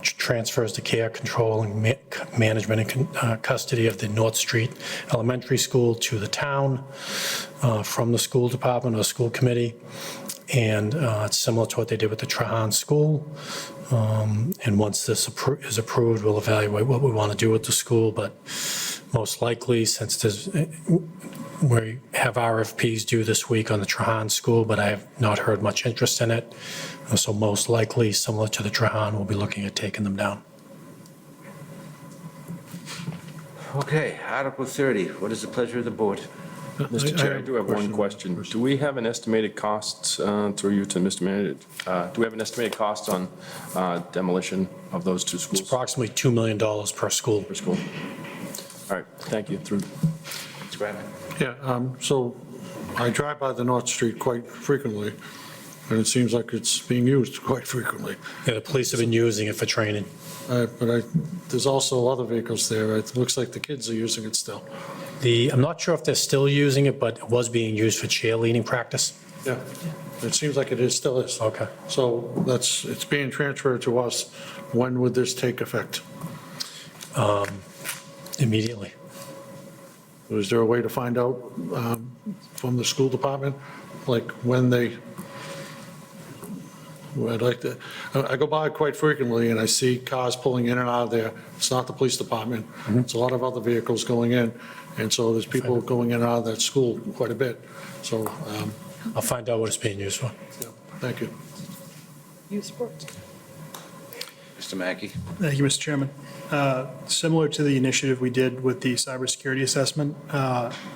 transfers the care, control, and management and custody of the North Street Elementary School to the town from the school department or school committee. And it's similar to what they did with the Trahan School. And once this is approved, we'll evaluate what we want to do with the school. But most likely, since we have RFPs due this week on the Trahan School, but I have not heard much interest in it. So most likely, similar to the Trahan, we'll be looking at taking them down. Okay, Article 30. What is the pleasure of the board? Mr. Chair, I do have one question. Do we have an estimated cost, through you to Mr. Manager, do we have an estimated cost on demolition of those two It's schools? approximately $2 million per school. Per school. All right, thank you. Through. Mr. Kratman? Yeah, so I drive by the North Street quite frequently, and it seems like it's being used quite frequently. Yeah, the police have been using it for training. But there's also other vehicles there. It looks like the kids are using it still. I'm not sure if they're still using it, but it was being used for cheerleading practice. Yeah, it seems like it still is. Okay. So it's being transferred to us. When would this take effect? Immediately. Is there a way to find out from the school department, like when they, I'd like to, I go by quite frequently and I see cars pulling in and out of there. It's not the police department. It's a lot of other vehicles going in. And so there's people going in and out of that school quite a bit. So, I'll find out what it's being used for. yeah, thank you. Youth sports. Mr. Mackey? Thank you, Mr. Chairman. Similar to the initiative we did with the cybersecurity assessment,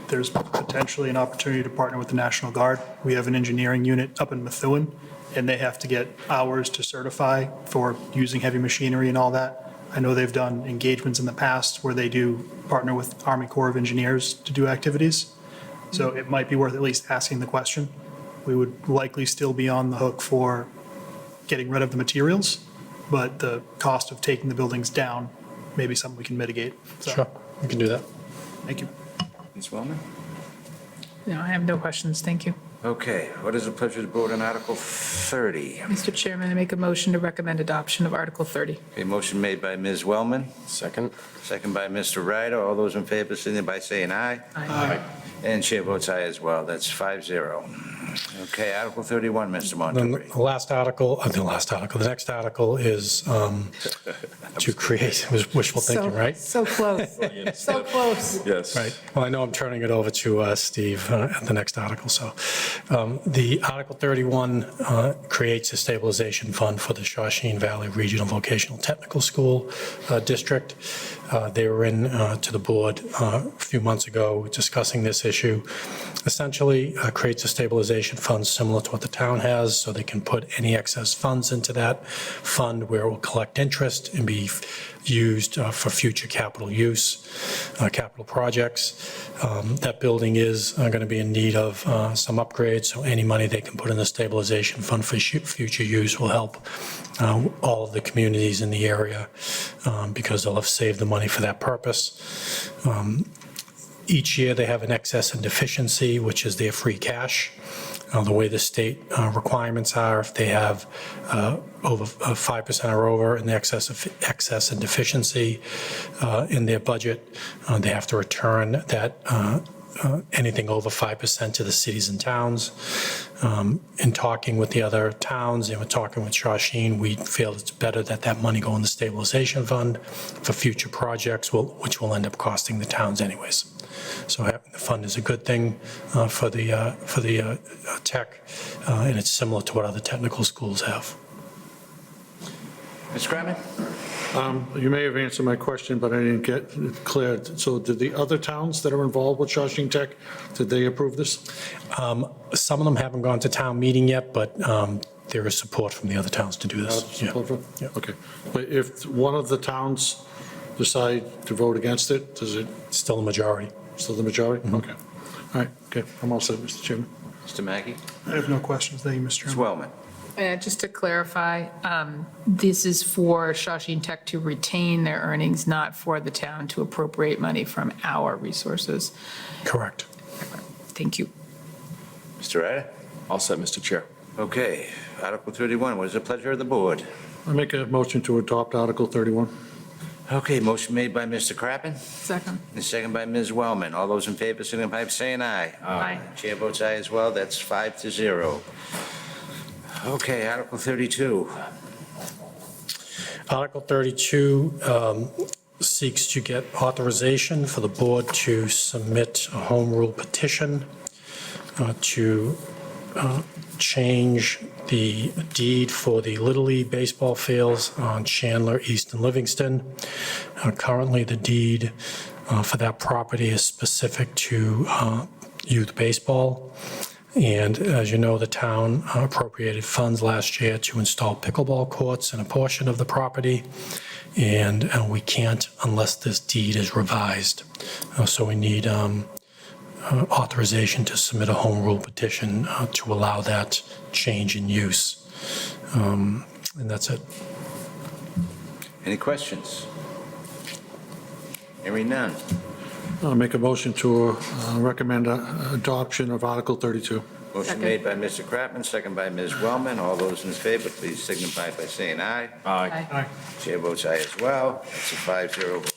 there's potentially an opportunity to partner with the National Guard. We have an engineering unit up in Methuen, and they have to get hours to certify for using heavy machinery and all that. I know they've done engagements in the past where they do partner with Army Corps of Engineers to do activities. So it might be worth at least asking the question. We would likely still be on the hook for getting rid of the materials, but the cost of taking the buildings down may be something we can mitigate. So, Sure, we can do that. Thank you. Ms. Wellman? No, I have no questions. Thank you. Okay, what is the pleasure of the board on Article 30? Mr. Chairman, I make a motion to recommend adoption of Article 30. A motion made by Ms. Wellman, Second. second by Mr. Ryder. All those in favor, signify by saying aye. Aye. And chair votes aye as well. That's 5-0. Okay, Article 31, Mr. Then Montour. the next article is to create, it was wishful thinking, right? So close, so close. Yes. Right. Well, I know I'm turning it over to Steve at the next article, so. The Article 31 creates a stabilization fund for the Shawshene Valley Regional Vocational Technical School District. They were in to the board a few months ago discussing this issue. Essentially, creates a stabilization fund similar to what the town has, so they can put any excess funds into that fund where it will collect interest and be used for future capital use, capital projects. That building is going to be in need of some upgrades, so any money they can put in the stabilization fund for future use will help all of the communities in the area because they'll have saved the money for that purpose. Each year, they have an excess and deficiency, which is their free cash. The way the state requirements are, if they have over 5% or over in the excess and deficiency in their budget, they have to return that anything over 5% to the cities and towns. In talking with the other towns and we're talking with Shawshene, we feel it's better that that money go in the stabilization fund for future projects, which will end up costing the towns anyways. So having the fund is a good thing for the tech, and it's similar to what other technical schools have. Ms. Kratman? You may have answered my question, but I didn't get it clear. So did the other towns that are involved with Shawshene Tech, did they approve this? Some of them haven't gone to town meeting yet, but there is support from the other towns to do this. Yeah. Yeah. Okay. But if one of the towns decide to vote against it, does it, It's still a majority. still the majority? Okay. All right, okay, I'm all set, Mr. Chairman. Mr. Mackey? I have no questions. Thank you, Mr. Ms. Chairman. Wellman? Just to clarify, this is for Shawshene Tech to retain their earnings, not for the town to appropriate money from our resources. Correct. Thank you. Mr. Ryder? All set, Mr. Chair. Okay, Article 31, what is the pleasure of the board? I make a motion to adopt Article 31. Okay, motion made by Mr. Kratman, Second. and second by Ms. Wellman. All those in favor, signify by saying aye. Aye. Chair votes aye as well, that's 5-0. Okay, Article 32. Article 32 seeks to get authorization for the board to submit a home rule petition to change the deed for the Little League baseball fields on Chandler, East, and Livingston. Currently, the deed for that property is specific to youth baseball. And as you know, the town appropriated funds last year to install pickleball courts in a portion of the property. And we can't unless this deed is revised. So we need authorization to submit a home rule petition to allow that change in use. And that's it. Any questions? Hearing none. I'll make a motion to recommend adoption of Article 32. Motion Second. made by Mr. Kratman, second by Ms. Wellman. All those in favor, please signify by saying aye. Aye. Chair votes aye as well. It's a 5-0 vote.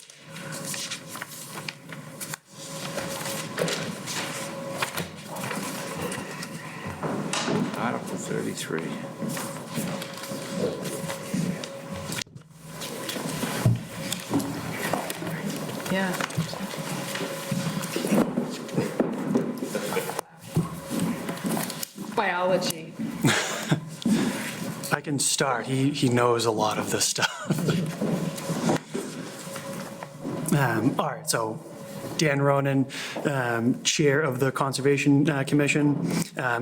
Article 33. Yeah. Biology. I can start. He knows a lot of this stuff. All right, so Dan Ronan, Chair of the Conservation Commission,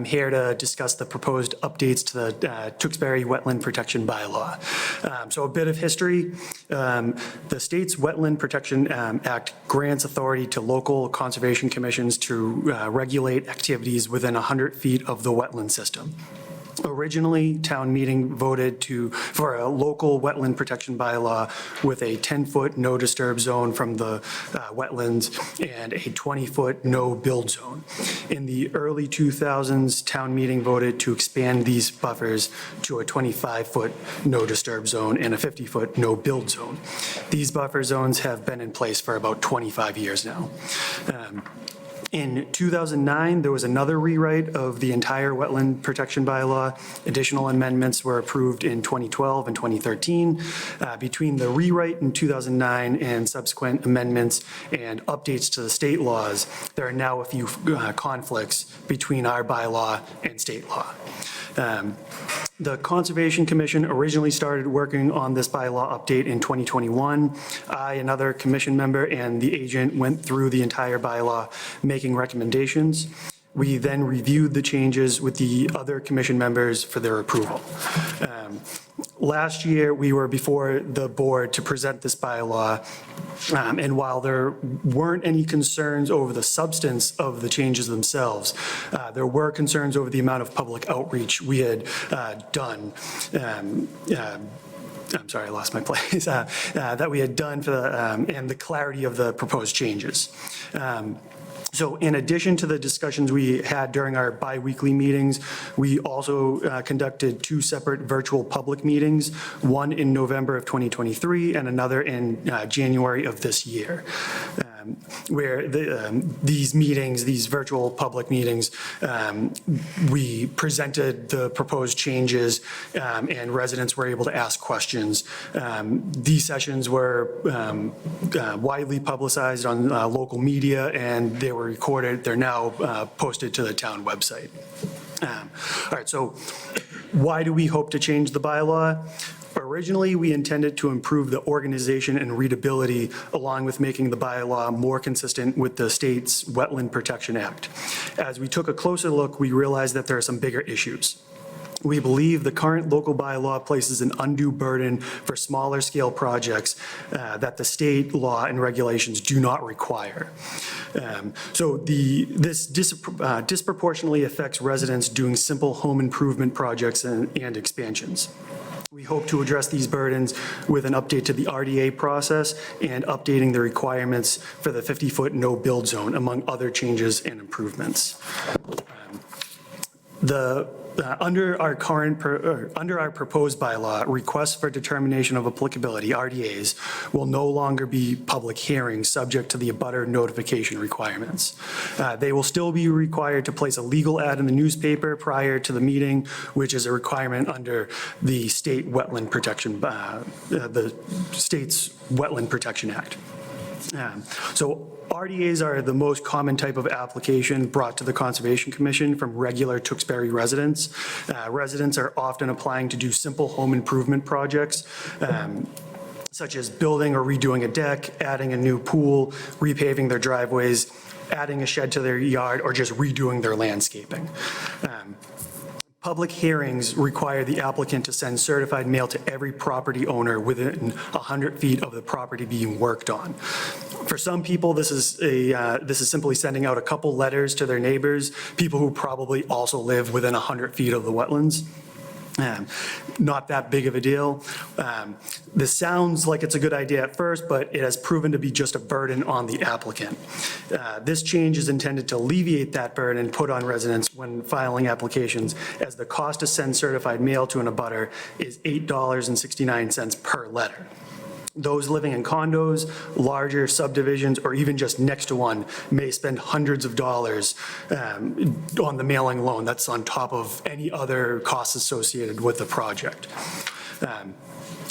here to discuss the proposed updates to the Tewksbury Wetland Protection Bylaw. So a bit of history. The state's Wetland Protection Act grants authority to local conservation commissions to regulate activities within 100 feet of the wetland system. Originally, town meeting voted for a local wetland protection bylaw with a 10-foot no disturb zone from the wetlands and a 20-foot no build zone. In the early 2000s, town meeting voted to expand these buffers to a 25-foot no disturb zone and a 50-foot no build zone. These buffer zones have been in place for about 25 years now. In 2009, there was another rewrite of the entire wetland protection bylaw. Additional amendments were approved in 2012 and 2013. Between the rewrite in 2009 and subsequent amendments and updates to the state laws, there are now a few conflicts between our bylaw and state law. The Conservation Commission originally started working on this bylaw update in 2021. I, another commission member, and the agent went through the entire bylaw, making recommendations. We then reviewed the changes with the other commission members for their approval. Last year, we were before the board to present this bylaw, and while there weren't any concerns over the substance of the changes themselves, there were concerns over the amount of public outreach we had done. I'm sorry, I lost my place, that we had done for the, and the clarity of the proposed changes. So in addition to the discussions we had during our bi-weekly meetings, we also conducted 2 separate virtual public meetings, one in November of 2023 and another in January of this year, where these meetings, these virtual public meetings, we presented the proposed changes and residents were able to ask questions. These sessions were widely publicized on local media and they were recorded. They're now posted to the town website. All right, so why do we hope to change the bylaw? Originally, we intended to improve the organization and readability along with making the bylaw more consistent with the state's Wetland Protection Act. As we took a closer look, we realized that there are some bigger issues. We believe the current local bylaw places an undue burden for smaller scale projects that the state law and regulations do not require. So this disproportionately affects residents doing simple home improvement projects and expansions. We hope to address these burdens with an update to the RDA process and updating the requirements for the 50-foot no-build zone, among other changes and improvements. Under our proposed bylaw, requests for determination of applicability, RDAs, will no longer be public hearings subject to the abutter notification requirements. They will still be required to place a legal ad in the newspaper prior to the meeting, which is a requirement under the state wetland protection, the state's Wetland Protection Act. So RDAs are the most common type of application brought to the Conservation Commission from regular Tewksbury residents. Residents are often applying to do simple home improvement projects, such as building or redoing a deck, adding a new pool, repaving their driveways, adding a shed to their yard, or just redoing their landscaping. Public hearings require the applicant to send certified mail to every property owner within 100 feet of the property being worked on. For some people, this is simply sending out a couple letters to their neighbors, people who probably also live within 100 feet of the wetlands. Not that big of a deal. This sounds like it's a good idea at first, but it has proven to be just a burden on the applicant. This change is intended to alleviate that burden put on residents when filing applications, as the cost to send certified mail to an abutter is $8.69 per letter. Those living in condos, larger subdivisions, or even just next to one may spend hundreds of dollars on the mailing alone. That's on top of any other costs associated with the project.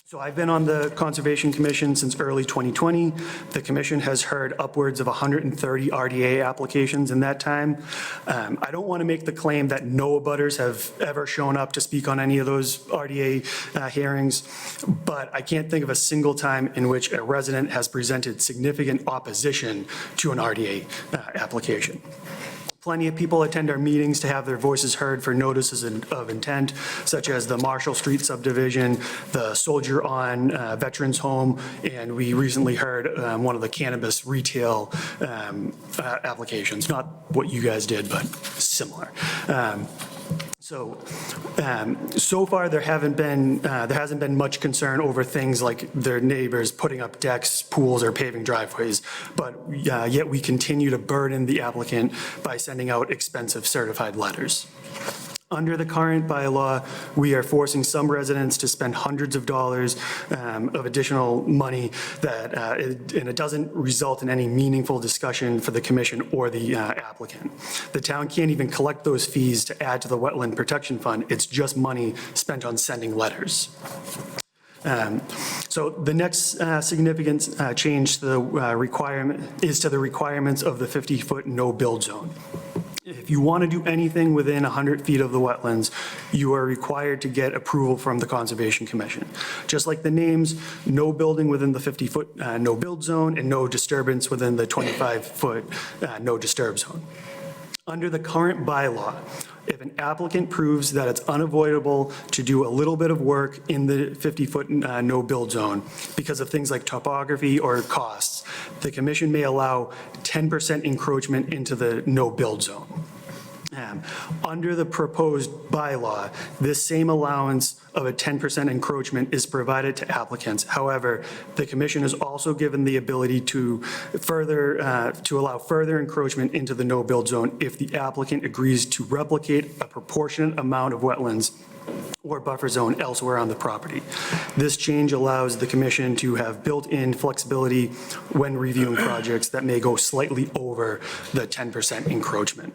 So I've been on the Conservation Commission since early 2020. The commission has heard upwards of 130 RDA applications in that time. I don't want to make the claim that no abutters have ever shown up to speak on any of those RDA hearings, but I can't think of a single time in which a resident has presented significant opposition to an RDA application. Plenty of people attend our meetings to have their voices heard for notices of intent, such as the Marshall Street subdivision, the Soldier On Veterans Home, and we recently heard one of the cannabis retail applications. Not what you guys did, but similar. So far there hasn't been much concern over things like their neighbors putting up decks, pools, or paving driveways, but yet we continue to burden the applicant by sending out expensive certified letters. Under the current bylaw, we are forcing some residents to spend hundreds of dollars of additional money that, and it doesn't result in any meaningful discussion for the commission or the applicant. The town can't even collect those fees to add to the Wetland Protection Fund. It's just money spent on sending letters. So the next significant change to the requirement is to the requirements of the 50-foot no-build zone. If you want to do anything within 100 feet of the wetlands, you are required to get approval from the Conservation Commission. Just like the names, no building within the 50-foot no-build zone and no disturbance within the 25-foot no-disturb zone. Under the current bylaw, if an applicant proves that it's unavoidable to do a little bit of work in the 50-foot no-build zone because of things like topography or costs, the commission may allow 10% encroachment into the no-build zone. Under the proposed bylaw, this same allowance of a 10% encroachment is provided to applicants. However, the commission is also given the ability to allow further encroachment into the no-build zone if the applicant agrees to replicate a proportionate amount of wetlands or buffer zone elsewhere on the property. This change allows the commission to have built-in flexibility when reviewing projects that may go slightly over the 10% encroachment.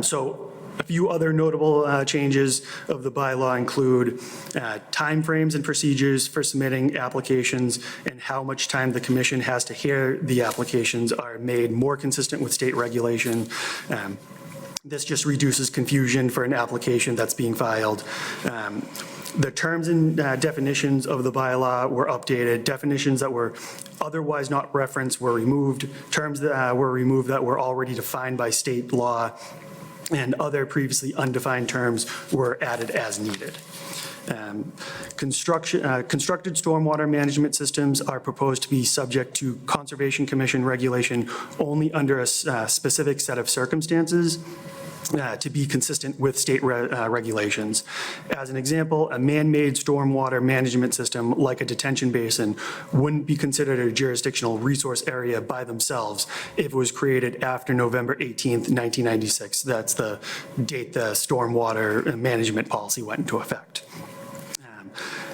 So a few other notable changes of the bylaw include timeframes and procedures for submitting applications and how much time the commission has to hear the applications are made more consistent with state regulation. This just reduces confusion for an application that's being filed. The terms and definitions of the bylaw were updated. Definitions that were otherwise not referenced were removed. Terms that were removed that were already defined by state law and other previously undefined terms were added as needed. Constructed stormwater management systems are proposed to be subject to Conservation Commission regulation only under a specific set of circumstances. To be consistent with state regulations. As an example, a man-made stormwater management system like a detention basin wouldn't be considered a jurisdictional resource area by themselves if it was created after November 18th, 1996. That's the date the stormwater management policy went into effect.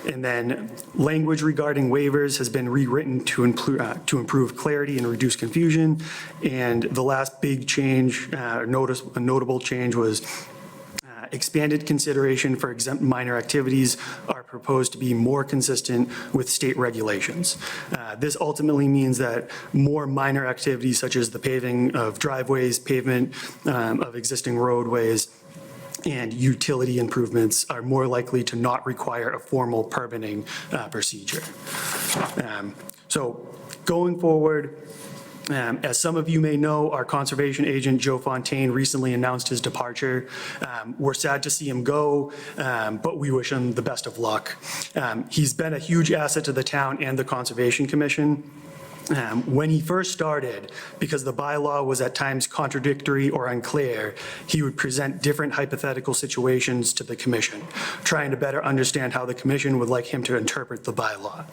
And then language regarding waivers has been rewritten to improve clarity and reduce confusion. And the last big change, a notable change was expanded consideration for exempt minor activities are proposed to be more consistent with state regulations. This ultimately means that more minor activities such as the paving of driveways, pavement of existing roadways, and utility improvements are more likely to not require a formal permitting procedure. So going forward, as some of you may know, our conservation agent, Joe Fontaine, recently announced his departure. We're sad to see him go, but we wish him the best of luck. He's been a huge asset to the town and the Conservation Commission. When he first started, because the bylaw was at times contradictory or unclear, he would present different hypothetical situations to the commission, trying to better understand how the commission would like him to interpret the bylaw.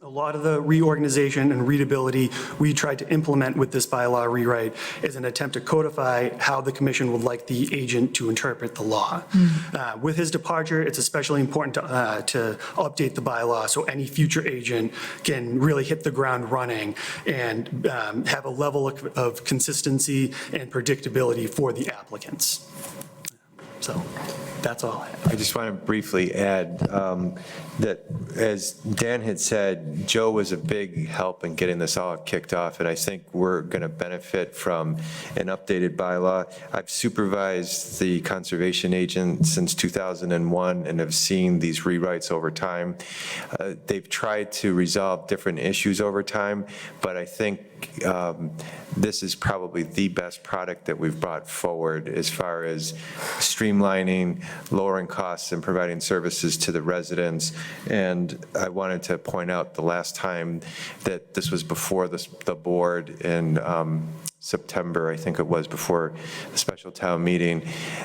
A lot of the reorganization and readability we tried to implement with this bylaw rewrite is an attempt to codify how the commission would like the agent to interpret the law. With his departure, it's especially important to update the bylaw so any future agent can really hit the ground running and have a level of consistency and predictability for the applicants. So that's all I have. I just want to briefly add that, as Dan had said, Joe was a big help in getting this all kicked off, and I think we're going to benefit from an updated bylaw. I've supervised the conservation agent since 2001 and have seen these rewrites over time. They've tried to resolve different issues over time, but I think this is probably the best product that we've brought forward as far as streamlining, lowering costs, and providing services to the residents. And I wanted to point out the last time that this was before the board in September, I think it was, before the special town meeting.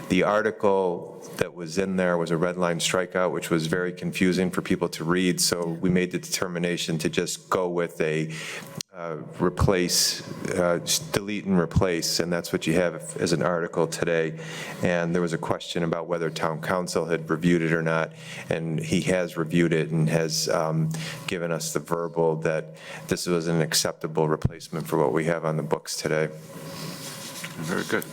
The article that was in there was a red line strikeout, which was very confusing for people to read. So we made the determination to just go with a replace, delete and replace, and that's what you have as an article today. And there was a question about whether town council had reviewed it or not, and he has reviewed it and has given us the verbal that this was an acceptable replacement for what we have on the books today. Very good.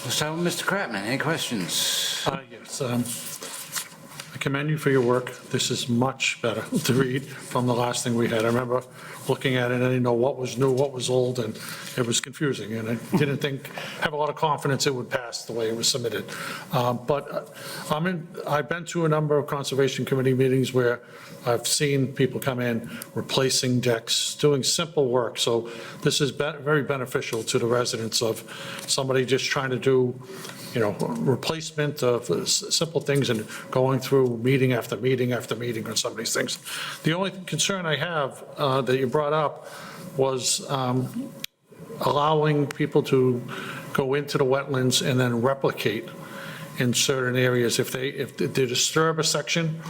Let's start with Mr. Kratman. Any questions? Yes, I commend you for your work. This is much better to read from the last thing we had. I remember looking at it and I didn't know what was new, what was old, and it was confusing. And I didn't have a lot of confidence it would pass the way it was submitted. But I've been to a number of Conservation Committee meetings where I've seen people come in replacing decks, doing simple work. So this is very beneficial to the residents of somebody just trying to do, replacement of simple things and going through meeting after meeting after meeting on some of these things. The only concern I have that you brought up was allowing people to go into the wetlands and then replicate in certain areas. If they disturb a section,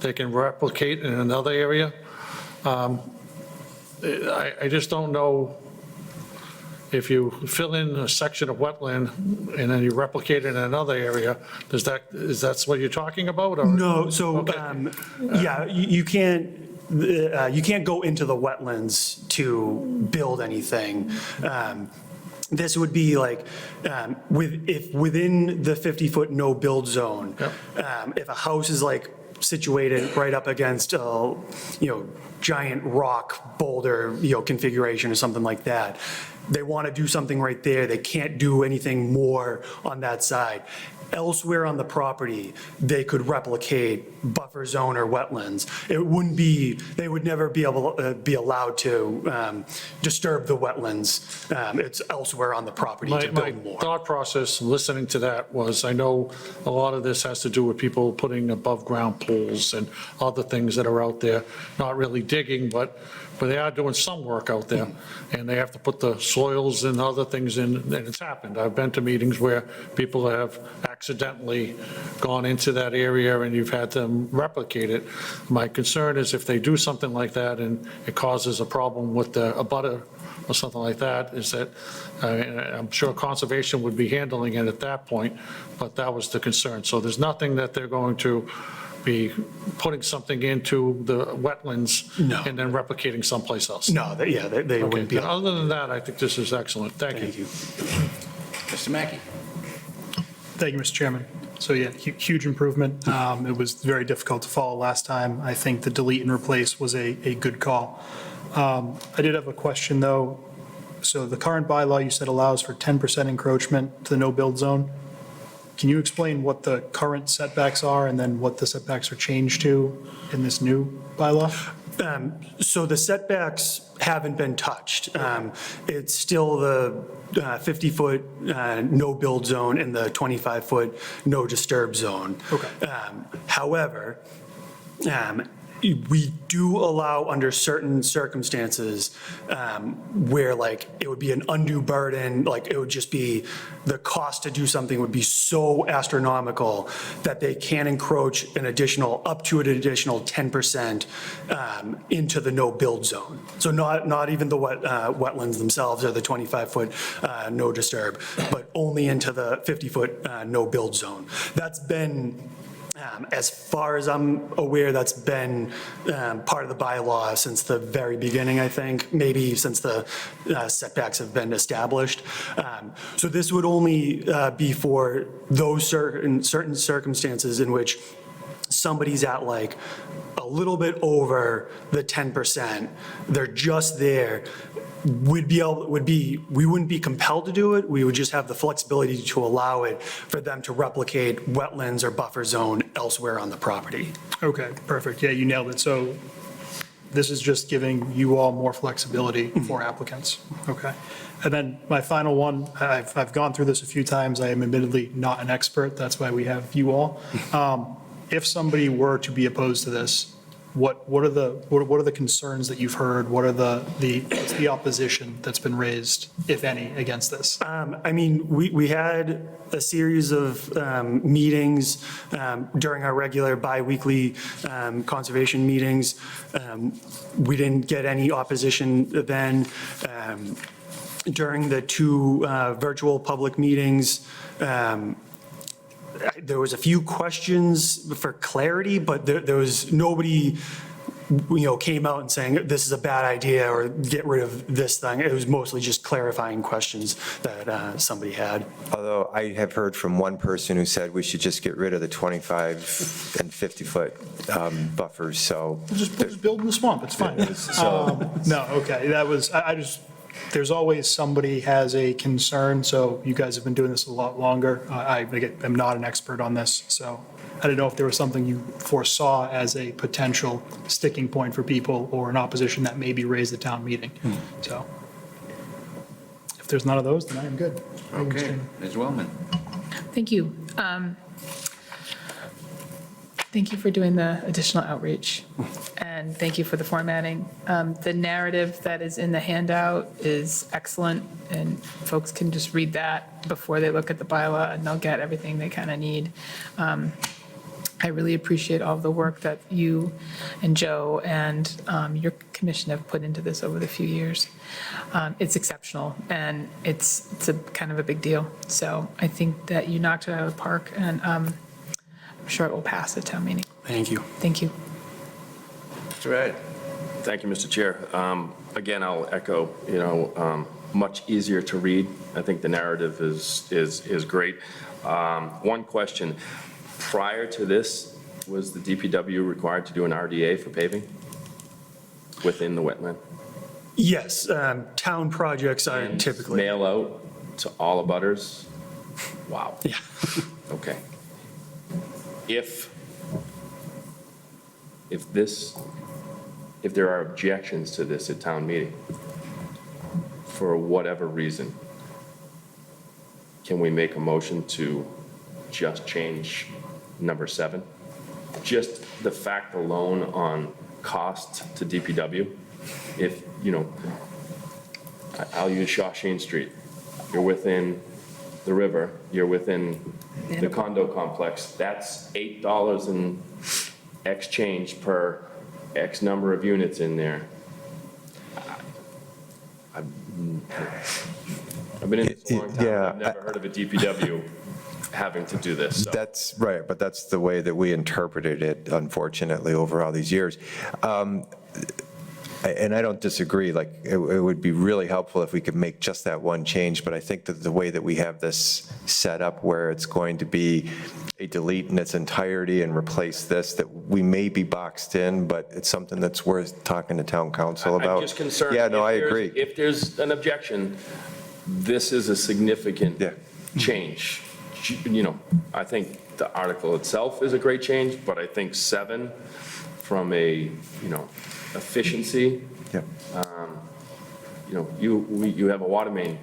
they can replicate in another area. I just don't know. If you fill in a section of wetland and then you replicate it in another area, is that what you're talking about? Or? No, so, Okay. yeah, you can't go into the wetlands to build anything. This would be like, if within the 50-foot no-build zone, if a house is like situated right up against, giant rock boulder, configuration or something like that, they want to do something right there, they can't do anything more on that side. Elsewhere on the property, they could replicate buffer zone or wetlands. It wouldn't be, they would never be able, be allowed to disturb the wetlands. It's elsewhere on the property to My build more. thought process, listening to that, was I know a lot of this has to do with people putting above-ground pools and other things that are out there, not really digging, but they are doing some work out there, and they have to put the soils and other things in, and it's happened. I've been to meetings where people have accidentally gone into that area and you've had them replicate it. My concern is if they do something like that and it causes a problem with a abutter or something like that, is that, I'm sure conservation would be handling it at that point, but that was the concern. So there's nothing that they're going to be putting something into the wetlands No. and then replicating someplace else. No, they Okay, wouldn't be. other than that, I think this is excellent. Thank Thank you. you. Mr. Mackey? Thank you, Mr. Chairman. So yeah, huge improvement. It was very difficult to follow last time. I think the delete and replace was a good call. I did have a question, though. So the current bylaw, you said, allows for 10% encroachment to the no-build zone. Can you explain what the current setbacks are and then what the setbacks are changed to in this new bylaw? So the setbacks haven't been touched. It's still the 50-foot no-build zone and the 25-foot no-disturb zone. Okay. However, we do allow under certain circumstances where like it would be an undue burden, like it would just be, the cost to do something would be so astronomical that they can encroach up to an additional 10% into the no-build zone. So not even the wetlands themselves or the 25-foot no disturb, but only into the 50-foot no-build zone. That's been, as far as I'm aware, that's been part of the bylaw since the very beginning, I think, maybe since the setbacks have been established. So this would only be for those certain circumstances in which somebody's at like a little bit over the 10%, they're just there. We wouldn't be compelled to do it. We would just have the flexibility to allow it for them to replicate wetlands or buffer zone elsewhere on the property. Okay, perfect. Yeah, you nailed it. So this is just giving you all more flexibility for applicants. Okay. And then my final one, I've gone through this a few times. I am admittedly not an expert. That's why we have you all. If somebody were to be opposed to this, what are the concerns that you've heard? What are what's the opposition that's been raised, if any, against this? I mean, we had a series of meetings during our regular biweekly conservation meetings. We didn't get any opposition then. During the two virtual public meetings, there was a few questions for clarity, but there was nobody, came out and saying, this is a bad idea, or get rid of this thing. It was mostly just clarifying questions that somebody had. Although I have heard from one person who said we should just get rid of the 25 and 50-foot buffers, so. We'll just build in the swamp, it's fine. No, okay, that was, I just, there's always somebody has a concern, so you guys have been doing this a lot longer. I am not an expert on this, so I didn't know if there was something you foresaw as a potential sticking point for people or an opposition that may be raised at town meeting. So if there's none of those, then I am good. Okay, Ms. Wellman. Thank you. Thank you for doing the additional outreach, and thank you for the formatting. The narrative that is in the handout is excellent, and folks can just read that before they look at the bylaw, and they'll get everything they kind of need. I really appreciate all of the work that you and Joe and your commission have put into this over the few years. It's exceptional, and it's a kind of a big deal. So I think that you knocked it out of the park, and I'm sure it will pass at town meeting. Thank you. Thank you. Mr. Ed. Thank you, Mr. Chair. Again, I'll echo, much easier to read. I think the narrative is great. One question. Prior to this, was the DPW required to do an RDA for paving within the wetland? Yes, town projects are And typically. mail out to all abutters? Wow. Yeah. Okay. If there are objections to this at town meeting, for whatever reason, can we make a motion to just change number 7? Just the fact alone on cost to DPW. If, I'll use Shawshene Street. You're within the river, you're within the condo complex. That's $8 and X change per X number of units in there. I've been in this a long time. Yeah, I've never heard of a DPW having to do this. So. That's right, but that's the way that we interpreted it, unfortunately, over all these years. And I don't disagree, like, it would be really helpful if we could make just that one change, but I think that the way that we have this set up where it's going to be a delete in its entirety and replace this, that we may be boxed in, but it's something that's worth talking to town council about. I'm just concerned. Yeah, no, I if there's- agree. If there's an objection, this is a significant change. I think the article itself is a great change, but I think 7 from a, efficiency. Yeah. You have a water main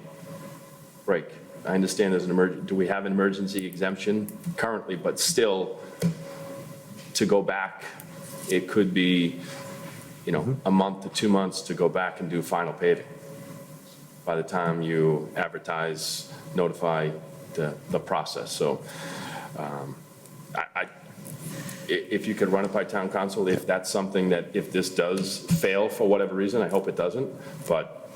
break. I understand there's do we have an emergency exemption currently, but still, to go back, it could be, a month to 2 months to go back and do final paving. By the time you advertise, notify the process. So if you could run it by town council, if that's something that, if this does fail for whatever reason, I hope it doesn't, but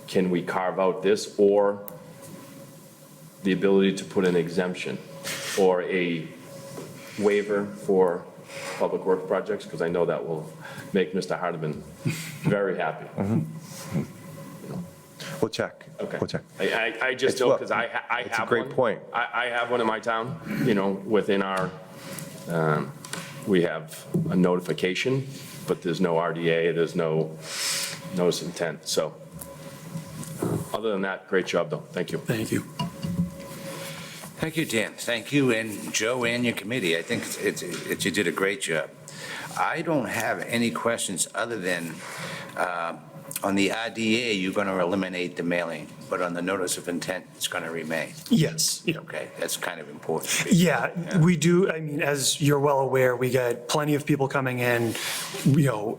can we carve out this, or the ability to put an exemption or a waiver for public works projects? Because I know that will make Mr. Hardiman very happy. We'll check. Okay. We'll check. I just know, because I have It's a great one. point. I have one in my town, within our, we have a notification, but there's no RDA, there's no notice of intent. So other than that, great job, though. Thank you. Thank you. Thank you, Dan. Thank you, and Joe and your committee. I think you did a great job. I don't have any questions other than On the RDA, you're going to eliminate the mailing, but on the notice of intent, it's going to remain. Yes. Okay, that's kind of important. Yeah, we do, I mean, as you're well aware, we get plenty of people coming in,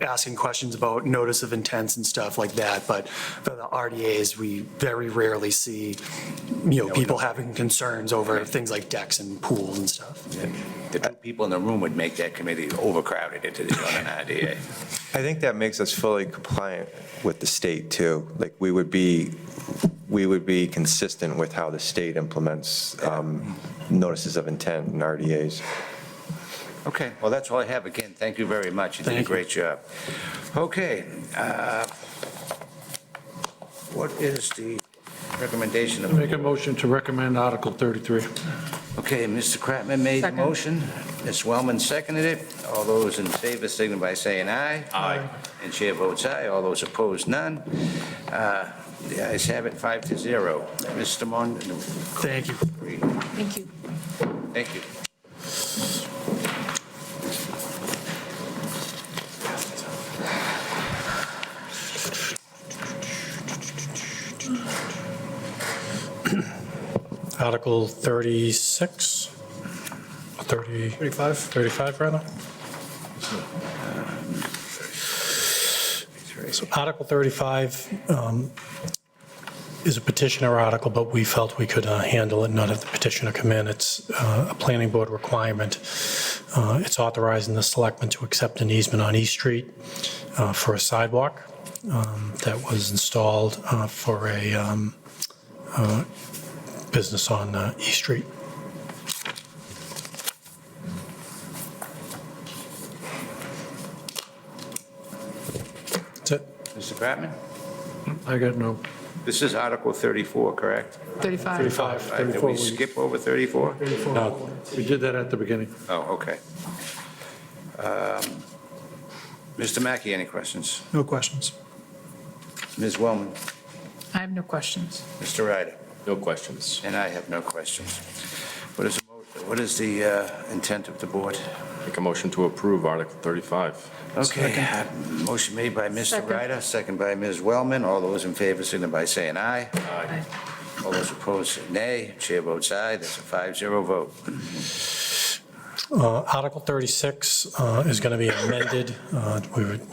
asking questions about notice of intents and stuff like that, but for the RDAs, we very rarely see, people having concerns over things like decks and pools and stuff. The two people in the room would make that committee overcrowded on an RDA. I think that makes us fully compliant with the state, too. Like, we would be consistent with how the state implements notices of intent and RDAs. Okay, well, that's all I have. Again, thank you very much. You did a Thank you. great job. Okay. What is the recommendation of? Make a motion to recommend Article 33. Okay, Mr. Kratman made the Second. motion. Ms. Wellman seconded it. All those in favor signify by saying aye. Aye. And chair votes aye. All those opposed, none. The ayes have it, 5-0. Mr. Mon. Thank you. Thank you. Thank you. Article 36, 30, 35? 35 rather. So Article 35 is a petitioner article, but we felt we could handle it, not have the petitioner come in. It's a planning board requirement. It's authorizing the selectmen to accept an easement on East Street for a sidewalk that was installed for a business on East Street. That's it. Mr. Kratman? I got no. This is Article 34, correct? 35. 35. All right, did we skip over 34? No. We did that at the beginning. Oh, okay. Mr. Mackey, any questions? No questions. Ms. Wellman? I have no questions. Mr. Ryder? No questions. And I have no questions. What is the intent of the board? Make a motion to approve Article 35. Okay, motion made by Mr. Second. Ryder, second by Ms. Wellman. All those in favor signify by saying aye. Aye. All those opposed say nay. Chair votes aye. That's a 5-0 vote. Article 36 is going to be amended.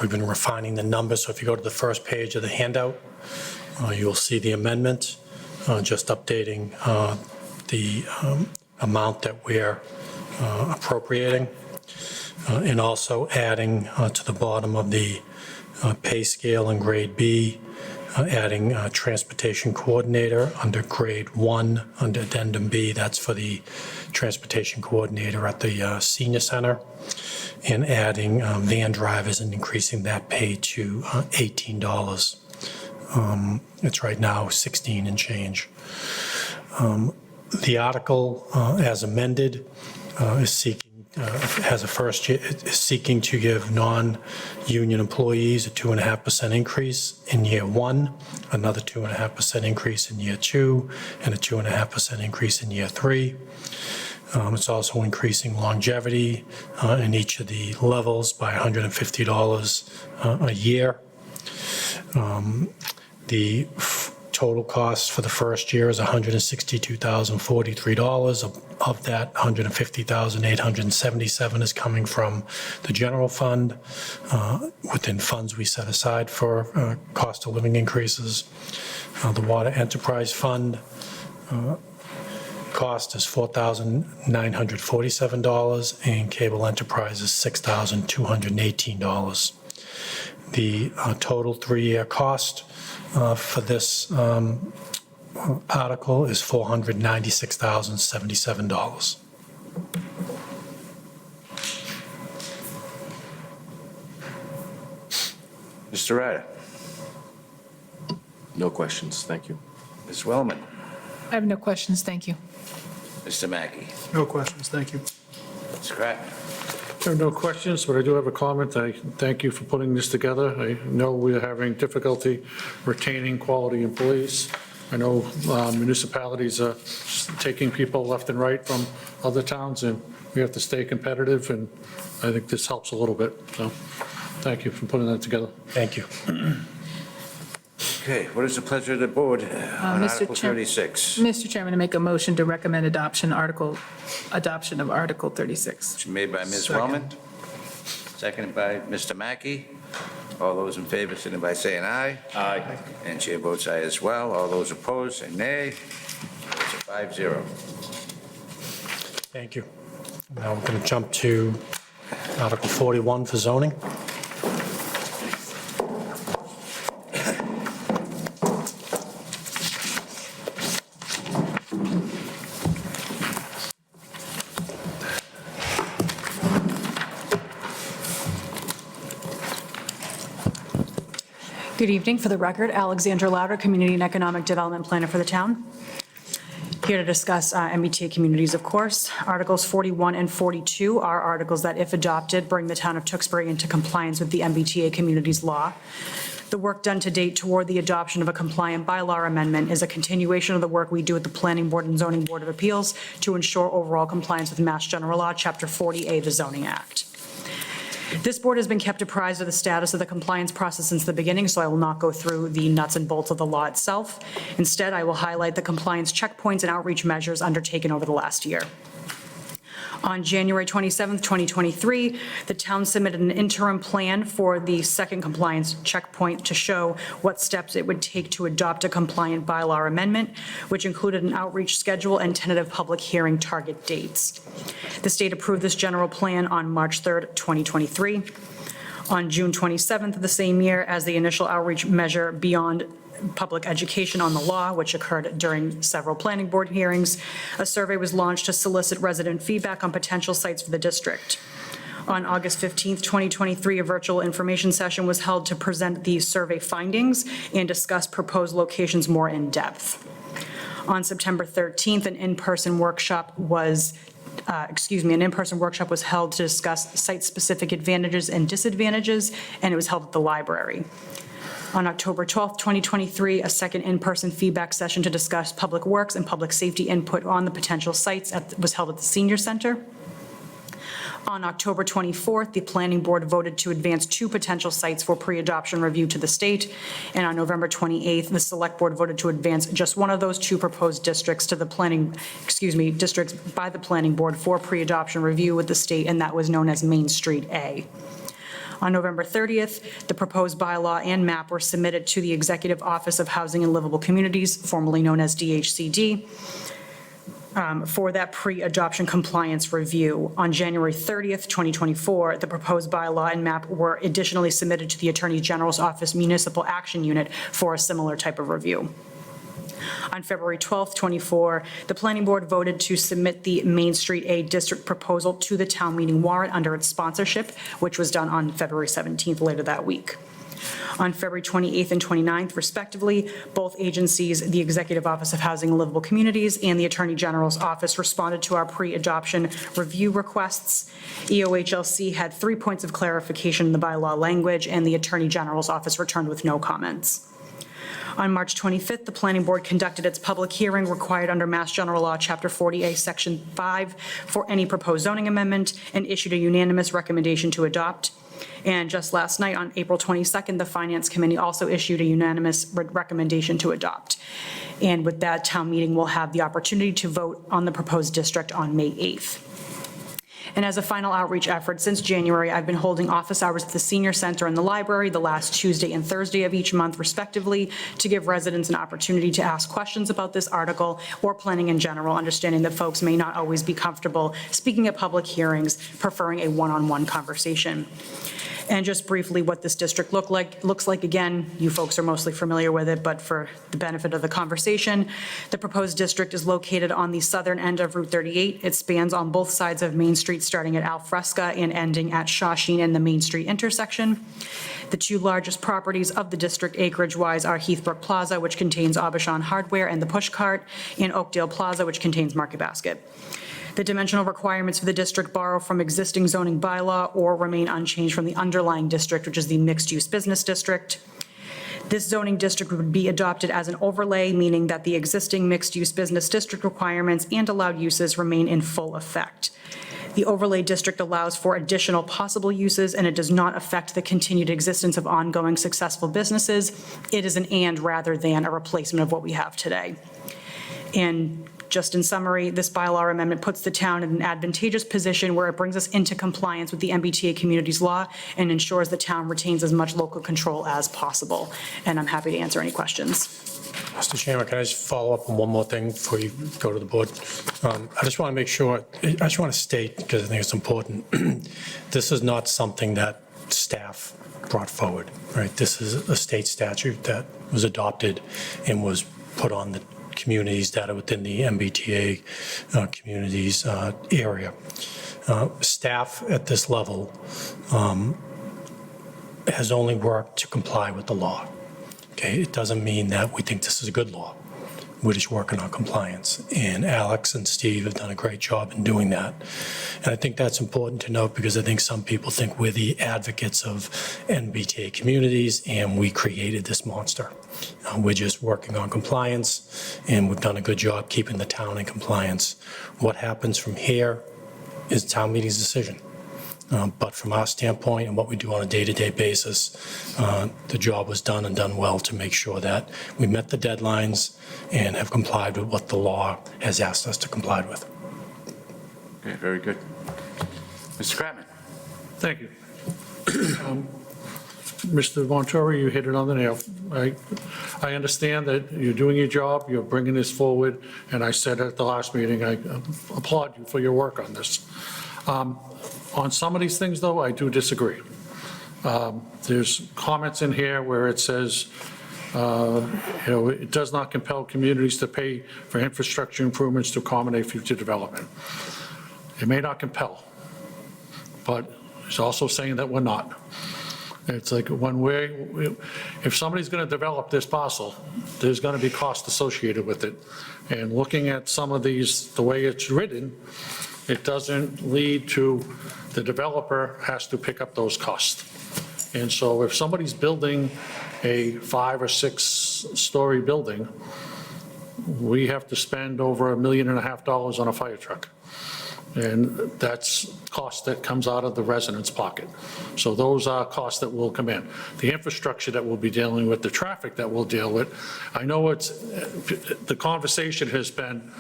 We've been refining the numbers, so if you go to the first page of the handout, you'll see the amendment, just updating the amount that we're appropriating, and also adding to the bottom of the pay scale in grade B, adding transportation coordinator under grade 1, under addendum B, that's for the transportation coordinator at the senior center, and adding van drivers and increasing that pay to $18. It's right now 16 and change. The article, as amended, is seeking to give non-union employees a 2.5% increase in year one, another 2.5% increase in year two, and a 2.5% increase in year three. It's also increasing longevity in each of the levels by $150 a year. The total cost for the first year is $162,043. Of that, $150,877 is coming from the general fund, within funds we set aside for cost of living increases. The water enterprise fund cost is $4,947, and cable enterprise is $6,218. The total three-year cost for this article is $496,077. Mr. Ryder? No questions, thank you. Ms. Wellman? I have no questions, thank you. Mr. Mackey? No questions, thank you. Mr. Kratman? I have no questions, but I do have a comment. I thank you for putting this together. I know we're having difficulty retaining quality employees. I know municipalities are taking people left and right from other towns, and we have to stay competitive, and I think this helps a little bit. So thank you for putting that together. Thank you. Okay, what is the pleasure of the board on Mr. Article Chair- 36? Mr. Chairman, to make a motion to recommend adoption of Article 36. Motion made by Ms. Second. Wellman, seconded by Mr. Mackey. All those in favor, signify by saying aye. Aye. And chair votes aye as well. All those opposed, say nay. It's a 5-0. Thank you. Now I'm going to jump to Article 41 for zoning. Good evening. For the record, Alexandra Louder, Community and Economic Development Planner for the town. Here to discuss MBTA communities, of course. Articles 41 and 42 are articles that, if adopted, bring the town of Tewksbury into compliance with the MBTA communities law. The work done to date toward the adoption of a compliant bylaw amendment is a continuation of the work we do at the Planning Board and Zoning Board of Appeals to ensure overall compliance with Mass General Law, Chapter 40A, the Zoning Act. This board has been kept apprised of the status of the compliance process since the beginning, so I will not go through the nuts and bolts of the law itself. Instead, I will highlight the compliance checkpoints and outreach measures undertaken over the last year. On January 27th, 2023, the town submitted an interim plan for the second compliance checkpoint to show what steps it would take to adopt a compliant bylaw amendment, which included an outreach schedule and tentative public hearing target dates. The state approved this general plan on March 3rd, 2023. On June 27th of the same year, as the initial outreach measure beyond public education on the law, which occurred during several planning board hearings, a survey was launched to solicit resident feedback on potential sites for the district. On August 15th, 2023, a virtual information session was held to present the survey findings and discuss proposed locations more in depth. On September 13th, an in-person workshop was held to discuss site-specific advantages and disadvantages, and it was held at the library. On October 12th, 2023, a second in-person feedback session to discuss public works and public safety input on the potential sites was held at the Senior Center. On October 24th, the Planning Board voted to advance 2 potential sites for pre-adoption review to the state. And on November 28th, the Select Board voted to advance just one of those 2 proposed districts to the districts by the Planning Board for pre-adoption review with the state, and that was known as Main Street A. On November 30th, the proposed bylaw and map were submitted to the Executive Office of Housing and Livable Communities, formerly known as DHCD, for that pre-adoption compliance review. On January 30th, 2024, the proposed bylaw and map were additionally submitted to the Attorney General's Office Municipal Action Unit for a similar type of review. On February 12th, 24, the Planning Board voted to submit the Main Street A district proposal to the town meeting warrant under its sponsorship, which was done on February 17th, later that week. On February 28th and 29th, respectively, both agencies, the Executive Office of Housing and Livable Communities and the Attorney General's Office, responded to our pre-adoption review requests. EOHLC had 3 points of clarification in the bylaw language, and the Attorney General's Office returned with no comments. On March 25th, the Planning Board conducted its public hearing required under Mass General Law, Chapter 40A, Section 5, for any proposed zoning amendment, and issued a unanimous recommendation to adopt. And just last night, on April 22nd, the Finance Committee also issued a unanimous recommendation to adopt. And with that, town meeting will have the opportunity to vote on the proposed district on May 8th. And as a final outreach effort, since January, I've been holding office hours at the Senior Center and the library the last Tuesday and Thursday of each month, respectively, to give residents an opportunity to ask questions about this article or planning in general, understanding that folks may not always be comfortable speaking at public hearings, preferring a one-on-one conversation. And just briefly, what this district looks like, again, you folks are mostly familiar with it, but for the benefit of the conversation, the proposed district is located on the southern end of Route 38. It spans on both sides of Main Street, starting at Al Fresca and ending at Shawsheen and the Main Street intersection. The 2 largest properties of the district acreage-wise are Heathbrook Plaza, which contains Aubuchon Hardware and the Push Cart, and Oakdale Plaza, which contains Market Basket. The dimensional requirements for the district borrow from existing zoning bylaw or remain unchanged from the underlying district, which is the mixed-use business district. This zoning district would be adopted as an overlay, meaning that the existing mixed-use business district requirements and allowed uses remain in full effect. The overlay district allows for additional possible uses, and it does not affect the continued existence of ongoing successful businesses. It is an and rather than a replacement of what we have today. And just in summary, this bylaw amendment puts the town in an advantageous position where it brings us into compliance with the MBTA communities law and ensures the town retains as much local control as possible. And I'm happy to answer any questions. Mr. Chairman, can I just follow up on one more thing before you go to the board? I just want to make sure, I just want to state, because I think it's important, this is not something that staff brought forward, right? This is a state statute that was adopted and was put on the communities that are within the MBTA communities area. Staff at this level has only worked to comply with the law. Okay, it doesn't mean that we think this is a good law. We're just working on compliance. And Alex and Steve have done a great job in doing that. And I think that's important to note because I think some people think we're the advocates of MBTA communities and we created this monster. We're just working on compliance and we've done a good job keeping the town in compliance. What happens from here is town meeting's decision. But from our standpoint and what we do on a day-to-day basis, the job was done and done well to make sure that we met the deadlines and have complied with what the law has asked us to comply with. Okay, very good. Mr. Kratman? Thank you. Mr. Montori, you hit it on the nail. I understand that you're doing your job, you're bringing this forward, and I said at the last meeting, I applaud you for your work on this. On some of these things, though, I do disagree. There's comments in here where it says, it does not compel communities to pay for infrastructure improvements to accommodate future development. It may not compel, but it's also saying that we're not. It's like if somebody's going to develop this parcel, there's going to be cost associated with it. And looking at some of these, the way it's written, it doesn't lead to the developer has to pick up those costs. And so if somebody's building a 5 or 6 story building, we have to spend over $1.5 million on a fire truck. And that's cost that comes out of the resident's pocket. So those are costs that will come in. The infrastructure that we'll be dealing with, the traffic that we'll deal with, I know the conversation has been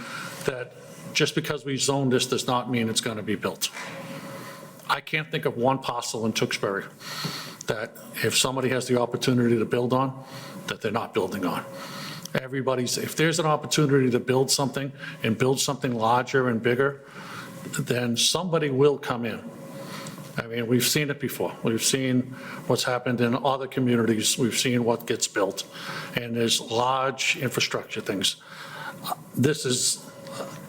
that just because we zoned this does not mean it's going to be built. I can't think of one parcel in Tewksbury that if somebody has the opportunity to build on, that they're not building on. If there's an opportunity to build something and build something larger and bigger, then somebody will come in. I mean, we've seen it before. We've seen what's happened in other communities. We've seen what gets built. And there's large infrastructure things.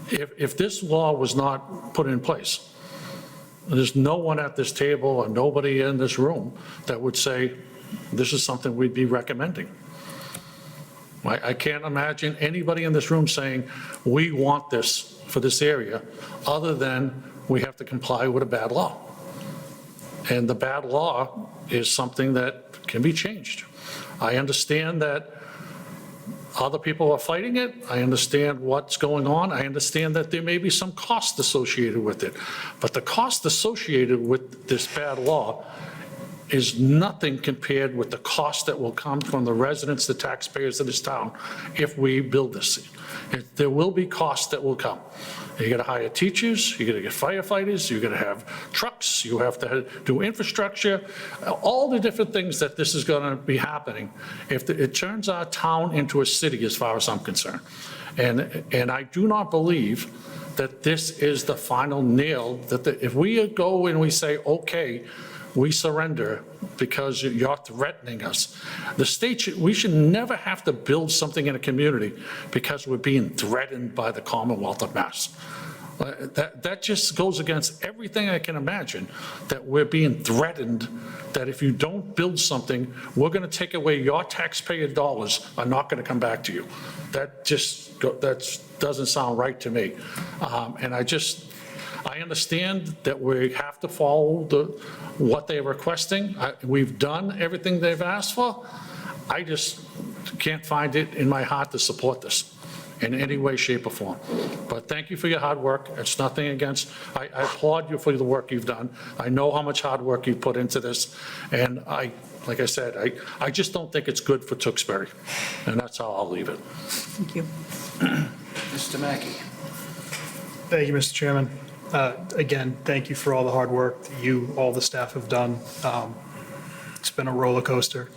If this law was not put in place, there's no one at this table or nobody in this room that would say, this is something we'd be recommending. I can't imagine anybody in this room saying, we want this for this area, other than we have to comply with a bad law. And the bad law is something that can be changed. I understand that other people are fighting it. I understand what's going on. I understand that there may be some cost associated with it. But the cost associated with this bad law is nothing compared with the cost that will come from the residents, the taxpayers of this town, if we build this. There will be costs that will come. You got to hire teachers, you got to get firefighters, you got to have trucks, you have to do infrastructure, all the different things that this is going to be happening. If it turns our town into a city, as far as I'm concerned. And I do not believe that this is the final nail, that if we go and we say, okay, we surrender because you're threatening us. The state, we should never have to build something in a community because we're being threatened by the Commonwealth of Mass. That just goes against everything I can imagine, that we're being threatened, that if you don't build something, we're going to take away your taxpayer dollars are not going to come back to you. That doesn't sound right to me. And I understand that we have to follow what they're requesting. We've done everything they've asked for. I just can't find it in my heart to support this. in any way, shape, or form. But thank you for your hard work. It's nothing against, I applaud you for the work you've done. I know how much hard work you've put into this, and like I said, I just don't think it's good for Tewksbury, and that's how I'll leave it. Thank you. Mr. Mackey. Thank you, Mr. Chairman. Again, thank you for all the hard work that you, all the staff have done. It's been a roller coaster,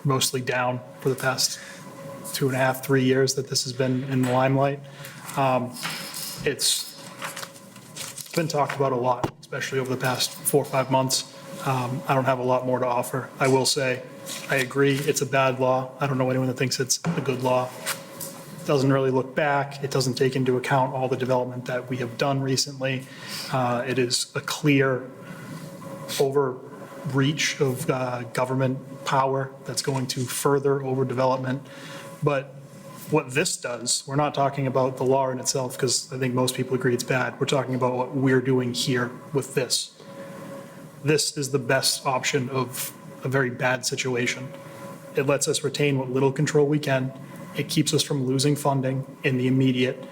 mostly down for the past 2.5, 3 years that this has been in the limelight. It's been talked about a lot, especially over the past 4 or 5 months. I don't have a lot more to offer. I will say, I agree, it's a bad law. I don't know anyone that thinks it's a good law. It doesn't really look back. It doesn't take into account all the development that we have done recently. It is a clear overreach of government power that's going to further overdevelopment. But what this does, we're not talking about the law in itself, because I think most people agree it's bad. We're talking about what we're doing here with this. This is the best option of a very bad situation. It lets us retain what little control we can. It keeps us from losing funding in the immediate.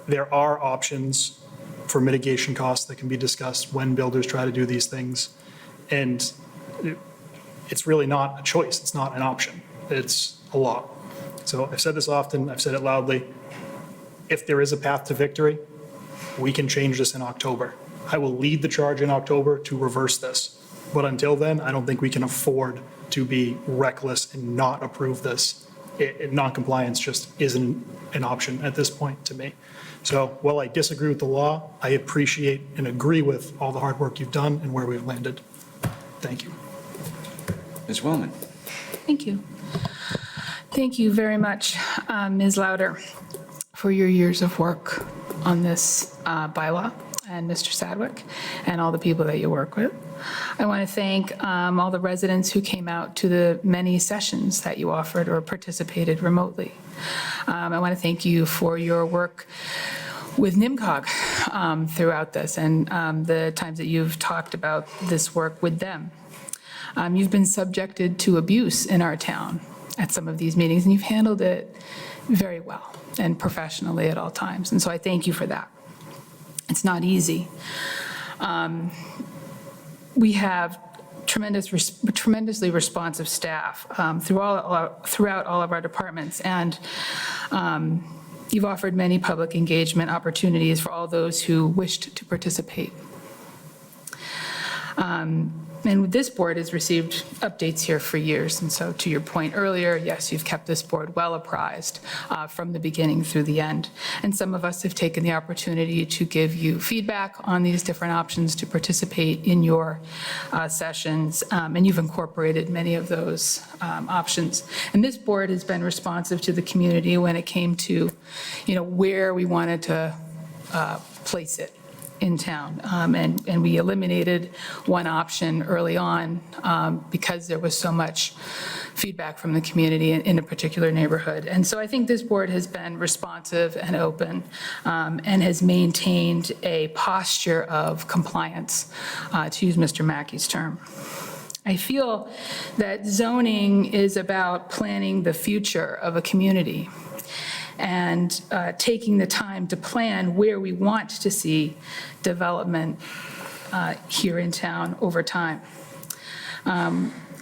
There are options for mitigation costs that can be discussed when builders try to do these things. And it's really not a choice. It's not an option. It's a law. So I've said this often, I've said it loudly. If there is a path to victory, we can change this in October. I will lead the charge in October to reverse this. But until then, I don't think we can afford to be reckless and not approve this. Non-compliance just isn't an option at this point to me. So while I disagree with the law, I appreciate and agree with all the hard work you've done and where we've landed. Thank you. Ms. Wellman. Thank you. Thank you very much, Ms. Louder, for your years of work on this bylaw, and Mr. Sadwick, and all the people that you work with. I want to thank all the residents who came out to the many sessions that you offered or participated remotely. I want to thank you for your work with NIMCOG throughout this, and the times that you've talked about this work with them. You've been subjected to abuse in our town at some of these meetings, and you've handled it very well and professionally at all times. And so I thank you for that. It's not easy. We have tremendously responsive staff throughout all of our departments, and you've offered many public engagement opportunities for all those who wished to participate. And this board has received updates here for years. And so to your point earlier, yes, you've kept this board well apprised from the beginning through the end. And some of us have taken the opportunity to give you feedback on these different options to participate in your sessions. And you've incorporated many of those options. And this board has been responsive to the community when it came to, where we wanted to place it in town. And we eliminated one option early on because there was so much feedback from the community in a particular neighborhood. And so I think this board has been responsive and open and has maintained a posture of compliance, to use Mr. Mackey's term. I feel that zoning is about planning the future of a community and taking the time to plan where we want to see development here in town over time.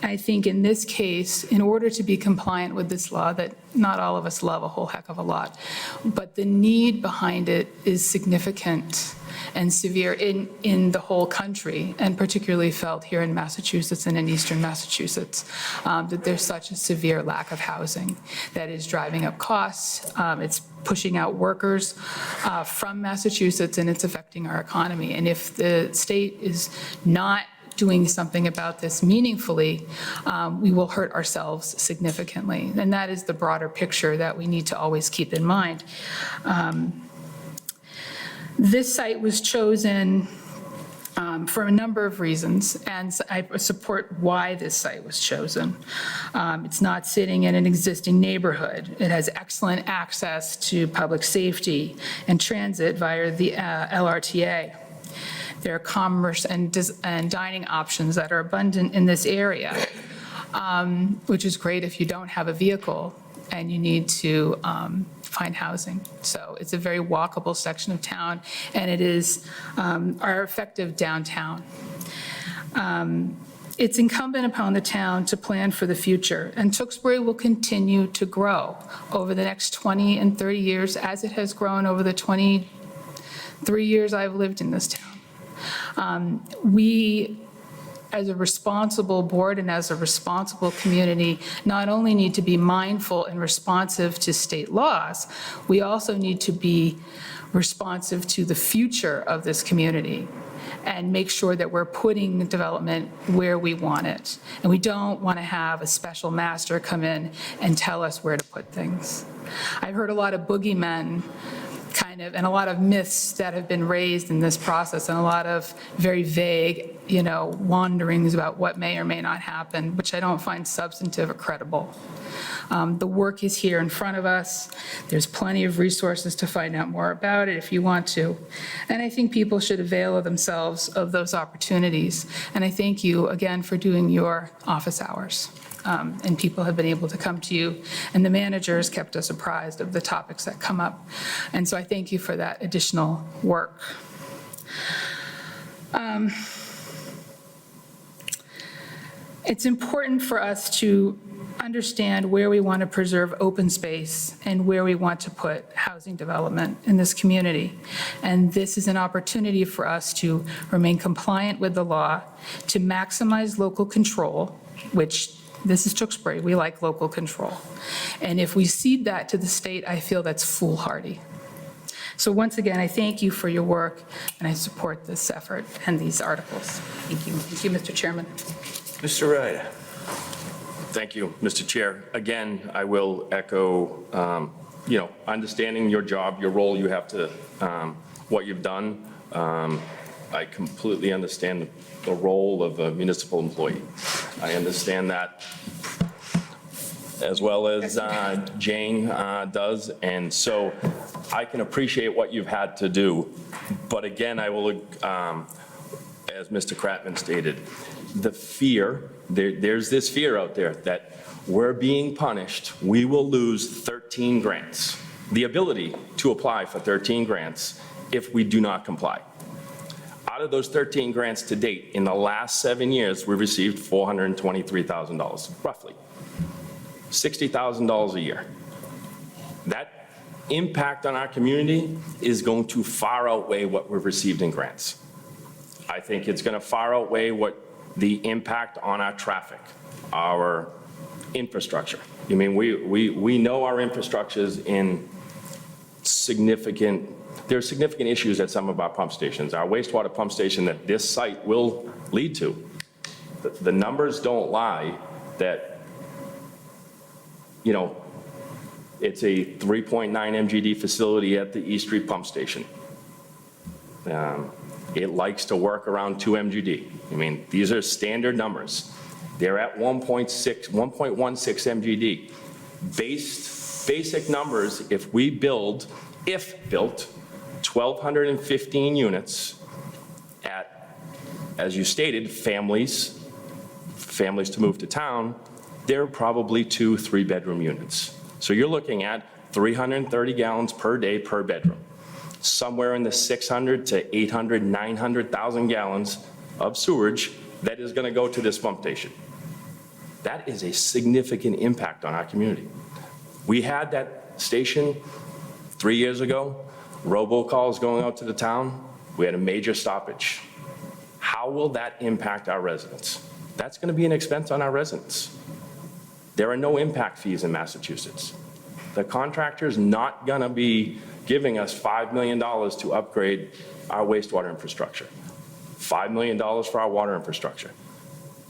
I think in this case, in order to be compliant with this law that not all of us love a whole heck of a lot, but the need behind it is significant and severe in the whole country, and particularly felt here in Massachusetts and in eastern Massachusetts, that there's such a severe lack of housing that is driving up costs. It's pushing out workers from Massachusetts, and it's affecting our economy. And if the state is not doing something about this meaningfully, we will hurt ourselves significantly. And that is the broader picture that we need to always keep in mind. This site was chosen for a number of reasons, and I support why this site was chosen. It's not sitting in an existing neighborhood. It has excellent access to public safety and transit via the LRTA. There are commerce and dining options that are abundant in this area, which is great if you don't have a vehicle and you need to find housing. So it's a very walkable section of town, and it is our effective downtown. It's incumbent upon the town to plan for the future, and Tewksbury will continue to grow over the next 20 and 30 years as it has grown over the 23 years I've lived in this town. We, as a responsible board and as a responsible community, not only need to be mindful and responsive to state laws, we also need to be responsive to the future of this community and make sure that we're putting the development where we want it. And we don't want to have a special master come in and tell us where to put things. I've heard a lot of boogeymen and a lot of myths that have been raised in this process, and a lot of very vague, wanderings about what may or may not happen, which I don't find substantive or credible. The work is here in front of us. There's plenty of resources to find out more about it if you want to. And I think people should avail themselves of those opportunities. And I thank you again for doing your office hours. And people have been able to come to you, and the managers kept us apprised of the topics that come up. And so I thank you for that additional work. It's important for us to understand where we want to preserve open space and where we want to put housing development in this community. And this is an opportunity for us to remain compliant with the law, to maximize local control, which this is Tewksbury, we like local control. And if we cede that to the state, I feel that's foolhardy. So once again, I thank you for your work, and I support this effort and these articles. Thank you. Thank you, Mr. Chairman. Mr. Ryder. Thank you, Mr. Chair. Again, I will echo, understanding your job, your role, you have to, what you've done. I completely understand the role of a municipal employee. I understand that as well as Jane does, and so I can appreciate what you've had to do. But again, I will, as Mr. Kratman stated, the fear, there's this fear out there that we're being punished, we will lose 13 grants, the ability to apply for 13 grants if we do not comply. Out of those 13 grants to date, in the last 7 years, we've received $423,000, roughly. $60,000 a year. That impact on our community is going to far outweigh what we've received in grants. I think it's going to far outweigh what the impact on our traffic, our infrastructure. I mean, we know our infrastructure is in significant, there are significant issues at some of our pump stations. Our wastewater pump station that this site will lead to, the numbers don't lie that, it's a 3.9 MGD facility at the East Street pump station. It likes to work around 2 MGD. I mean, these are standard numbers. They're at 1.16 MGD. Basic numbers, if built 1,215 units at, as you stated, families to move to town, they're probably 2 3-bedroom units. So you're looking at 330 gallons per day per bedroom. Somewhere in the 600 to 800, 900,000 gallons of sewage that is going to go to this pump station. That is a significant impact on our community. We had that station 3 years ago, robocalls going out to the town. We had a major stoppage. How will that impact our residents? That's going to be an expense on our residents. There are no impact fees in Massachusetts. The contractor's not going to be giving us $5 million to upgrade our wastewater infrastructure, $5 million for our water infrastructure.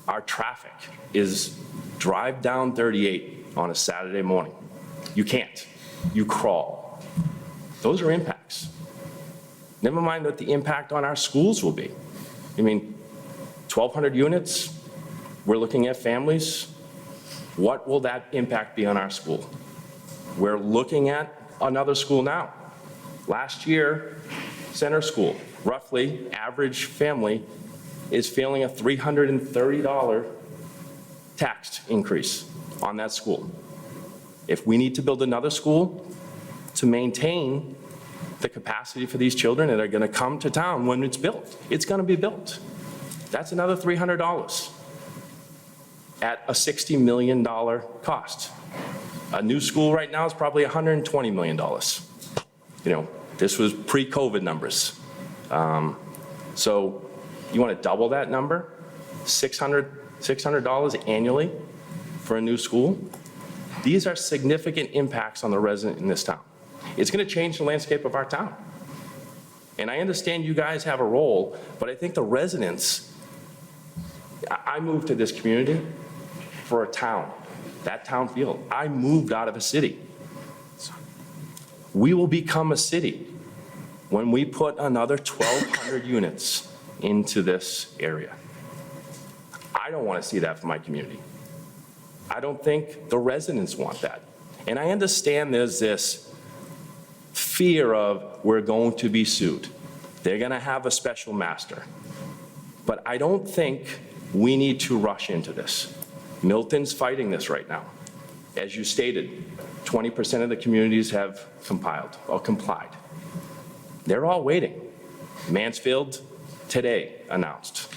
Our traffic is drive down 38 on a Saturday morning. You can't. You crawl. Those are impacts. Never mind what the impact on our schools will be. I mean, 1,200 units, we're looking at families. What will that impact be on our school? We're looking at another school now. Last year, Center School, roughly average family is feeling a $330 tax increase on that school. If we need to build another school, to maintain the capacity for these children that are going to come to town when it's built. It's going to be built. That's another $300 at a $60 million cost. A new school right now is probably $120 million. You know, this was pre-COVID numbers. So you want to double that number? $600 annually for a new school? These are significant impacts on the resident in this town. It's going to change the landscape of our town. And I understand you guys have a role, but I think the residents, I moved to this community for a town, that town feel. I moved out of a city. We will become a city when we put another 1,200 units into this area. I don't want to see that for my community. I don't think the residents want that. And I understand there's this fear of we're going to be sued. They're going to have a special master. But I don't think we need to rush into this. Milton's fighting this right now. As you stated, 20% of the communities have complied. They're all waiting. Mansfield today announced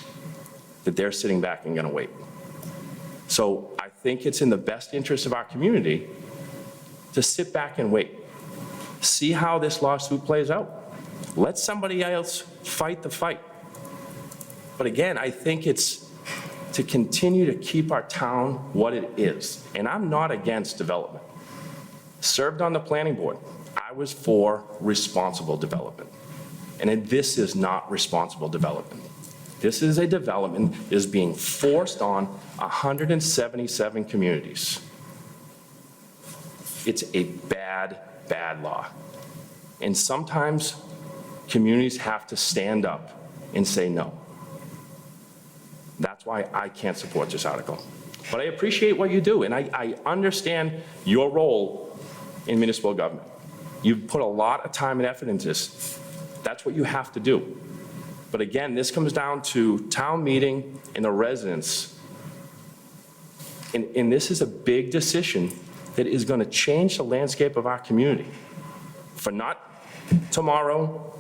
that they're sitting back and going to wait. So I think it's in the best interest of our community to sit back and wait. See how this lawsuit plays out. Let somebody else fight the fight. But again, I think it's to continue to keep our town what it is. And I'm not against development. Served on the planning board, I was for responsible development. And this is not responsible development. This is a development that is being forced on 177 communities. It's a bad, bad law. And sometimes communities have to stand up and say no. That's why I can't support this article. But I appreciate what you do, and I understand your role in municipal government. You've put a lot of time and effort into this. That's what you have to do. But again, this comes down to town meeting and the residents. And this is a big decision that is going to change the landscape of our community. For not tomorrow,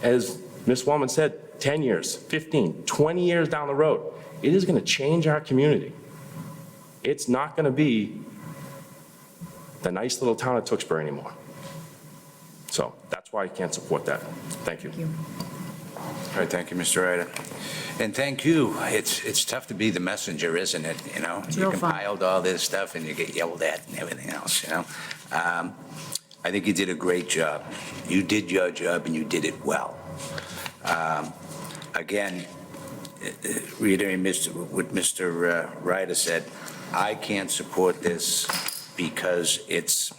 as Ms. Wellman said, 10 years, 15, 20 years down the road. It is going to change our community. It's not going to be the nice little town of Tewksbury anymore. So that's why I can't support that. Thank you. All right, thank you, Mr. Ryder. And thank you. It's tough to be the messenger, isn't it? You know, you real fun. compiled all this stuff and you get yelled at and everything else, you know? I think you did a great job. You did your job and you did it well. Again, reiterating what Mr. Ryder said, I can't support this because it's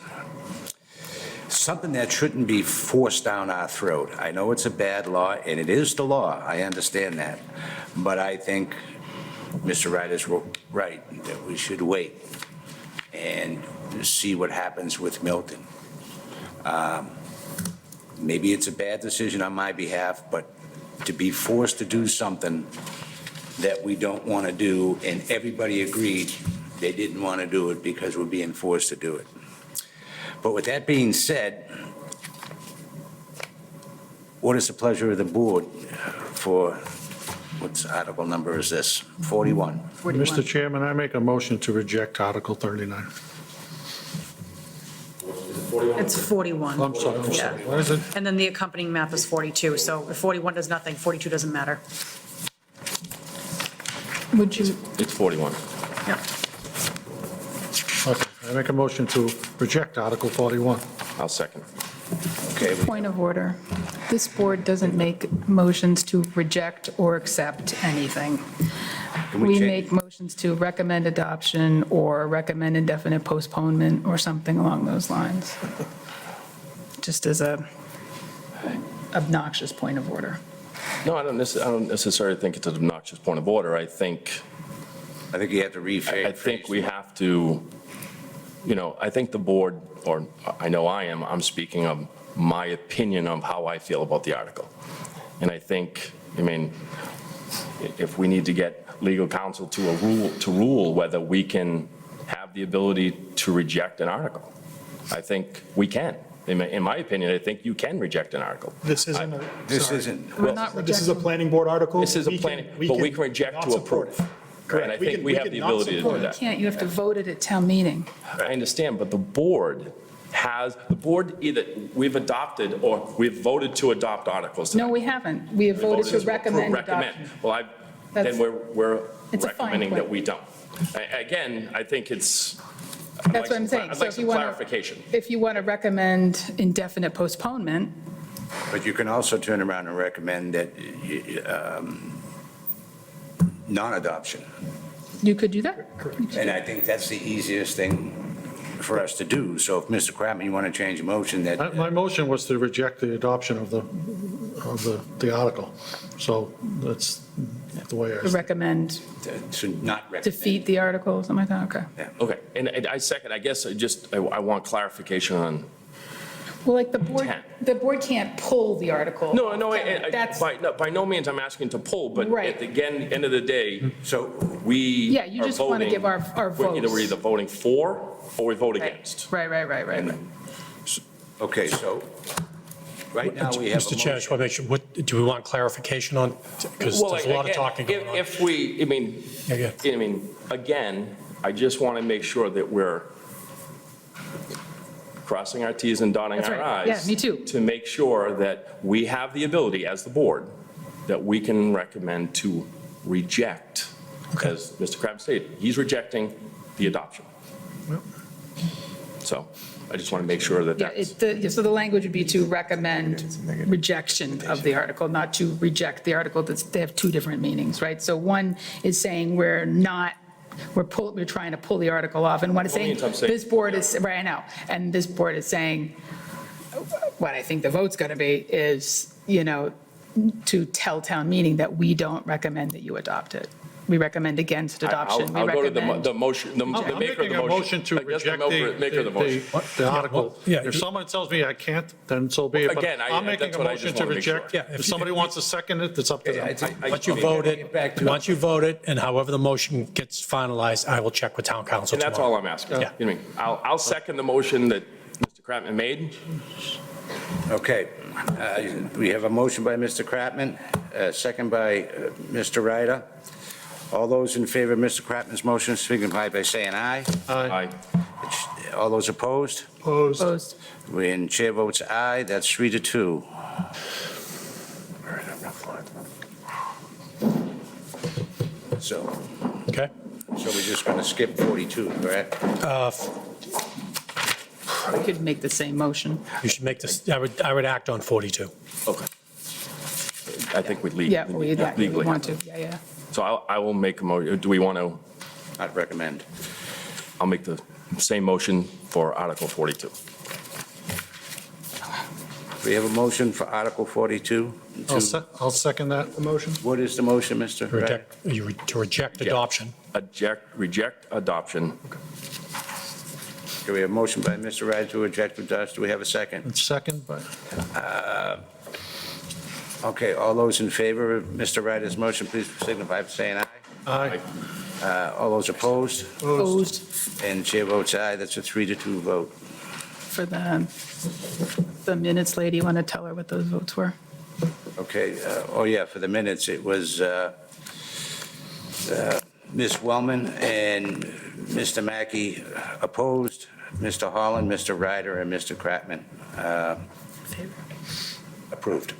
something that shouldn't be forced down our throat. I know it's a bad law, and it is the law, I understand that. But I think Mr. Ryder's right, that we should wait and see what happens with Milton. Maybe it's a bad decision on my behalf, but to be forced to do something that we don't want to do, and everybody agreed they didn't want to do it because we're being forced to do it. But with that being said, what is the pleasure of the board for, what's article number is this? 41. Mr. Chairman, I make a motion to reject Article 39. It's 41. I'm sorry. Yeah. What is it? And then the accompanying map is 42, so if 41 does nothing, 42 doesn't matter. Would you, It's 41. Yeah. Okay, I make a motion to reject Article 41. I'll second. Okay, point of order. This board doesn't make motions to reject or accept anything. Can we We change- make motions to recommend adoption or recommend indefinite postponement or something along those lines. Just as a obnoxious point of order. No, I don't necessarily think it's an obnoxious point of order. I think you have to rephrase. I think we have to, you know, I think the board, or I know I'm speaking of my opinion of how I feel about the article. And I think, I mean, if we need to get legal counsel to rule whether we can have the ability to reject an article, I think we can. In my opinion, I think you can reject an article. This isn't This sorry. isn't, We're not This is a rejecting. planning board article. This is a planning, but we can reject not to support approve. it. Correct. And I think we have can the not ability to support do it. that. Can't, you have to vote it at town meeting. I understand, but the board either, we've adopted or we've voted to adopt articles No, tonight. we haven't. We have voted to approve- recommend recommend. adoption. Well, That's- then we're It's a fine recommending that point. we don't. Again, I think it's. That's what I'm saying. I'd So like if you some want clarification. If you want to recommend indefinite postponement, but you can also turn around and recommend that non-adoption. you could do that. And I think that's the easiest thing for us to do. So if Mr. Kratman, you want to change a motion that, My motion was to reject the adoption of the article. So that's the way I. To recommend to not recommend. defeat the article, something like that, okay. Okay, and I second, I guess I want clarification on. Well, like Ten. the board can't pull the article. No, That's, by no means I'm asking to pull, but Right. at the end of the day, So we Yeah, you are just wanna voting- give our We're votes. either voting for or we vote Right. against. right. okay, so right now we have a Mr. Chair, I just want to make sure, do we want clarification on, because Well, there's a lot of again, talking going on. If we, Yeah, again, I just want to make sure that we're crossing our Ts and dotting That's our right. Is. Yeah, me too. To make sure that we have the ability, as the board, that we can recommend to reject, as Mr. Kratman stated, he's rejecting the adoption. So I just want to make sure that Yeah, that's. so the language would be to recommend rejection of the article, not to reject the article. They have two different meanings, right? So one is saying we're trying to pull the article off, and one is Well, saying, means I'm saying- this board is, right, I know, and this board is saying, what I think the vote's going to be is, to tell town meeting that we don't recommend that you adopt it. We recommend against adoption. We I'll go to recommend. the motion, the I'm maker of making the a motion to I guess the reject maker of the motion. the article. yeah, If someone tells me I can't, then so be it. But Again, I'm making that's a what I motion just to wanna make sure. reject. Yeah, if If you- somebody wants to second it, it's up to Yeah, I them. think- Once you okay, vote get back it, to- once you vote it, and however the motion gets finalized, I will check with town council And tomorrow. that's all I'm asking. Yeah. You know what I mean? I'll second the motion that Mr. Kratman made. Okay, we have a motion by Mr. Kratman, second by Mr. Ryder. All those in favor of Mr. Kratman's motion signify by saying aye. Aye. All those opposed? Opposed. Opposed. When chair votes aye, that's 3-2. So Okay? we're just going to skip 42, correct? We could make the same motion. You should make this, I would act on 42. Okay. I think we Yeah, we legally want have to, yeah. So I will make a motion. Do we want to, Not recommend. I'll make the same motion for Article 42. We have a motion for Article 42. I'll second that motion. What is the motion, Mr. Ryder? To reject adoption. Reject adoption. Okay, we have a motion by Mr. Ryder to reject adoption. Do we have a second? It's second. Okay, all those in favor of Mr. Ryder's motion, please signify by saying aye. Aye. All those opposed? Opposed And chair votes aye. That's a 3-2 vote. for the minutes lady. You want to tell her what those votes were? Okay, oh yeah, for the minutes, it was Ms. Wellman and Mr. Mackey opposed, Mr. Holland, Mr. Ryder, and Mr. Kratman approved.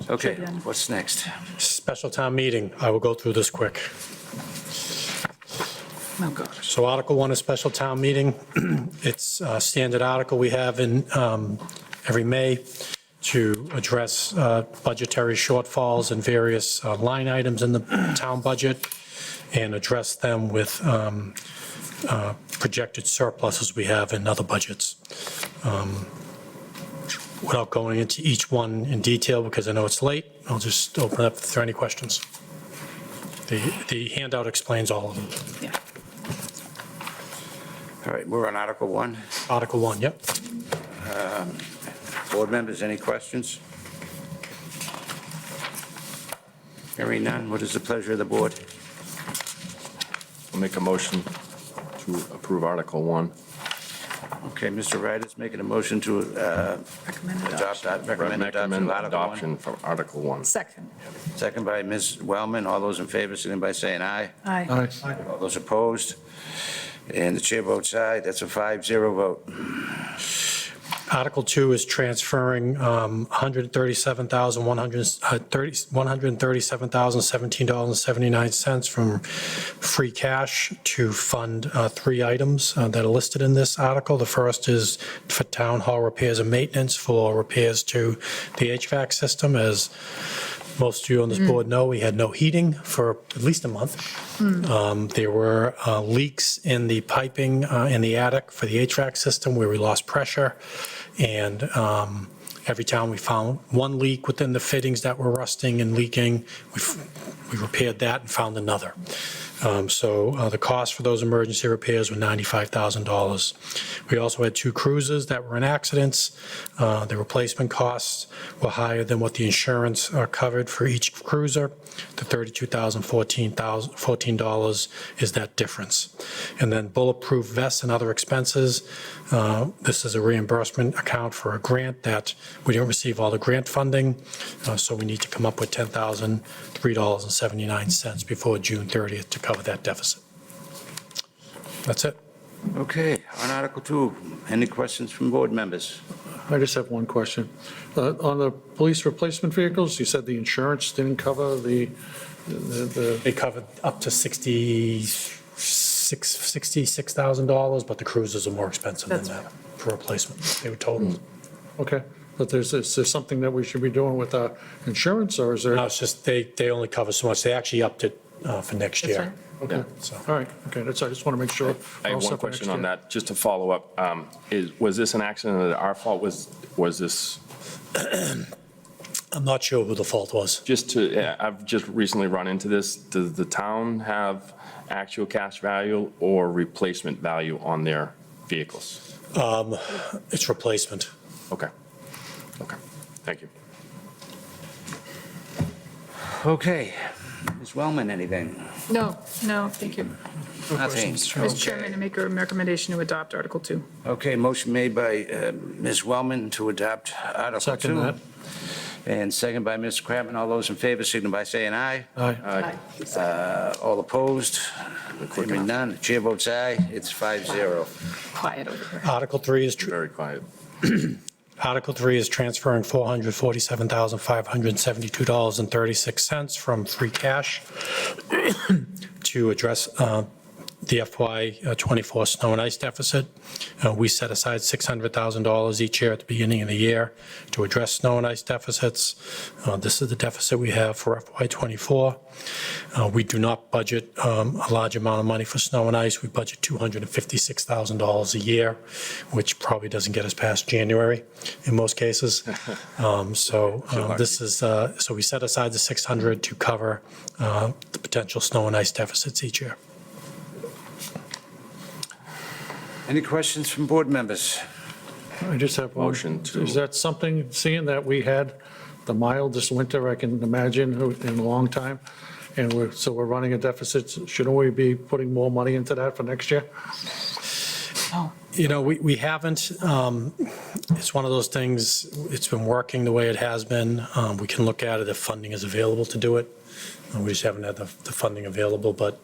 Okay, what's next? Special town meeting, I will go through this quick. Oh, gosh. So Article 1 is special town meeting. It's a standard article we have in every May to address budgetary shortfalls and various line items in the town budget and address them with projected surpluses we have in other budgets. Without going into each one in detail, because I know it's late, I'll just open it up if there are any questions. The handout explains all of them. Yeah. All right, we're on Article 1. Article 1, yep. Board members, any questions? Hearing none, what is the pleasure of the board? I'll make a motion to approve Article 1. Okay, Mr. Ryder's making a motion to Recommend adopt, adoption. recommend adoption Recommend of Article 1. adoption from Article 1. Second. Second by Ms. Wellman. All those in favor, signify by saying aye. Aye. All those opposed? And the chair votes aye. That's a 5-0 vote. Article 2 is transferring $137,79 from free cash to fund three items that are listed in this article. The first is for town hall repairs and maintenance for repairs to the HVAC system. As most of you on this board know, we had no heating for at least a month. There were leaks in the piping in the attic for the HVAC system where we lost pressure. And every time we found one leak within the fittings that were rusting and leaking, we repaired that and found another. So the cost for those emergency repairs were $95,000. We also had two cruisers that were in accidents. The replacement costs were higher than what the insurance covered for each cruiser. The $32,014 is that difference. And then bulletproof vests and other expenses. This is a reimbursement account for a grant that we didn't receive all the grant funding, so we need to come up with $10,003.79 before June 30th to cover that deficit. That's it. Okay, on Article 2, any questions from board members? I just have one question. On the police replacement vehicles, you said the insurance didn't cover the They covered up to $66,000, but the cruisers are more expensive than that for replacement. They were totaled. okay, but is there something that we should be doing with our insurance, or is there? No, it's just they only cover so much. They actually upped it for next That's year. right. Okay, So. all right, okay, that's, I just want to make sure. I have one question on that, just to follow up. Was this an accident that our fault? Was this, I'm not sure who the fault was. I've just recently run into this. Does the town have actual cash value or replacement value on their vehicles? It's replacement. Okay. Thank you. Okay, Ms. Wellman, anything? No, thank you. Nothing. Mr. Chairman, to make a recommendation to adopt Article 2. Okay, motion made by Ms. Wellman to adopt Article 2. Second that. And second by Mr. Kratman. All those in favor, signify by saying aye. Aye. All opposed? Hearing none, chair votes aye. It's 5-0. Quiet over here. Article 3 is Very quiet. Article 3 is transferring $447,572.36 from free cash to address the FY24 snow and ice deficit. We set aside $600,000 each year at the beginning of the year to address snow and ice deficits. This is the deficit we have for FY24. We do not budget a large amount of money for snow and ice. We budget $256,000 a year, which probably doesn't get us past January in most cases. So we set aside the $600 to cover the potential snow and ice deficits each year. Any questions from board members? I just have one. Motion to- Is that something, seeing that we had the mildest winter I can imagine in a long time, and we're running a deficit, shouldn't we be putting more money into that for next year? You know, we haven't. It's one of those things, it's been working the way it has been. We can look at it if funding is available to do it. We just haven't had the funding available, but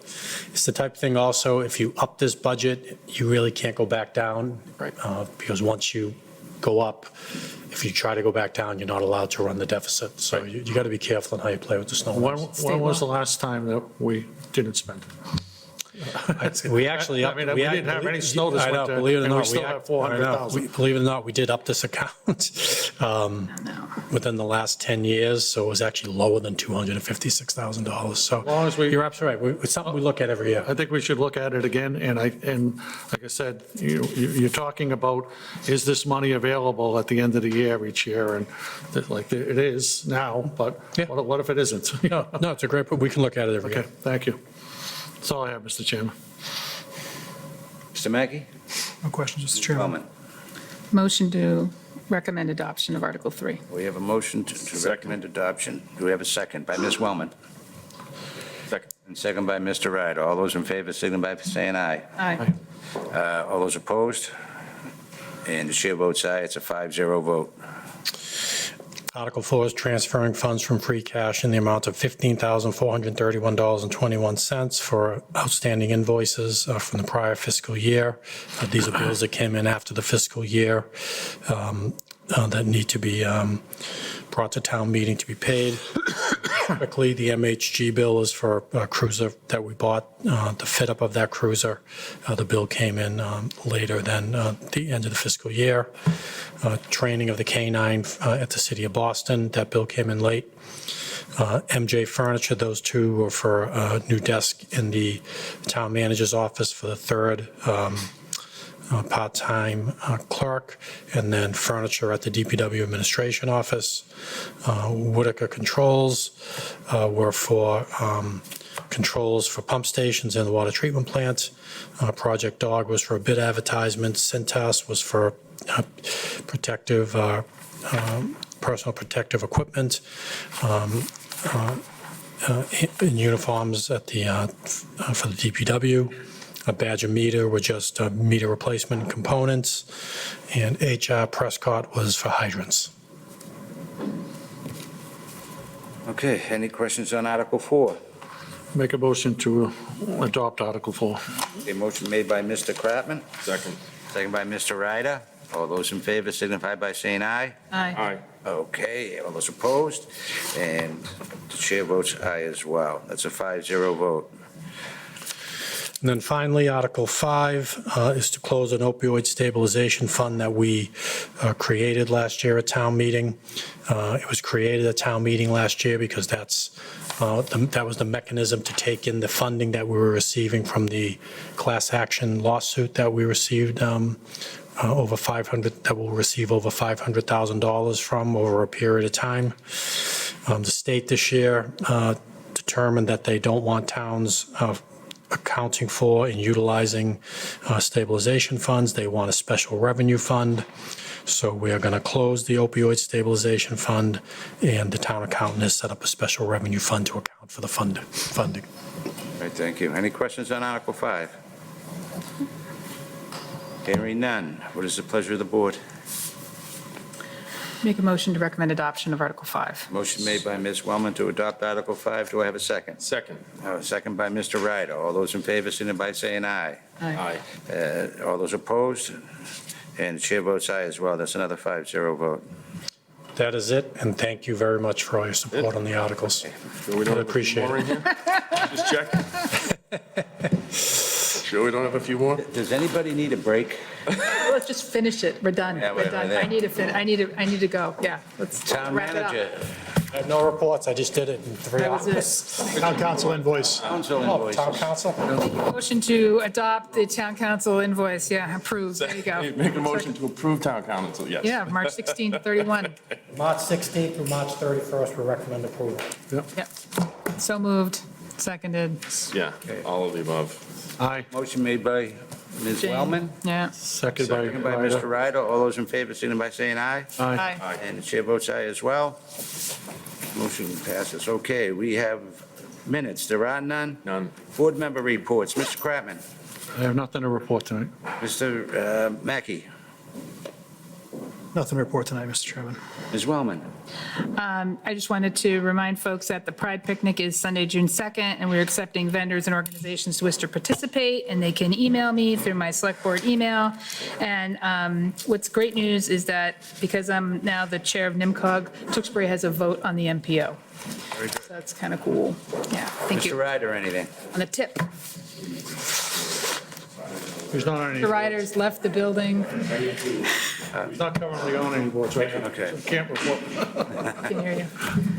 it's the type of thing also, if you up this budget, you really can't go back down. Right. Because once you go up, if you try to go back down, you're not allowed to run the deficit. So you got to be careful in how you play with the snow. and ice. When was the last time that we didn't spend? We actually, I mean, we didn't have any snow this I know, winter, believe it or and we not, still have 400,000. I know. Believe it or not, we did up this account within the last 10 years, so it was actually lower than $256,000. So long as we- you're absolutely right. It's something we look at every year. I think we should look at it again, and like I said, you're talking about, is this money available at the end of the year each year? And like, it is now, but Yeah. what if it isn't? No, it's a great, we can look at it every Okay, year. thank you. That's all I have, Mr. Chairman. Mr. Mackey? No questions, Mr. Chairman. Wellman? Motion to recommend adoption of Article 3. We have a motion to recommend adoption. Do we have a second by Ms. Wellman? Second. And second by Mr. Ryder. All those in favor, signify by saying aye. Aye. All those opposed? And the chair votes aye. It's a 5-0 vote. Article 4 is transferring funds from free cash in the amount of $15,431.21 for outstanding invoices from the prior fiscal year. These are bills that came in after the fiscal year that need to be brought to town meeting to be paid. Quickly, the MHG bill is for a cruiser that we bought, the fit-up of that cruiser. The bill came in later than the end of the fiscal year. Training of the K-9 at the City of Boston, that bill came in late. MJ Furniture, those two were for a new desk in the town manager's office for the third part-time clerk, and then furniture at the DPW administration office. Whitaker Controls were for controls for pump stations and the water treatment plant. Project Dog was for a bid advertisement. Cintas was for protective, personal protective equipment, in uniforms at the, for the DPW. A Badger Meter were just meter replacement components, and HR Prescott was for hydrants. Okay, any questions on Article 4? Make a motion to adopt Article 4. A motion made by Mr. Kratman, Second. second by Mr. Ryder. All those in favor signify by saying aye. Aye. Okay, all those opposed? And the chair votes aye as well. That's a 5-0 vote. And then finally, Article 5 is to close an opioid stabilization fund that we created last year at town meeting. It was created at town meeting last year because that was the mechanism to take in the funding that we were receiving from the class action lawsuit that we received that will receive over $500,000 from over a period of time. The state this year determined that they don't want towns accounting for and utilizing stabilization funds. They want a special revenue fund. So we are going to close the opioid stabilization fund, and the town accountant has set up a special revenue fund to account for the funding. All right, thank you. Any questions on Article 5? Hearing none. What is the pleasure of the board? Make a motion to recommend adoption of Article 5. Motion made by Ms. Wellman to adopt Article 5. Do I have a second? Second. Second by Mr. Ryder. All those in favor, signify by saying aye. Aye. All those opposed? And the chair votes aye as well. That's another 5-0 vote. That is it, and thank you very much for all your support on the articles. Sure we don't I have a few appreciate more it. in here? Just check. Sure we don't have a few more? Does anybody need a break? Let's just finish it. We're done. Yeah, We're we're done. there. I need to go. Yeah, let's Town wrap it up. manager, I have no reports, I just did it in 3 That was hours. it. Town council invoice. council Oh, town invoices. council? Motion to adopt the town council invoice. Yeah, approved. There you go. Make a motion to approve town council, yes. Yeah, March 16 to 31. March 16th through March 31st, we recommend approval. Yep. So moved. Seconded. Yeah, all of the above. Aye. Motion made by Ms. Jane. Wellman, Yeah. Second by second by Mr. Ryder. All those in favor, signify by saying aye. Aye. Aye. And the chair votes aye as well. Motion passes. Okay, we have minutes. There are none. None. Board member reports. Mr. Kratman, I have nothing to report tonight. Mr. Mackey, Nothing to report tonight, Mr. Chairman. Ms. Wellman. I just wanted to remind folks that the Pride Picnic is Sunday, June 2nd, and we're accepting vendors and organizations who wish to participate, and they can email me through my select board email. And what's great news is that because I'm now the chair of NIMCOG, Tewksbury has a vote on the MPO. So that's kind of cool. Yeah, thank Mr. you. Ryder, anything? On the tip, He's not on any the boards. riders left the building. He's not currently on any boards right now. Okay. So Can't report. I can hear you.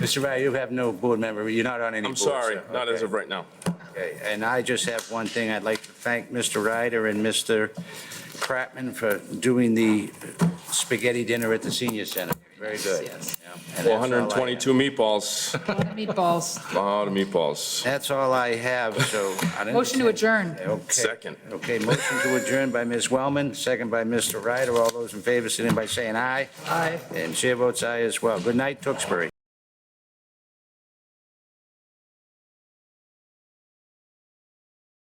Mr. Ryder, you have no board member. You're not on any I'm boards. sorry, sir. not as Okay. of right now. Okay, and I just have one thing. I'd like to thank Mr. Ryder and Mr. Kratman for doing the spaghetti dinner at the senior center. Very good. Yes. Yeah, and that's all I have. 422 meatballs, A lot of meatballs. a lot of meatballs. That's all I have, so. I didn't- Motion to adjourn. Okay. Second. Okay, motion to adjourn by Ms. Wellman, second by Mr. Ryder. All those in favor, signify by saying aye. Aye. And chair votes aye as well. Good night, Tewksbury.